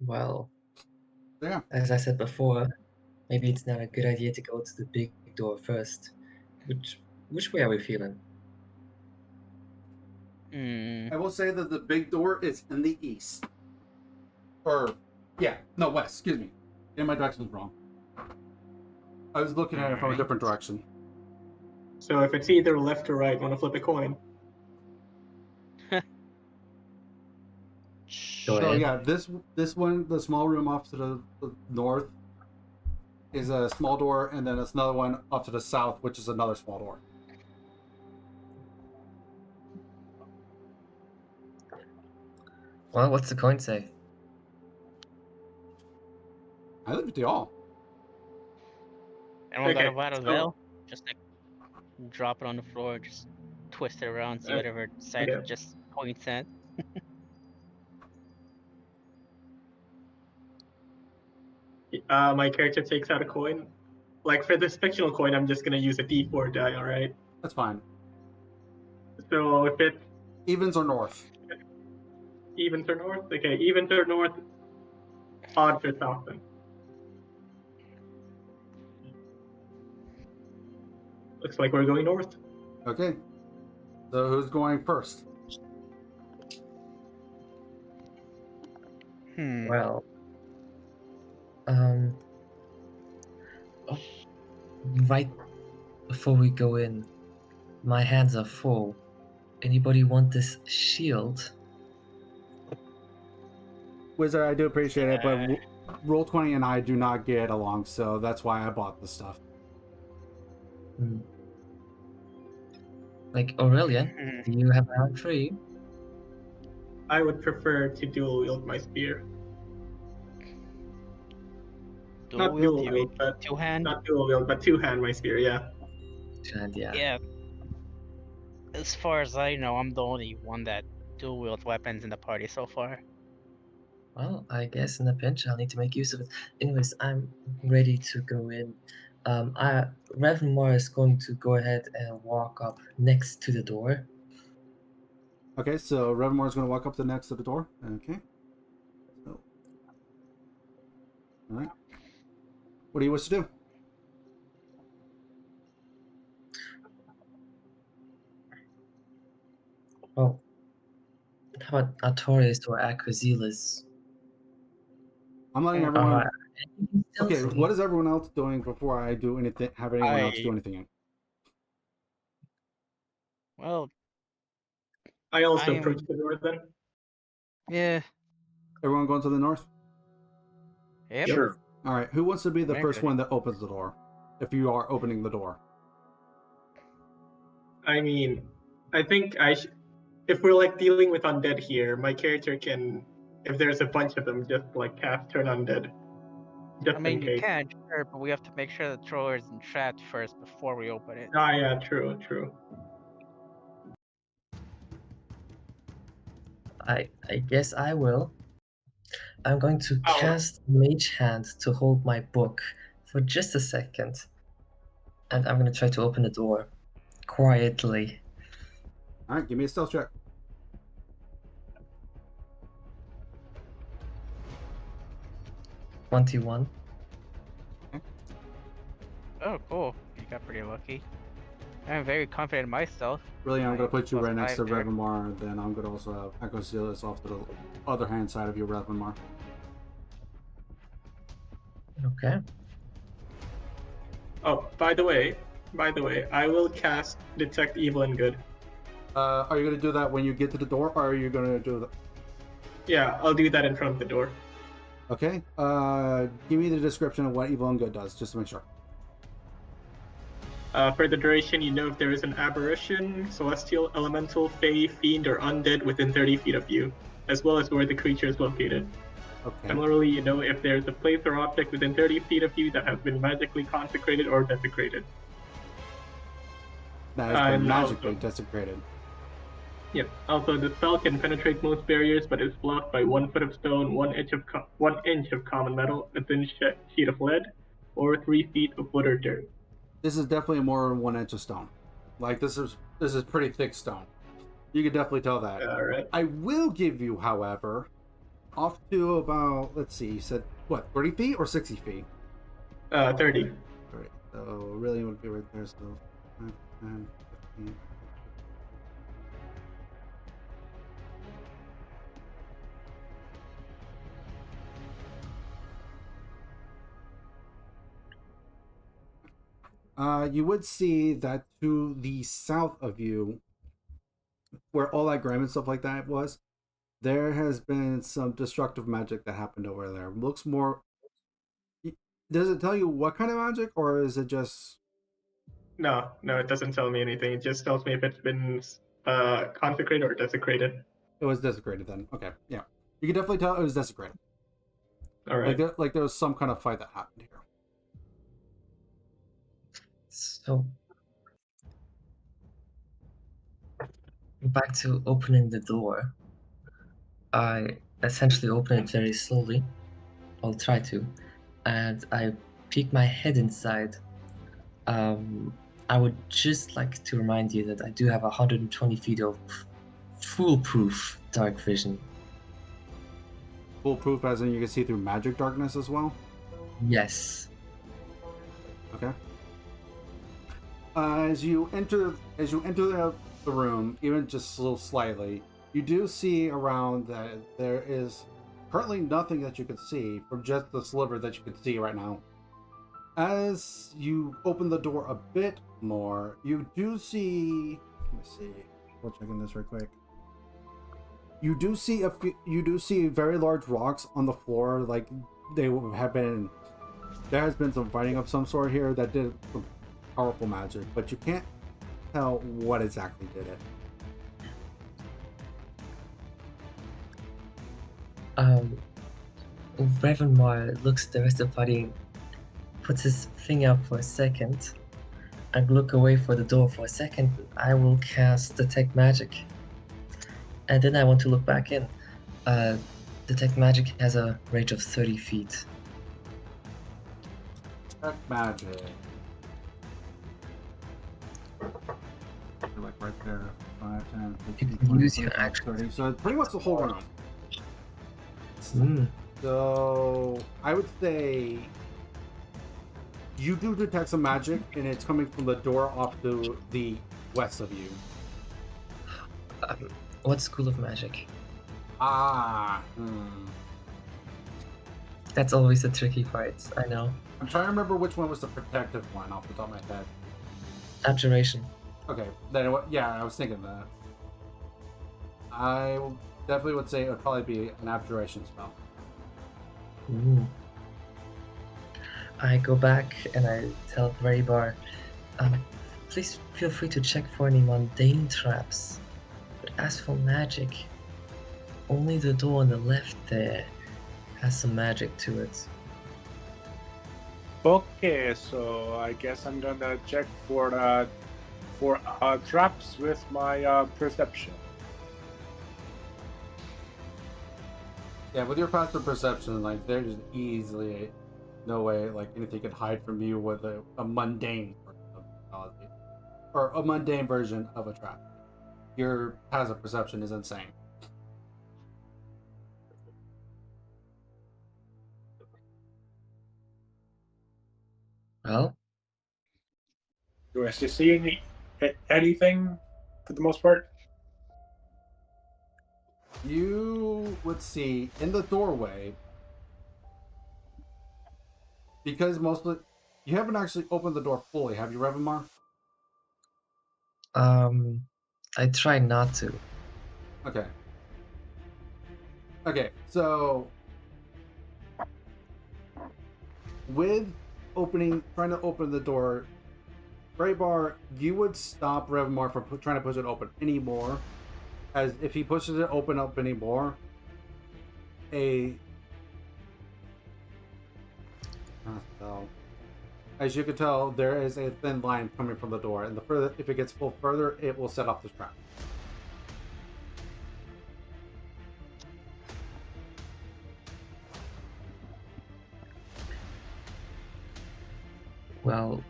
Well, yeah. As I said before, maybe it's not a good idea to go to the big door first. Which way are we feeling? I will say that the big door is in the east. West, excuse me. And my direction's wrong. I was looking at it from a different direction. So if it's either left or right, want to flip a coin? So yeah, this one, the small room off to the north, is a small door, and then there's another one up to the south, which is another small door. Well, what's the coin say? I leave it to y'all. Anyone got a Okay, vital so- veil? Just like drop it on the floor, just twist it around, see whatever side okay. it just points at. My character takes out a coin. Like for this fictional coin, I'm just gonna use a D4 die. All right. That's fine. So if it's Evens or north. evens or north, okay, evens or north, odds or south then. Looks like we're going north. Okay. So who's going first? Well, oh, right before we go in, my hands are full. Anybody want this shield? Wizard, I do appreciate it, but Yeah. Roll20 and I do not get along, so that's why I bought this stuff. Hmm. Like Aurelian, Mhm. do you have a hand free? I would prefer to dual wield my spear. Dual Not wield, dual you mean wield, but two hand? not dual wield, but two hand my spear. Yeah. And yeah. Yeah. As far as I know, I'm the only one that dual wield weapons in the party so far. Well, I guess in a pinch I'll need to make use of it. Anyways, I'm ready to go in. Reverend Moore is going to go ahead and walk up next to the door. Okay, so Revermore is going to walk up to next to the door. Okay. So, all right. What do you wish to do? Oh, how about Artorius or Aquazilis? I'm letting Uh, everyone. Okay, Stealthy. what is everyone else doing before I do anything? Have anyone else do anything? Well, I also I'm- approach the door then. yeah. Everyone going to the north? Yep. Sure. All right. Who wants to be the Very first good. one that opens the door? If you are opening the door. I mean, I think if we're like dealing with undead here, my character can, if there's a bunch of them, just like cast turn undead, just I mean, in you case. can, sure, but we have to make sure the thrower isn't trapped first before we open it. Ah, yeah, true, true. I guess I will. I'm going to Oh. cast Mage Hand to hold my book for just a second. And I'm going to try to open the door quietly. All right. Give me a stealth check. $21. Oh, cool. You got pretty lucky. I'm very confident in myself. Really, I'm going to put you Plus right next to 5 there. Revermar. Then I'm going to also have Echo Zealous off to the other hand side of you, Revermar. Okay. Oh, by the way, I will cast Detect Evil and Good. Are you going to do that when you get to the door, or are you going to do that? Yeah, I'll do that in front of the door. Okay. Give me the description of what Evil and Good does, just to make sure. For the duration, you know if there is an aberration, celestial, elemental, fey, fiend, or undead within 30 feet of you, as well as where the creature is located. Okay. Similarly, you know if there is a place or object within 30 feet of you that has been magically consecrated or desecrated. That has been And magically also- desecrated. Yep. Also, the spell can penetrate most barriers, but is blocked by 1 foot of stone, 1 inch of 1 inch of common metal, a thin sheet of lead, or 3 feet of wood or dirt. This is definitely more than 1 inch of stone. Like this is pretty thick stone. You can definitely tell that. All right. I will give you, however, off to about, let's see, you said what, 30 feet or 60 feet? 30. All right. So really would be right there. So 5, 10, 15. You would see that to the south of you, where all that grime and stuff like that was, there has been some destructive magic that happened over there. Looks more. Does it tell you what kind of magic, or is it just No, it doesn't tell me anything. It just tells me if it's been consecrated or desecrated. it was desecrated then? Okay, yeah. You can definitely tell it was desecrated. All right. Like there was some kind of fight that happened here. So back to opening the door. I essentially open it very slowly. I'll try to, and I peek my head inside. I would just like to remind you that I do have 120 feet of foolproof dark vision. Foolproof, as in you can see through magic darkness as well. Yes. Okay. As you enter the room, even just a little slightly, you do see around that there is currently nothing that you can see from just the sliver that you can see right now. As you open the door a bit more, you do see. Let me see. We'll check in this real quick. You do see very large rocks on the floor, like they have been. There has been some fighting of some sort here that did some powerful magic, but you can't tell what exactly did it. Revanmar looks at the rest of the party, puts his finger up for a second. I look away for the door for a second. I will cast Detect Magic. And then I want to look back in. Detect Magic has a range of 30 feet. Detect magic. Like right there. 5, 10, 15, You can 20, use your 25, action. 30. So pretty much the whole room. Mm. So I would say you do detect some magic, and it's coming from the door off to the west of you. What school of magic? That's always the tricky part, I know. I'm trying to remember which one was the protective one off the top of my head. Abjuration. Okay, then yeah, I was thinking that. I definitely would say it would probably be an abjuration spell. Ooh. I go back and I tell Raybar, please feel free to check for any mundane traps. But as for magic, only the door on the left there has some magic to it. Okay, so I guess I'm gonna check for traps with my perception. Yeah, with your passive perception, like there's easily no way like anything can hide from you with a mundane version of technology, or a mundane version of a trap. Your passive perception is insane. Well, Do I see anything for the most part? You would see in the doorway, because mostly you haven't actually opened the door fully, have you, Revamar? I try not to. Okay. Okay, so with trying to open the door, Graybar, you would stop Revamar from trying to push it open anymore, as if he pushes it open up anymore, as you can tell, there is a thin line coming from the door, and if it gets pulled further, it will set off the trap. Well,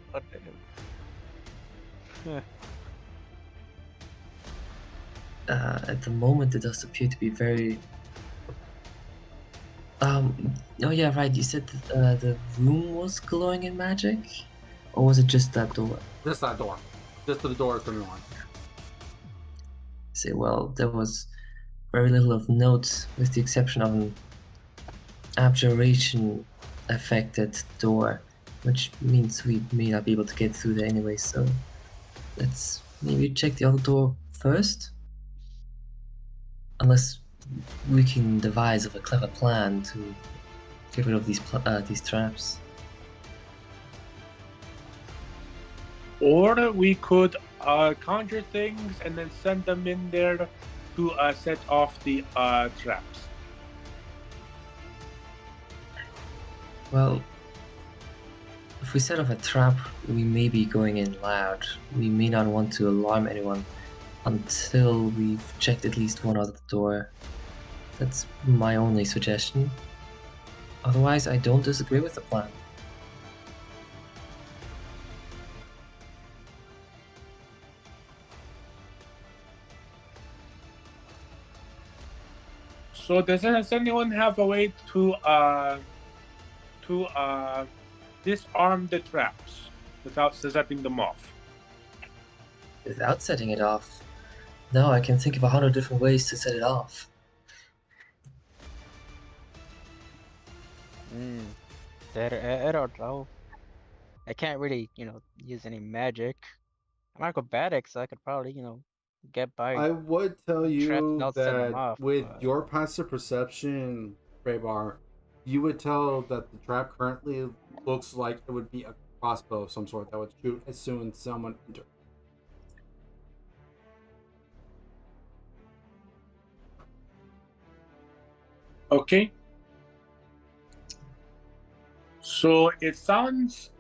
at the moment it does appear to be very... oh yeah, right, you said that, the room was glowing in magic? Or was it just that door? Just that door. Just the door turning on. Say, well, there was very little of note, with the exception of an abjuration affected door, which means we may not be able to get through there anyway, so let's maybe check the other door first? Unless we can devise a clever plan to get rid of these traps. Or we could conjure things and then send them in there to set off the traps. Well, if we set off a trap, we may be going in loud. We may not want to alarm anyone until we've checked at least one out of the door. That's my only suggestion. Otherwise, I don't disagree with the plan. So does anyone have a way to disarm the traps without setting them off? Without setting it off, no, I can think of 100 different ways to set it off. I don't know. I can't really, use any magic. I'm acrobatic, so I could probably, get by I would tell traps you without setting them that off. with but- your passive perception, Raybar, you would tell that the trap currently looks like it would be a crossbow of some sort that would shoot as soon as someone enters. Okay. So it seems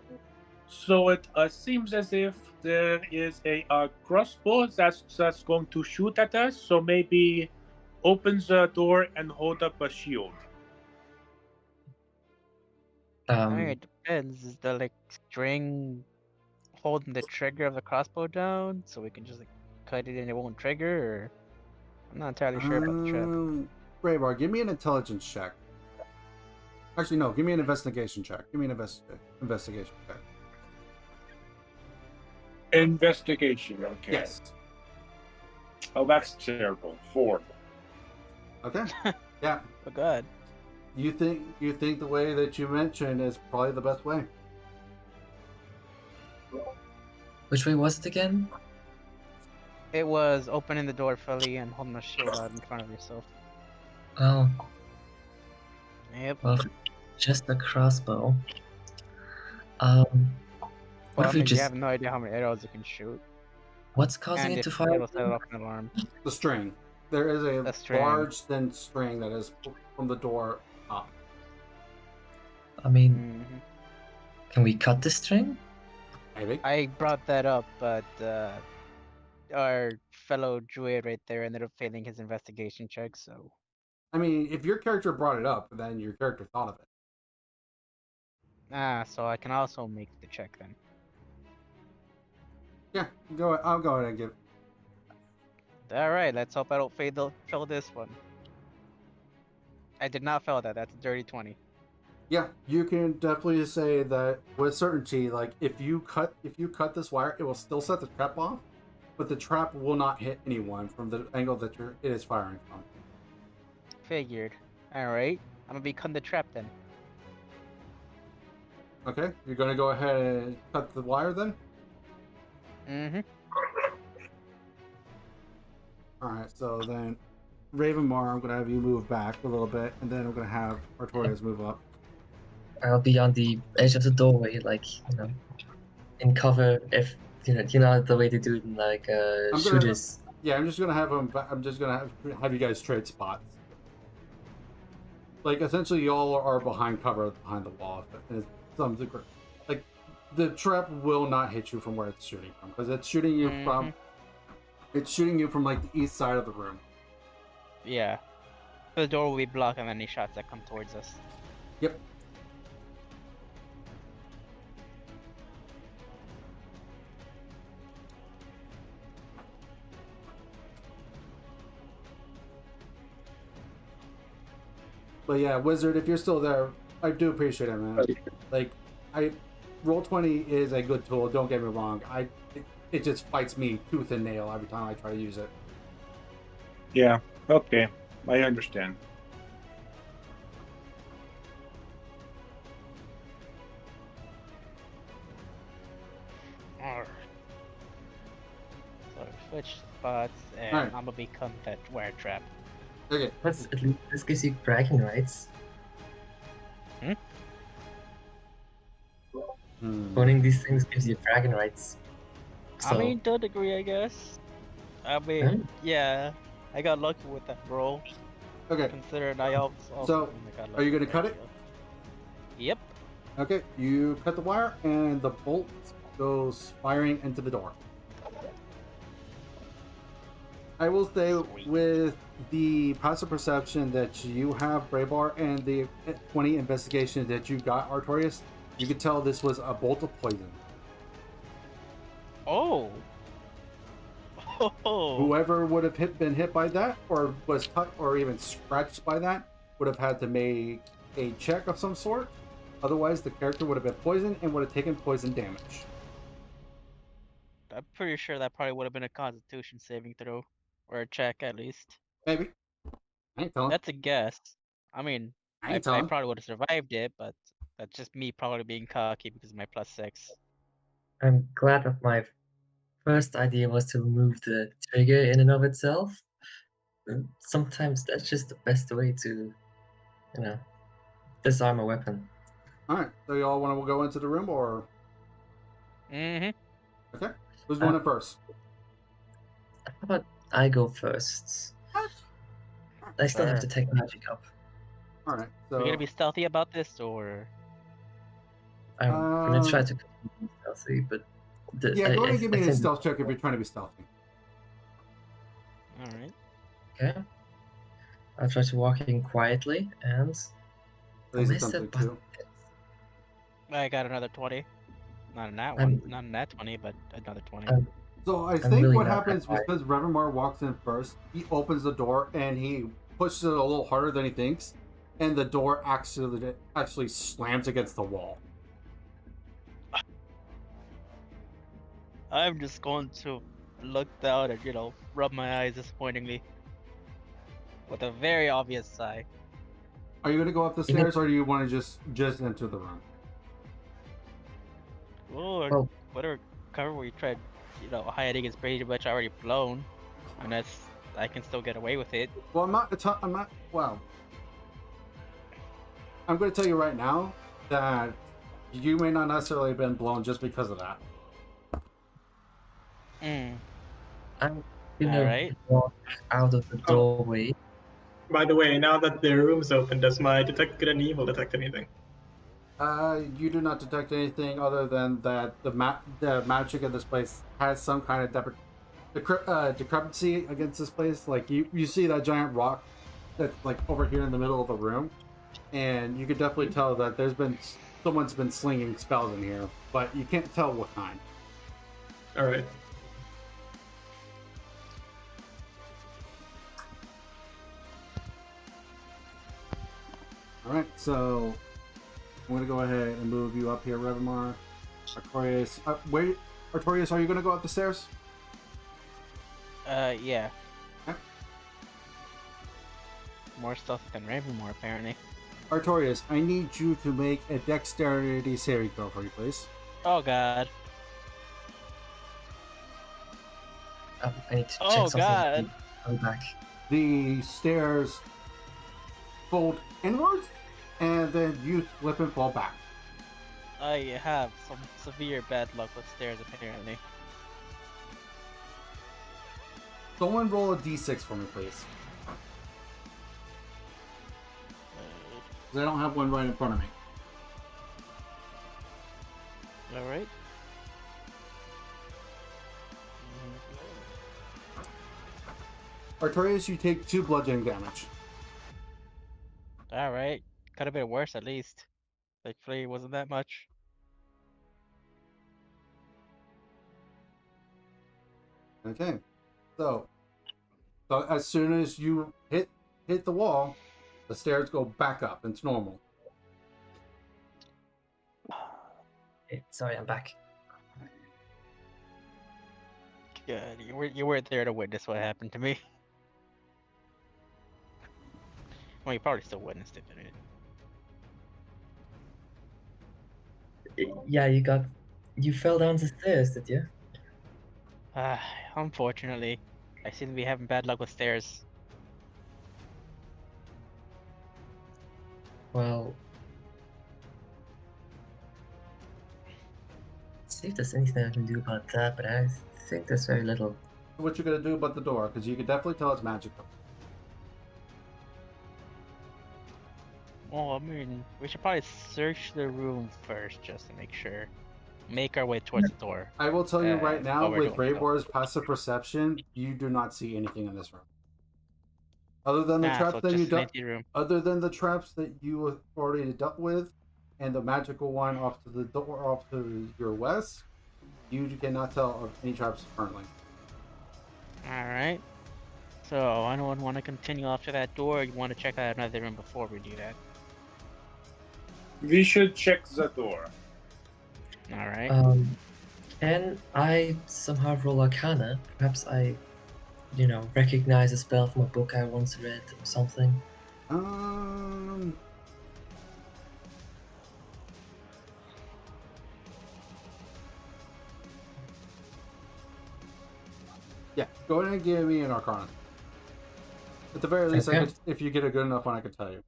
as if there is a crossbow that's going to shoot at us. So maybe opens the door and hold up a shield. I mean, it depends. Is the string holding the trigger of the crossbow down, so we can just cut it and it won't trigger? Or I'm not entirely sure about the trap. Raybar, give me an intelligence check. Actually, no, give me an investigation check. Give me an investigation check. Investigation. Okay. Yes. Oh, that's terrible. 4. Okay. Yeah. Oh God. You think the way that you mentioned is probably the best way. Which way was it again? It was opening the door fully and holding a shield out in front of yourself. Oh, Yep. well, just a crossbow. Well, What I if we mean, you just... have no idea how many arrows it can shoot. What's causing And it to if fire? it'll set off an alarm. The string. There is a The string. large, thin string that is from the door up. I mean, Mhm. can we cut the string? Maybe. I brought that up, but our fellow druid right there ended up failing his investigation check, so. I mean, if your character brought it up, then your character thought of it. So I can also make the check then. Yeah, go. I'll go ahead and give. Alright, let's hope I don't fail this one. I did not fail that. That's a dirty 20. Yeah, you can definitely say that with certainty. Like if you cut this wire, it will still set the trap off, but the trap will not hit anyone from the angle that it is firing from. Figured. Alright, I'm gonna be cutting the trap then. Okay, you're gonna go ahead and cut the wire then. Mm-hmm. All right, so then Ravenmar, I'm gonna have you move back a little bit, and then I'm gonna have Artorias move up. I'll be on the edge of the doorway, in cover. If you know the way to do it in shooters. I'm just gonna have him. I'm just gonna have you guys trade spots. Like essentially, y'all are behind cover behind the wall. In some degree, like the trap will not hit you from where it's shooting from because it's shooting you from. It's shooting you from like the east side of the room. Yeah. The door will be blocked on any shots that come towards us. Yep. But yeah, Wizard, if you're still there, I do appreciate it, man. Like, Roll20 is a good tool. Don't get me wrong. It just fights me tooth and nail every time I try to use it. Yeah. Okay. I understand. Alright. So switch spots, and Alright. I'm gonna become that wire trap. Okay. At least this gives you bragging rights. Hmm. Owning these things gives you bragging rights. So, I mean, to a degree, I guess. I mean, right? yeah, I got lucky with that roll. Okay, Considering I also so kind of got are you lucky going to with cut that it? deal. Yep. Okay, you cut the wire, and the bolt goes firing into the door. I will say, Sweet. with the passive perception that you have, Braybar, and the 20 investigation that you got, Artorius, you could tell this was a bolt of poison. Oh. Oh. Whoever would have been hit by that, or was cut, or even scratched by that, would have had to make a check of some sort. Otherwise, the character would have been poisoned and would have taken poison damage. I'm pretty sure that probably would have been a Constitution saving throw, or a check at least. Maybe. I ain't telling. That's a guess. I mean, I I ain't telling. probably would have survived it, but that's just me probably being cocky because of my +6. I'm glad that my first idea was to remove the trigger in and of itself. Sometimes that's just the best way to, disarm a weapon. All right. So y'all want to go into the room, or Mm-hmm. okay? Who's going in first? How about I go first? I still have Sure. Detect Magic up. All right. Are you gonna So be stealthy about this, or? I'm gonna try Um, to be stealthy, but yeah, go ahead and give me a think- stealth check if you're trying to be stealthy. All right. Okay. I'll try to walk in quietly and Please miss attempt it, it but too. I got another 20. Not in that I'm- one. Not in that 20, but another 20. I'm- So I I'm think really what not happens, that because Revamar walks in first, he opens the door and he pushes it a little harder than he thinks, and the door actually slams against the wall. I'm just going to look down and, rub my eyes disappointingly. With a very obvious sigh. Are you going to go up the Even- stairs, or do you want to just enter the room? Oh, Well- whatever cover we tried, hiding is pretty much already blown. Unless I can still get away with it. Well, I'm not. Well, I'm going to tell you right now that you may not necessarily have been blown just because of that. Mm. I'm gonna Alright. walk out of the doorway. By the way, now that the room's open, does my detect good and evil detect anything? You do not detect anything other than that the magic of this place has some kind of discrepancy against this place. Like you see that giant rock that's like over here in the middle of the room, and you could definitely tell that someone's been slinging spells in here, but you can't tell what kind. All right. All right, so I'm gonna go ahead and move you up here, Revamar. Artorius, Artorius, are you gonna go up the stairs? Yeah. Okay. More stealthy than Ravenmore, apparently. Artorius, I need you to make a dexterity saving throw for you, please. Oh god. I need to check Oh something. god. I'll be back. The stairs fold inwards, and then you slip and fall back. I have some severe bad luck with stairs, apparently. Someone roll a d6 for me, please. 'Cause I don't have one right in front of me. Alright. Artorius, you take 2 bludgeoning damage. Alright. Could have been worse, at least. Thankfully, it wasn't that much. Okay, so as soon as you hit the wall, the stairs go back up. It's normal. Okay, sorry, I'm back. Good. You weren't there to witness what happened to me. Well, you probably still witnessed it, didn't you? Yeah, you fell down the stairs, did you? Unfortunately, I seem to be having bad luck with stairs. Well, see if there's anything I can do about that, but I think there's very little. What you gonna do about the door? Because you can definitely tell it's magical. Well, I mean, we should probably search the room first just to make sure. Make our way towards the door. I will tell you right now, while we're with doing so. Brabor's passive perception, you do not see anything in this room. Other than the Nah, traps so that you just an dealt, empty room. other than the traps that you have already dealt with, and the magical one off to the door off to your west, you cannot tell of any traps currently. Alright. So, anyone want to continue off to that door, or you want to check out another room before we do that? We should check the door. Alright. Can I somehow roll Arcana? Perhaps I, recognize a spell from a book I once read or something. Yeah, go ahead and give me an Arcana. At the very least, I Okay. could, if you get a good enough one, I could tell you.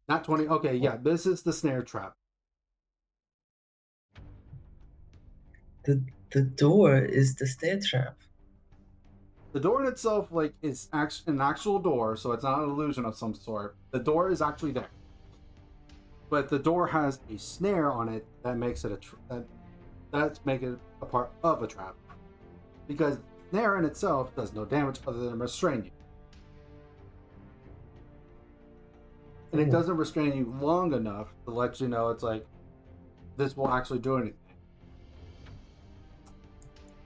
Not 20. Okay, yeah, this is the snare trap. The door is the snare trap. The door in itself, like, is an actual door, so it's not an illusion of some sort. The door is actually there, but the door has a snare on it that makes it that's make it a part of a trap. Because the snare in itself does no damage other than restrain you, and it doesn't restrain you long enough to let you know it's like this will actually do anything.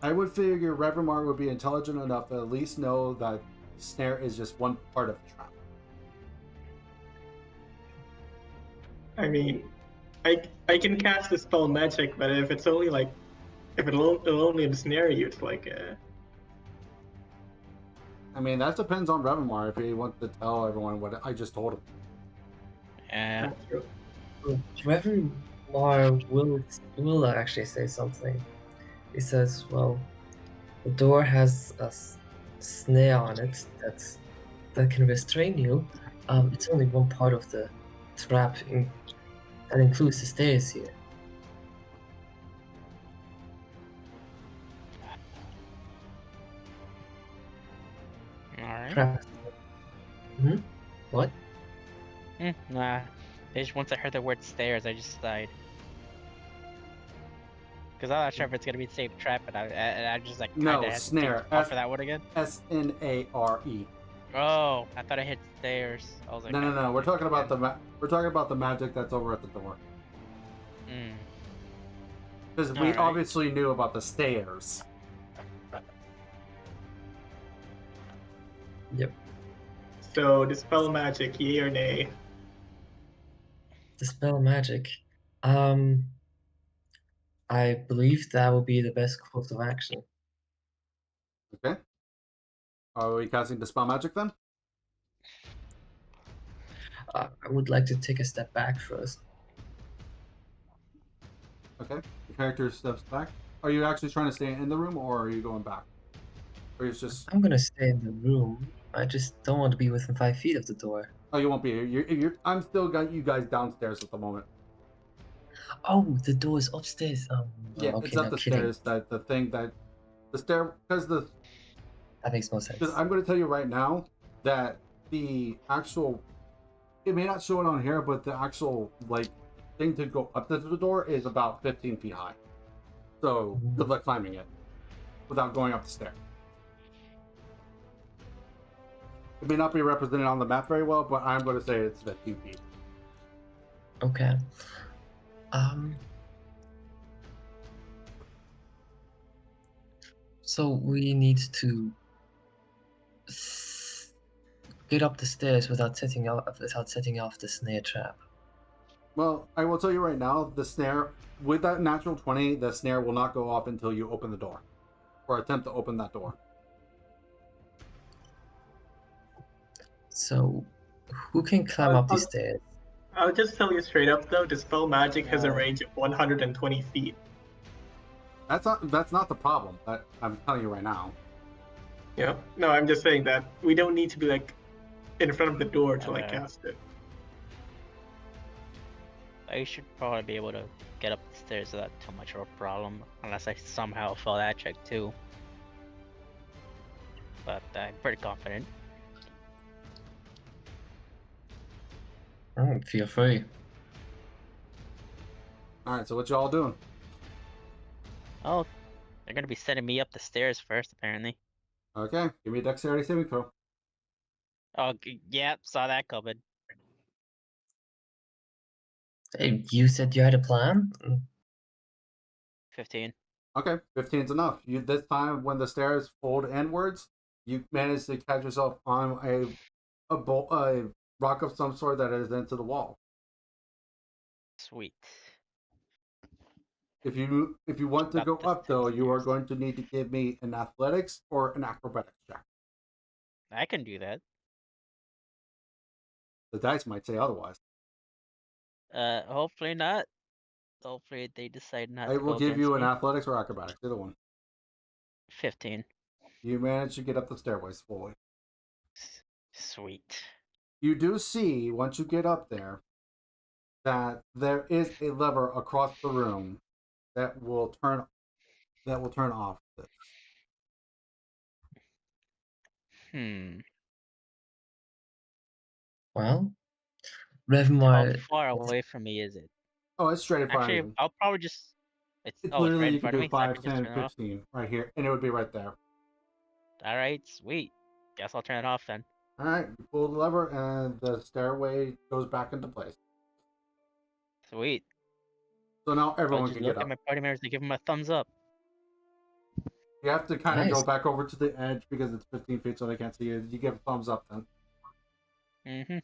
I would figure Revermar would be intelligent enough to at least know that snare is just one part of the trap. I mean, I can cast the spell magic, but if it's only like, if it'll only ensnare you, it's like, I mean, that depends on Revermar if he wants to tell everyone what I just told him. Yeah. that's true. Revermar will actually say something. He says, well, the door has a snare on it that can restrain you. It's only one part of the trap that includes the stairs here. Alright. Perhaps. What? Nah. Once I heard the word stairs, I just died. Because I'm not sure if it's gonna be the same trap, but I just like No, kinda snare. for that one again. Snare. Oh, I thought I hit stairs. I was like, No. We're talking about the magic that's over at the door. Because we Alright. obviously knew about the stairs. Yep. So dispel magic, yay or nay? Dispel magic. I believe that will be the best course of action. Okay. Are we casting Dispel Magic then? I would like to take a step back first. Okay. The character steps back. Are you actually trying to stay in the room, or are you going back? Or it's just... I'm gonna stay in the room. I just don't want to be within 5 feet of the door. Oh, you won't be here. I'm still got you guys downstairs at the moment. Oh, the door is upstairs. Yeah, okay, it's not no the kidding. stairs. The stair, because That makes more sense. Because I'm going to tell you right now that the actual, it may not show it on here, but the actual like thing to go up to the door is about 15 feet high. So good luck climbing it without going up the stair. It may not be represented on the map very well, but I'm going to say it's 15 feet. Okay. So we need to get up the stairs without setting off the snare trap. Well, I will tell you right now, the snare, with that natural 20, the snare will not go off until you open the door. Or attempt to open that door. So, who can climb up these stairs? I'll just tell you straight up though, dispel magic has a range of 120 feet. That's not the problem. I'm telling you right now. Yeah. No, I'm just saying that we don't need to be like in front of the door to like Okay. cast it. I should probably be able to get up the stairs without too much of a problem, unless I somehow fail that check too. But I'm pretty confident. Oh, feel free. All right, so what y'all doing? Oh, they're gonna be sending me up the stairs first, apparently. Okay, give me a dexterity saving throw. Oh, yeah, saw that coming. Hey, you said you had a plan? 15. Okay, 15's enough. You this time when the stairs fold inwards, you manage to catch yourself on a rock of some sort that is into the wall. Sweet. If you want to Got go the up though, you are stairs. going to need to give me an athletics or an acrobatics check. I can do that. The dice might say otherwise. Hopefully not. Hopefully they decide not I to will go give against you an me. athletics or acrobatics, either one. 15. You manage to get up the stairways fully. Sweet. You do see, once you get up there, that there is a lever across the room that will turn off this. Well, How Revmar, far away from me is it? Oh, it's straight in front of Actually, you. I'll probably just. It's It's literally, right in you could front of do me, so I 5, could just 10, turn it off. 15 right here, and it would be right there. All right, sweet. Guess I'll turn it off then. All right, you pull the lever, and the stairway goes back into place. Sweet. So now I'll everyone just can look get at up. my party members to give them a thumbs up. You have to kind of nice. go back over to the edge because it's 15 feet, so they can't see you. You give a thumbs up then. Mm-hmm.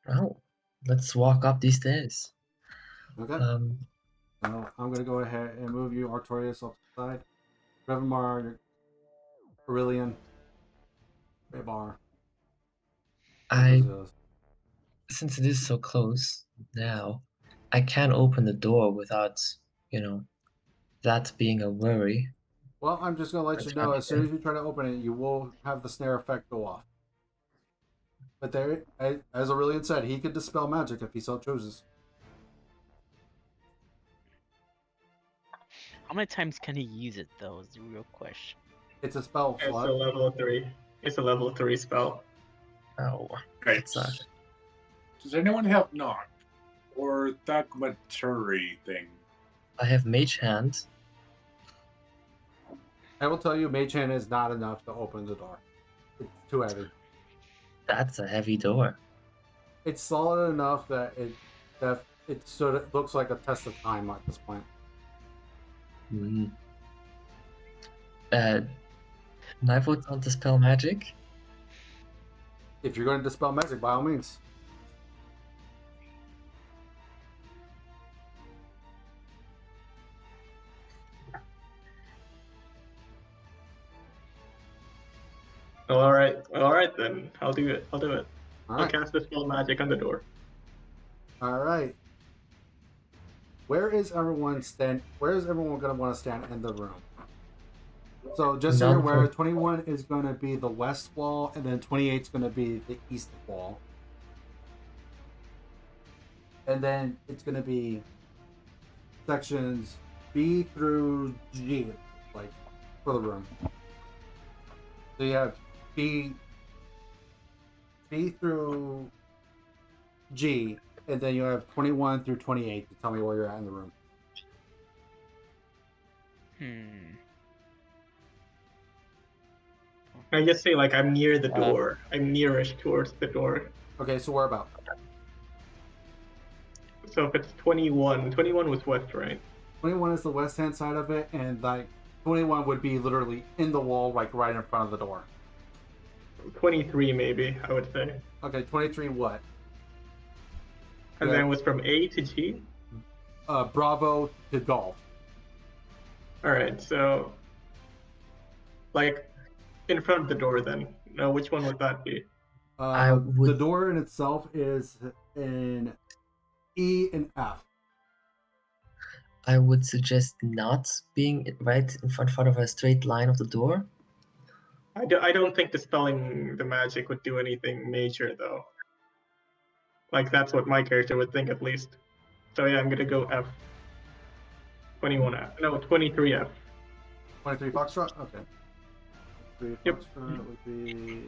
Well, let's walk up these stairs. Okay. Um, So I'm gonna go ahead and move you, Artorias, off to the side. Revamar, Aurelian, Baybar. since it is so close now, I can open the door without, that being a worry. Well, I'm just gonna let you know, as soon as you try to open it, you will have the snare effect go off. But there, as Aurelian said, he could dispel magic if he so chooses. How many times can he use it, though, is the real question. It's a spell It's slot. a level 3. It's a level 3 spell. Oh, Okay. that sucks. Does anyone have knock or documentary thing? I have Mage Hand. I will tell you, Mage Hand is not enough to open the door. It's too heavy. That's a heavy door. It's solid enough that it sort of looks like a test of time at this point. Mm. Knife would on dispel magic. If you're going to dispel magic, by all means. All right then. I'll do it. All I'll right. cast Dispel Magic on the door. All right. Where is everyone going to want to stand in the room? So just so you're aware, 21 is going to be the west wall, and then 28 is going to be the east wall. And then it's going to be sections B through G, like, for the room. So you have B through G, and then you have 21 through 28 to tell me where you're at in the room. I just say like I'm near the door. I'm nearish towards the door. Okay, so where about? So if it's 21 was west, right? 21 is the west hand side of it, and like 21 would be literally in the wall, like right in front of the door. 23 maybe, I would say. Okay, 23 what? And then it was from A to G? Bravo to golf. Alright, so like in front of the door then. No, which one would that be? The door in itself is in E and F. I would suggest not being right in front of a straight line of the door. I don't think dispelling the magic would do anything major though. Like that's what my character would think at least. So yeah, I'm gonna go F. 21F. No, 23F. 23 Foxtrot? Okay. 3 Yep. Foxtrot would be...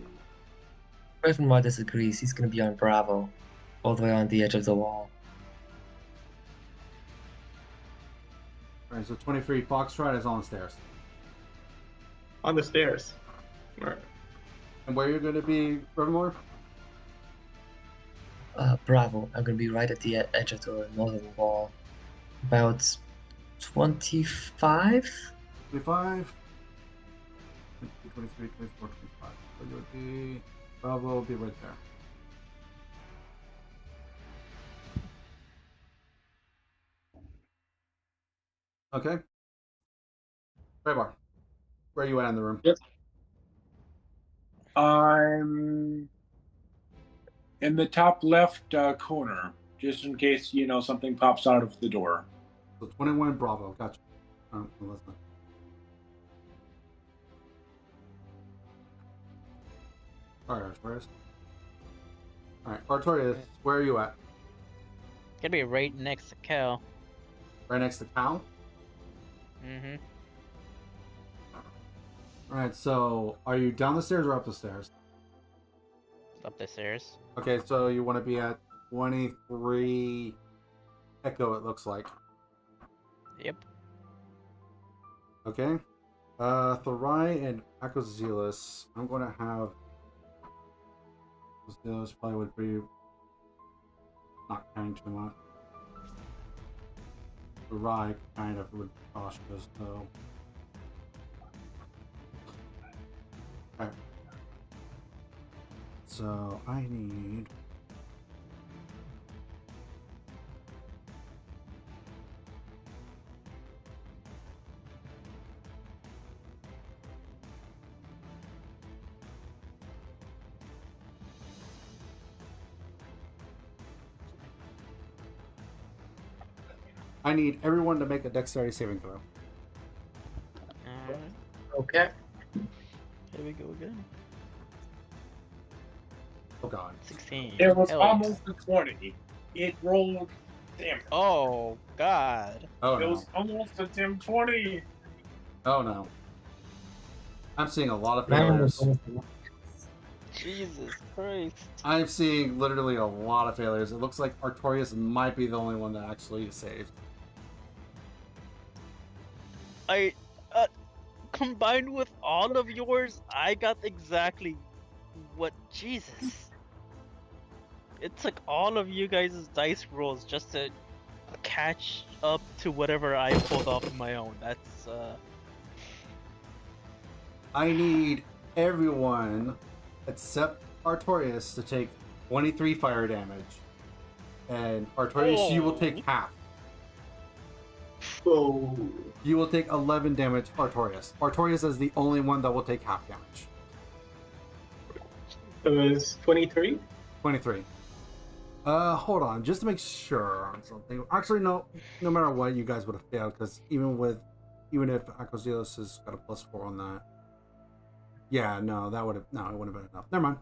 Gryffindor disagrees. He's gonna be on Bravo, all the way on the edge of the wall. Alright, so 23 Foxtrot is on the stairs. On the stairs. Alright. And where you're going to be, Rivermore? Bravo. I'm gonna be right at the edge of the northern wall. About 25? 25? 23, 24, 25. So you would be... Bravo will be right there. Okay. Raybar, where are you at in the room? Yep. I'm in the top left corner, just in case, something pops out of the door. So 21 Bravo, gotcha. Well, that's not... Alright, Artorias. Alright, Artorias, where are you at? Gonna be right next to Cal. Right next to Cal? Mm-hmm. Alright, so are you down the stairs or up the stairs? Up the stairs. Okay, so you want to be at 23 Echo, it looks like. Yep. Okay. Thorai and Acozealous. I'm going to have... Acozealous probably would be not carrying too much. Thorai kind of would be cautious, though. Okay. So I need... I need everyone to make a dexterity saving throw. Alright. Okay. Here we go again. Oh god. 16. It was Hell yeah. almost a 20. It rolled. Damn it. Oh god. Oh It no. was almost a 20. Oh no. I'm seeing a lot of Mine was failures. almost- Jesus Christ. I'm seeing literally a lot of failures. It looks like Artorias might be the only one that actually saved. Combined with all of yours, I got exactly what... Jesus. It took all of you guys' dice rolls just to catch up to whatever I pulled off of my own. That's, I need everyone except Artorias to take 23 fire damage. And Artorias, you will take half. Oh. You will take 11 damage, Artorias. Artorias is the only one that will take half damage. It was 23? 23. Hold on, just to make sure on something. Actually, no matter what, you guys would have failed, because even if Acozealous has got a +4 on that. Yeah, no, it wouldn't have been enough. Never mind.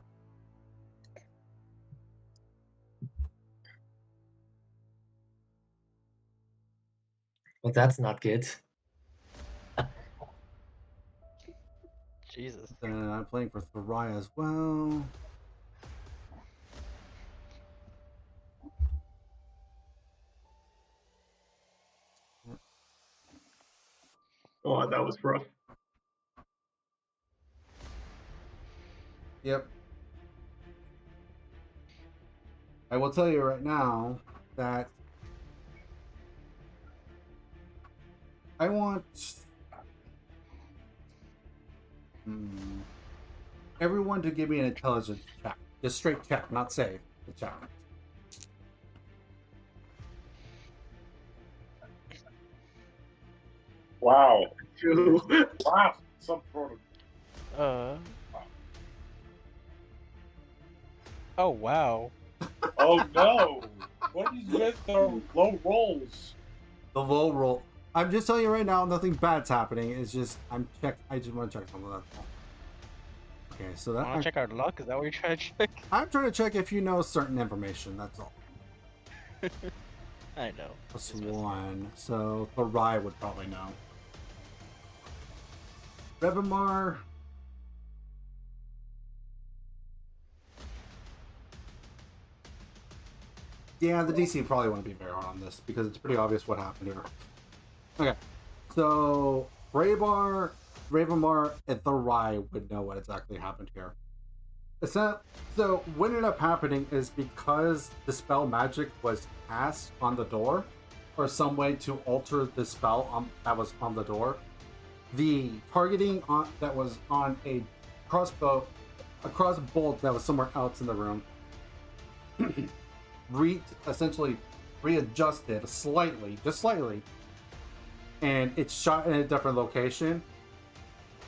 Well, that's not good. Jesus. Then I'm playing for Thoraya as well. Oh, that was rough. Yep. I will tell you right now that I want everyone to give me an intelligence check. Just straight check, not save. The check. Wow. Two. Wow. Some sort of. Oh wow. Oh no. What is with the low rolls? The low roll. I'm just telling you right now, nothing bad's happening. It's just I just want to check something. That's all. Okay, so that Want to check our luck? Is that what you're trying to check? I'm trying to check if you know certain information. That's all. I know. Plus Just messing. one. So the Rye would probably know. Revamar. Yeah, the DC probably wouldn't be very hard on this because it's pretty obvious what happened here. Okay, so Ravamar, and the Rye would know what exactly happened here. So what ended up happening is because the spell magic was cast on the door, or some way to alter the spell that was on the door, the targeting that was on a crossbolt that was somewhere else in the room, essentially readjusted slightly, just slightly, and it's shot in a different location,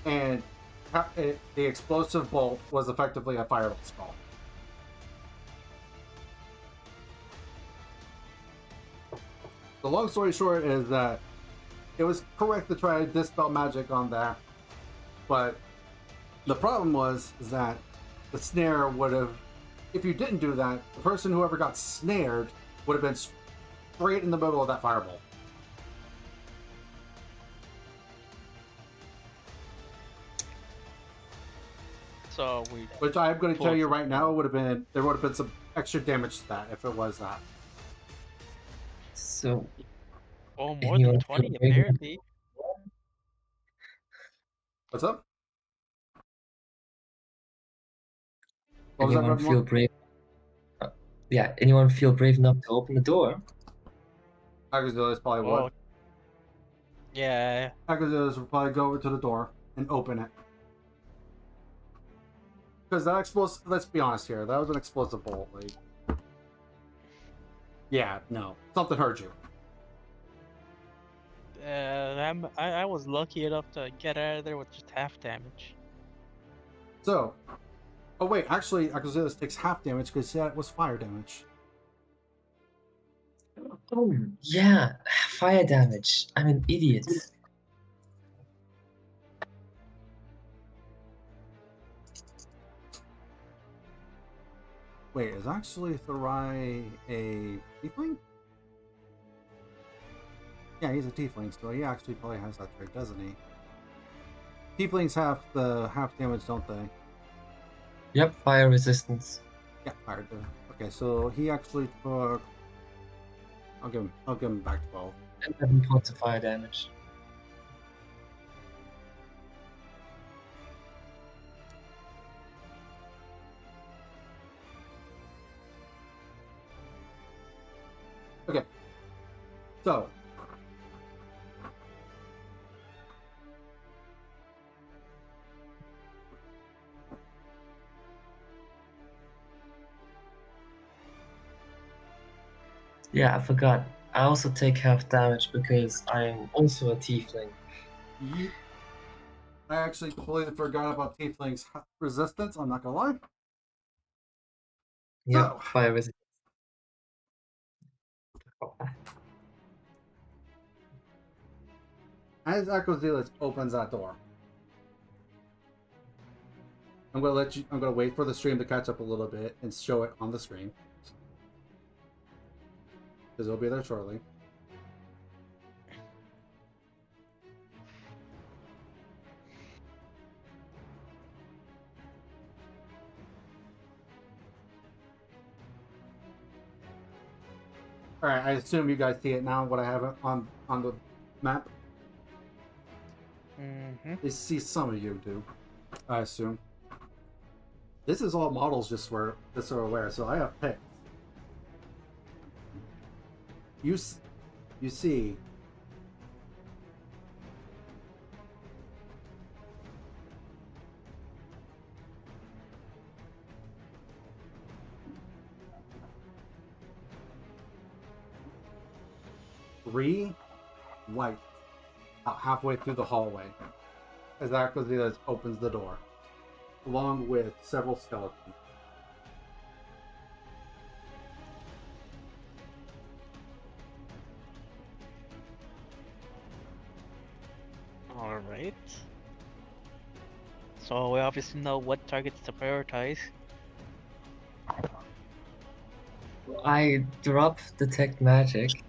and the explosive bolt was effectively a fireball spell. The long story short is that it was correct to try to dispel magic on that, but the problem was that the snare would have, if you didn't do that, the person whoever got snared would have been straight in the middle of that fireball. So we. Which I'm going to tell you right now, there would have been some extra damage to that if it was that. So. Oh, more than 20 apparently. What's up? What was Anyone that, feel brave? Yeah, anyone feel brave enough to open the door? Agazilla's probably would. Yeah. Agazilla's would probably go over to the door and open it. Because that explosive, let's be honest here, that was an explosive bolt. Like, yeah, no, something hurt you. I was lucky enough to get out of there with just half damage. So, oh wait, actually, Agazilla's takes half damage because that was fire damage. Oh, yeah, fire damage. I'm an idiot. Wait, is actually Thorai a tiefling? Yeah, he's a tiefling, so he actually probably has that trait, doesn't he? Tieflings have the half damage, don't they? Yep, fire resistance. Yeah, fire. Okay, so he actually took. I'll give him back 12. 11 points of fire damage. Okay. So. Yeah, I forgot. I also take half damage because I'm also a tiefling. I actually completely forgot about tieflings' resistance. I'm not gonna lie. Yeah, So, fire resistance. as Aquazilus opens that door, I'm gonna wait for the stream to catch up a little bit and show it on the screen. Because it'll be there shortly. Alright, I assume you guys see it now, what I have on the map. Mm-hmm. I see some of you do, I assume. This is all models just so are aware, so I have picked. You see three white out halfway through the hallway as Aquazilus opens the door, along with several skeletons. All right. So we obviously know what targets to prioritize. I drop detect magic.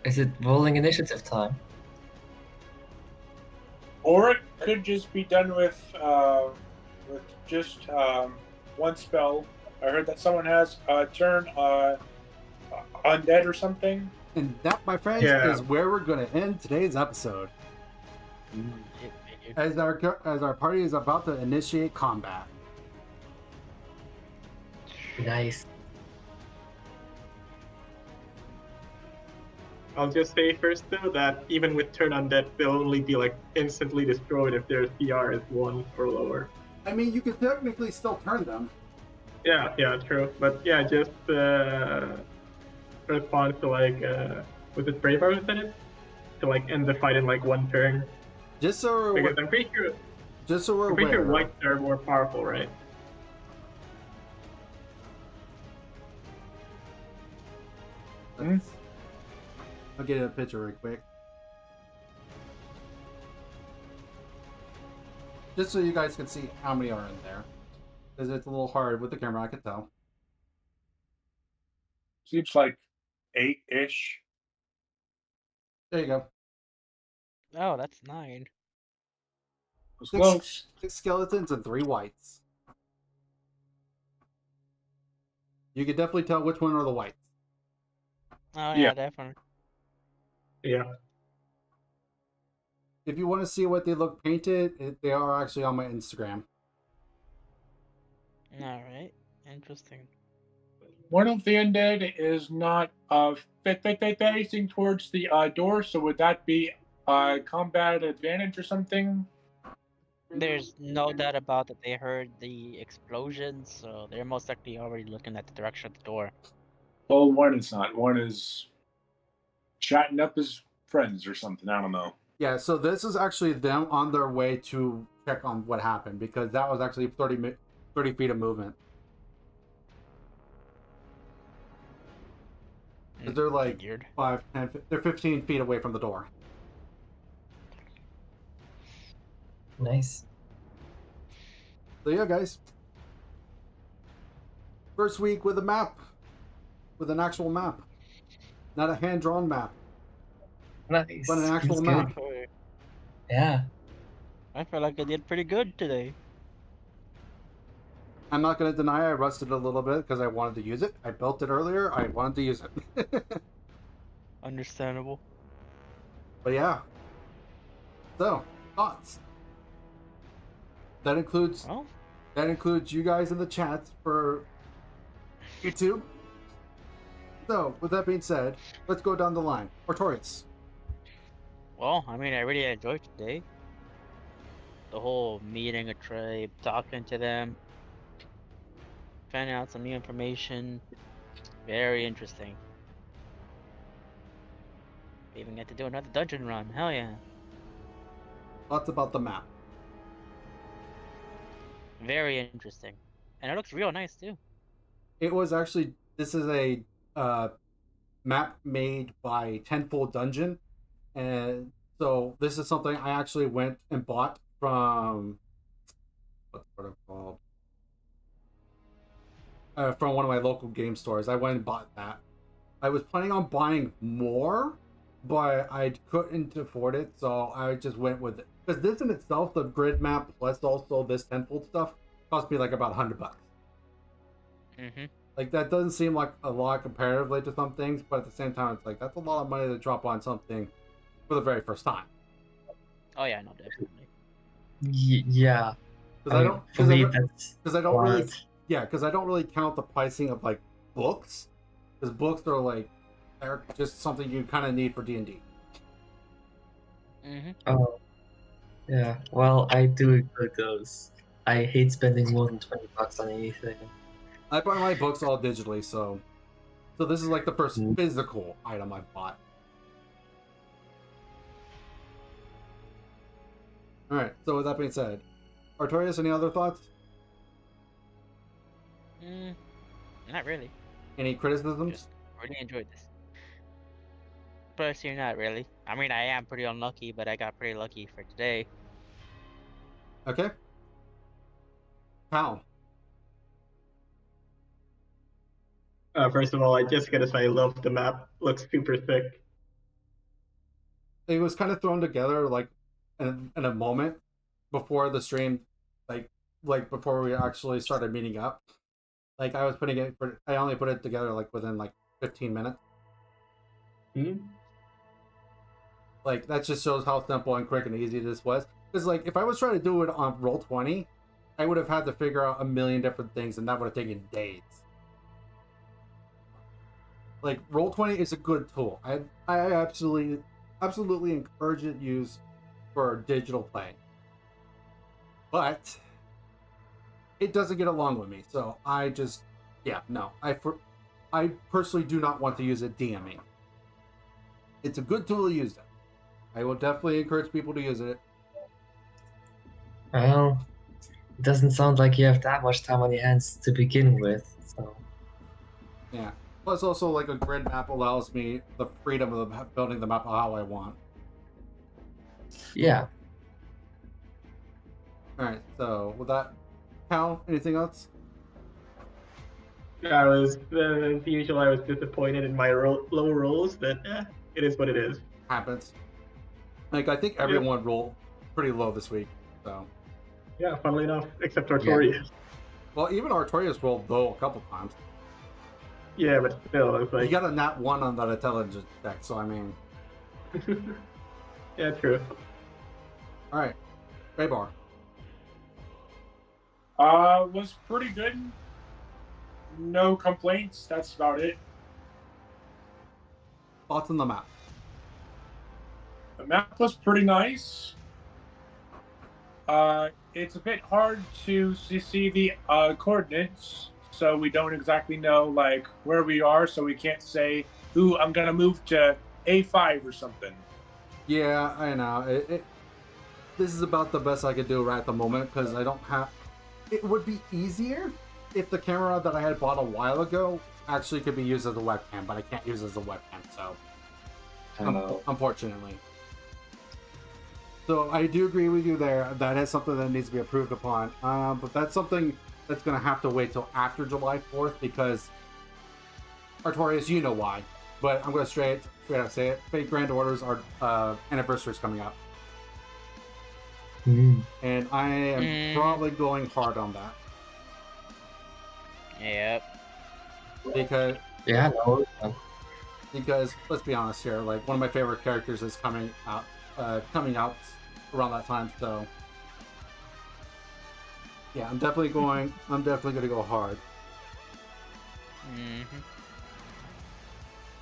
Is it rolling initiative time? Or it could just be done with just one spell. I heard that someone has a turn undead or something. And that, my friends, Yeah. is where we're going to end today's episode. It figured. As our party is about to initiate combat. Nice. I'll just say first though that even with turn undead, they'll only be like instantly destroyed if their CR is 1 or lower. I mean, you could technically still turn them. Yeah, true. But yeah, just response to like was it Braveheart who said it? To like end the fight in like 1 turn. Just so Because we're, I'm pretty sure aware. whites are more powerful, right? I'll get a picture real quick. Just so you guys can see how many are in there. Because it's a little hard with the camera, I can tell. Seems like 8-ish. There you go. Oh, that's 9. It was Six- close. 6 skeletons and 3 whites. You can definitely tell which one are the whites. Oh Yeah. yeah, definitely. Yeah. If you want to see what they look painted, they are actually on my Instagram. All right, interesting. One of the undead is not facing towards the door, so would that be combat advantage or something? There's no doubt about that they heard the explosions, so they're most likely already looking at the direction of the door. Well, one is not. One is chatting up his friends or something. I don't know. Yeah, so this is actually them on their way to check on what happened, because that was actually 30 feet of movement. Because they're like Figured. 5, 10, they're 15 feet away from the door. Nice. So yeah, guys. First week with a map. With an actual map. Not a hand-drawn map, Nice. but an actual Feels map. good. Yeah. I feel like I did pretty good today. I'm not going to deny I rusted a little bit because I wanted to use it. I built it earlier. I wanted to use it. Understandable. But yeah. So, thoughts. That includes Well, you guys in the chat for YouTube. So, with that being said, let's go down the line. Artorias. I mean, I really enjoyed today. The whole meeting a tribe, talking to them, finding out some new information. Very interesting. We even get to do another dungeon run. Hell yeah. Thoughts about the map. Very interesting. And it looks real nice too. It was actually, this is a map made by TenFold Dungeon. And so this is something I actually went and bought from, what's it called? From one of my local game stores. I went and bought that. I was planning on buying more, but I couldn't afford it, so I just went with it. Because this in itself, the grid map plus also this tenfold stuff, cost me like about $100. Mm-hmm. Like, that doesn't seem like a lot comparatively to some things, but at the same time, it's like, that's a lot of money to drop on something for the very first time. Oh yeah, no, definitely. Yeah. Because I don't, for me, that's because I don't really, hard. yeah, because I don't really count the pricing of like books, because books are like, they're just something you kind of need for D&D. Mm-hmm. Oh, yeah. Well, I do enjoy those. I hate spending more than $20 on anything. I buy my books all digitally, so this is like the first Mm. physical item I've bought. All right. So with that being said, Artorias, any other thoughts? Not really. Any criticisms? Just really enjoyed this. Personally, not really. I mean, I am pretty unlucky, but I got pretty lucky for today. Okay. How? First of all, I just gotta say I love the map. Looks super thick. It was kind of thrown together like in a moment before the stream, like before we actually started meeting up. Like I was putting it, I only put it together like within like 15 minutes. Like that just shows how simple and quick and easy this was. Because like if I was trying to do it on Roll20, I would have had to figure out a million different things, and that would have taken days. Like Roll20 is a good tool. I absolutely encourage it use for digital play. But it doesn't get along with me, so I just I personally do not want to use it DMing. It's a good tool to use it. I will definitely encourage people to use it. Well, it doesn't sound like you have that much time on your hands to begin with, so. Yeah. Plus, also, like a grid map allows me the freedom of building the map how I want. Yeah. All right. So, with that, Cal, anything else? I was as usual. I was disappointed in my low rolls, but it is what it is. Happens. Like I think everyone rolled pretty low this week. So. Yeah, funnily enough, except Artorias. Yeah. Well, even Artorias rolled low a couple times. Yeah, but still, it's like you got a nat 1 on that intelligence deck, so I mean. Yeah, true. All right, Raybar. Was pretty good. No complaints. That's about it. Thoughts on the map? The map was pretty nice. It's a bit hard to see the coordinates, so we don't exactly know like where we are, so we can't say, "Ooh, I'm gonna move to A5 or something." Yeah, I know. This is about the best I could do right at the moment because I don't have. It would be easier if the camera that I had bought a while ago actually could be used as a webcam, but I can't use it as a webcam, so unfortunately. So I do agree with you there. That is something that needs to be approved upon. But that's something that's going to have to wait till after July 4th because Artorias, you know why. But I'm going to straight up say it. Fate Grand Order's anniversary is coming up. And I am probably going hard on that. Yep. Because let's be honest here, like one of my favorite characters is coming out around that time, so yeah, I'm definitely going to go hard.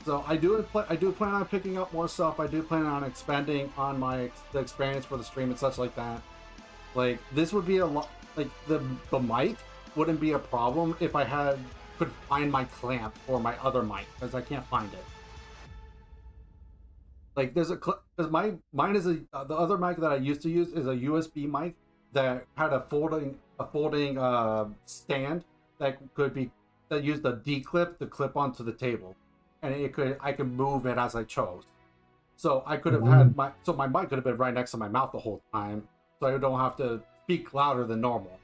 So I do plan on picking up more stuff. I do plan on expanding on the experience for the stream and such like that. Like this would be a lot. Like the mic wouldn't be a problem if I could find my clamp or my other mic because I can't find it. Like there's because mine is the other mic that I used to use is a USB mic that had a folding stand that used a D clip to clip onto the table, and I could move it as I chose. So I could have had my mic could have been right next to my mouth the whole time, so I don't have to speak louder than normal.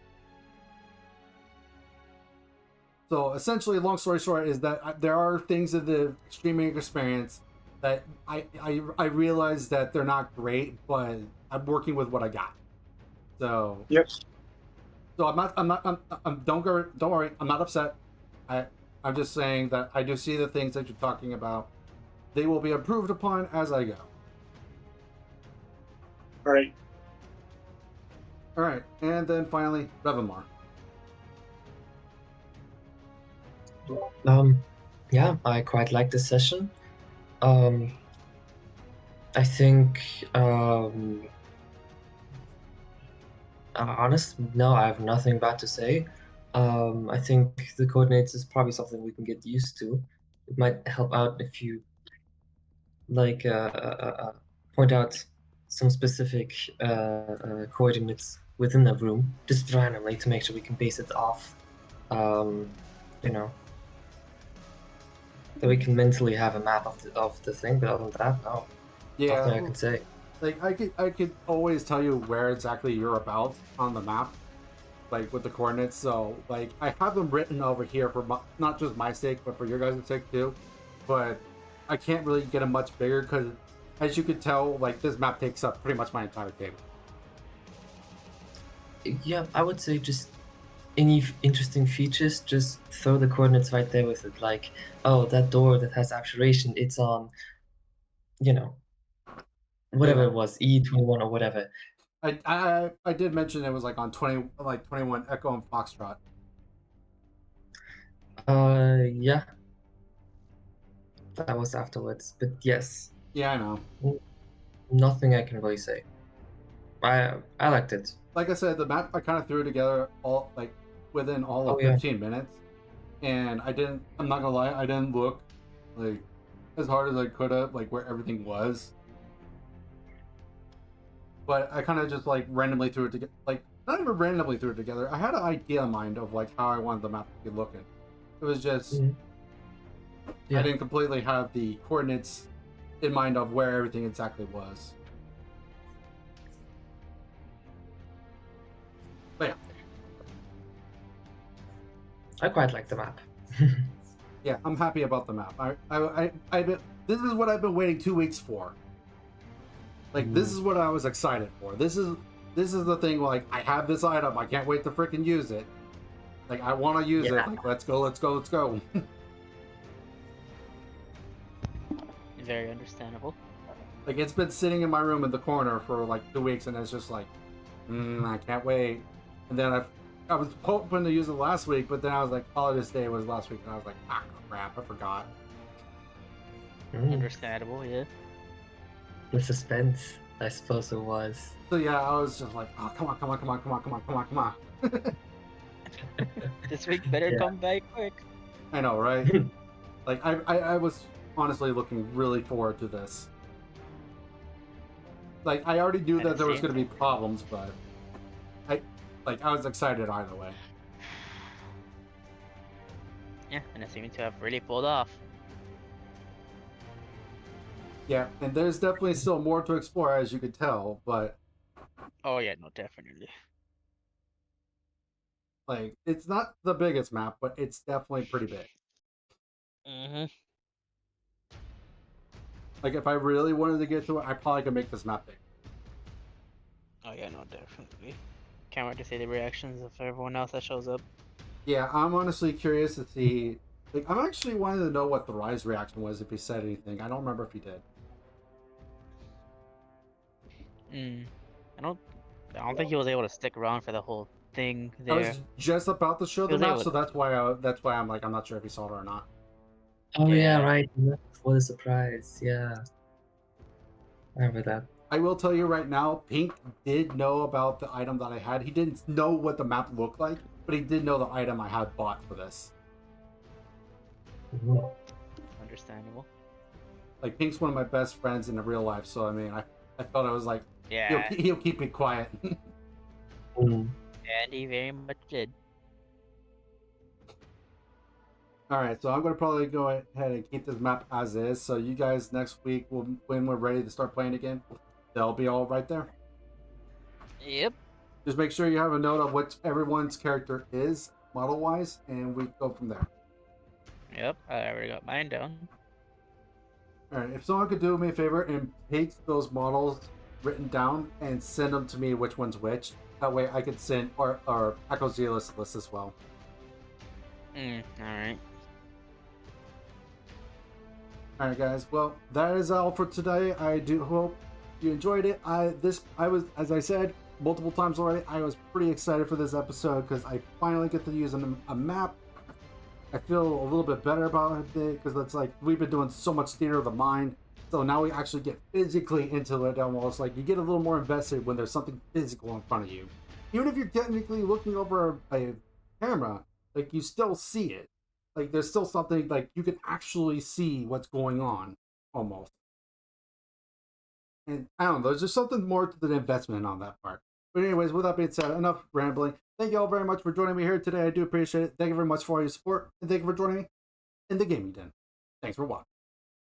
So essentially, long story short, is that there are things in the streaming experience that I realize that they're not great, but I'm working with what I got. So yes. So don't worry, I'm not upset. I'm just saying that I do see the things that you're talking about. They will be improved upon as I go. Right. All right, and then finally, Revamar. Yeah, I quite like this session. I think no, I have nothing bad to say. I think the coordinates is probably something we can get used to. It might help out if you like point out some specific coordinates within the room, just randomly to make sure we can base it off, you know, So we can mentally have a map of the thing, but other than that, no. Yeah, Nothing I can say. like I could always tell you where exactly you're about on the map, like with the coordinates. So like I have them written over here for not just my sake, but for your guys' sake too. But I can't really get them much bigger because, as you could tell, like this map takes up pretty much my entire table. Yeah, I would say just any interesting features, just throw the coordinates right there with it. Like, oh, that door that has abjuration, it's on, you know, whatever Yeah. it was, E21 or whatever. I did mention it was like on 21 Echo and Foxtrot. Yeah, that was afterwards. But yes, Yeah, I know. nothing I can really say. I liked it. Like I said, the map I kind of threw together all like within all of Oh, yeah. 15 minutes, and I'm not gonna lie, I didn't look like as hard as I could have, like where everything was. But I kind of just like randomly threw it together, like not even randomly threw it together. I had an idea in mind of like how I wanted the map to be looking. It was just Yeah. I didn't completely have the coordinates in mind of where everything exactly was. But yeah. I quite like the map. Yeah, I'm happy about the map. This is what I've been waiting 2 weeks for. Like this is what I was excited for. This is the thing. Like I have this item. I can't wait to freaking use it. Like I want to use it. Like let's go. Very understandable. Like it's been sitting in my room in the corner for like 2 weeks, and it's just like, I can't wait. And then I was hoping to use it last week, but then I was like, Holiday Day was last week, and I was like, crap, I forgot. Understandable, yeah. The suspense, I suppose it was. So yeah, I was just like, oh come on. This week better come by quick. I know, right? Like I was honestly looking really forward to this. Like I already knew that there was going to be problems, but I was excited either way. Yeah, and it seemed to have really pulled off. Yeah, and there's definitely still more to explore, as you could tell, but oh yeah, no, definitely. Like it's not the biggest map, but it's definitely pretty big. Like if I really wanted to get to it, I probably could make this map big. Oh yeah, no, definitely. Can't wait to see the reactions of everyone else that shows up. Yeah, I'm honestly curious to see. Like, I'm actually wanting to know what the Rise reaction was if he said anything. I don't remember if he did. I don't think he was able to stick around for the whole thing there. I was just about to show the map, so that's why I'm like, I'm not sure if he saw it or not. Oh yeah, right. What a surprise! Yeah, I remember that. I will tell you right now, Pink did know about the item that I had. He didn't know what the map looked like, but he did know the item I had bought for this. Understandable. Like Pink's one of my best friends in the real life, so I mean, I thought I was like, yeah, he'll keep me quiet. And he very much did. Alright, so I'm going to probably go ahead and keep this map as is, so you guys next week, when we're ready to start playing again, they'll be all right there. Yep. Just make sure you have a note of what everyone's character is, model-wise, and we go from there. Yep, I already got mine down. Alright, if someone could do me a favor and take those models written down and send them to me which one's which, that way I could send our Echo Zealous list as well. Alright. Alright guys, well that is all for today. I do hope you enjoyed it. I was, as I said multiple times already, I was pretty excited for this episode because I finally get to use a map. I feel a little bit better about it because it's like we've been doing so much theater of the mind, so now we actually get physically into it. Almost like you get a little more invested when there's something physical in front of you, even if you're technically looking over a camera. Like you still see it. Like there's still something, like you can actually see what's going on almost. And I don't know, there's just something more to the investment on that part. But anyways, with that being said, enough rambling. Thank you all very much for joining me here today. I do appreciate it. Thank you very much for all your support, and thank you for joining me in the gaming den. Thanks for watching.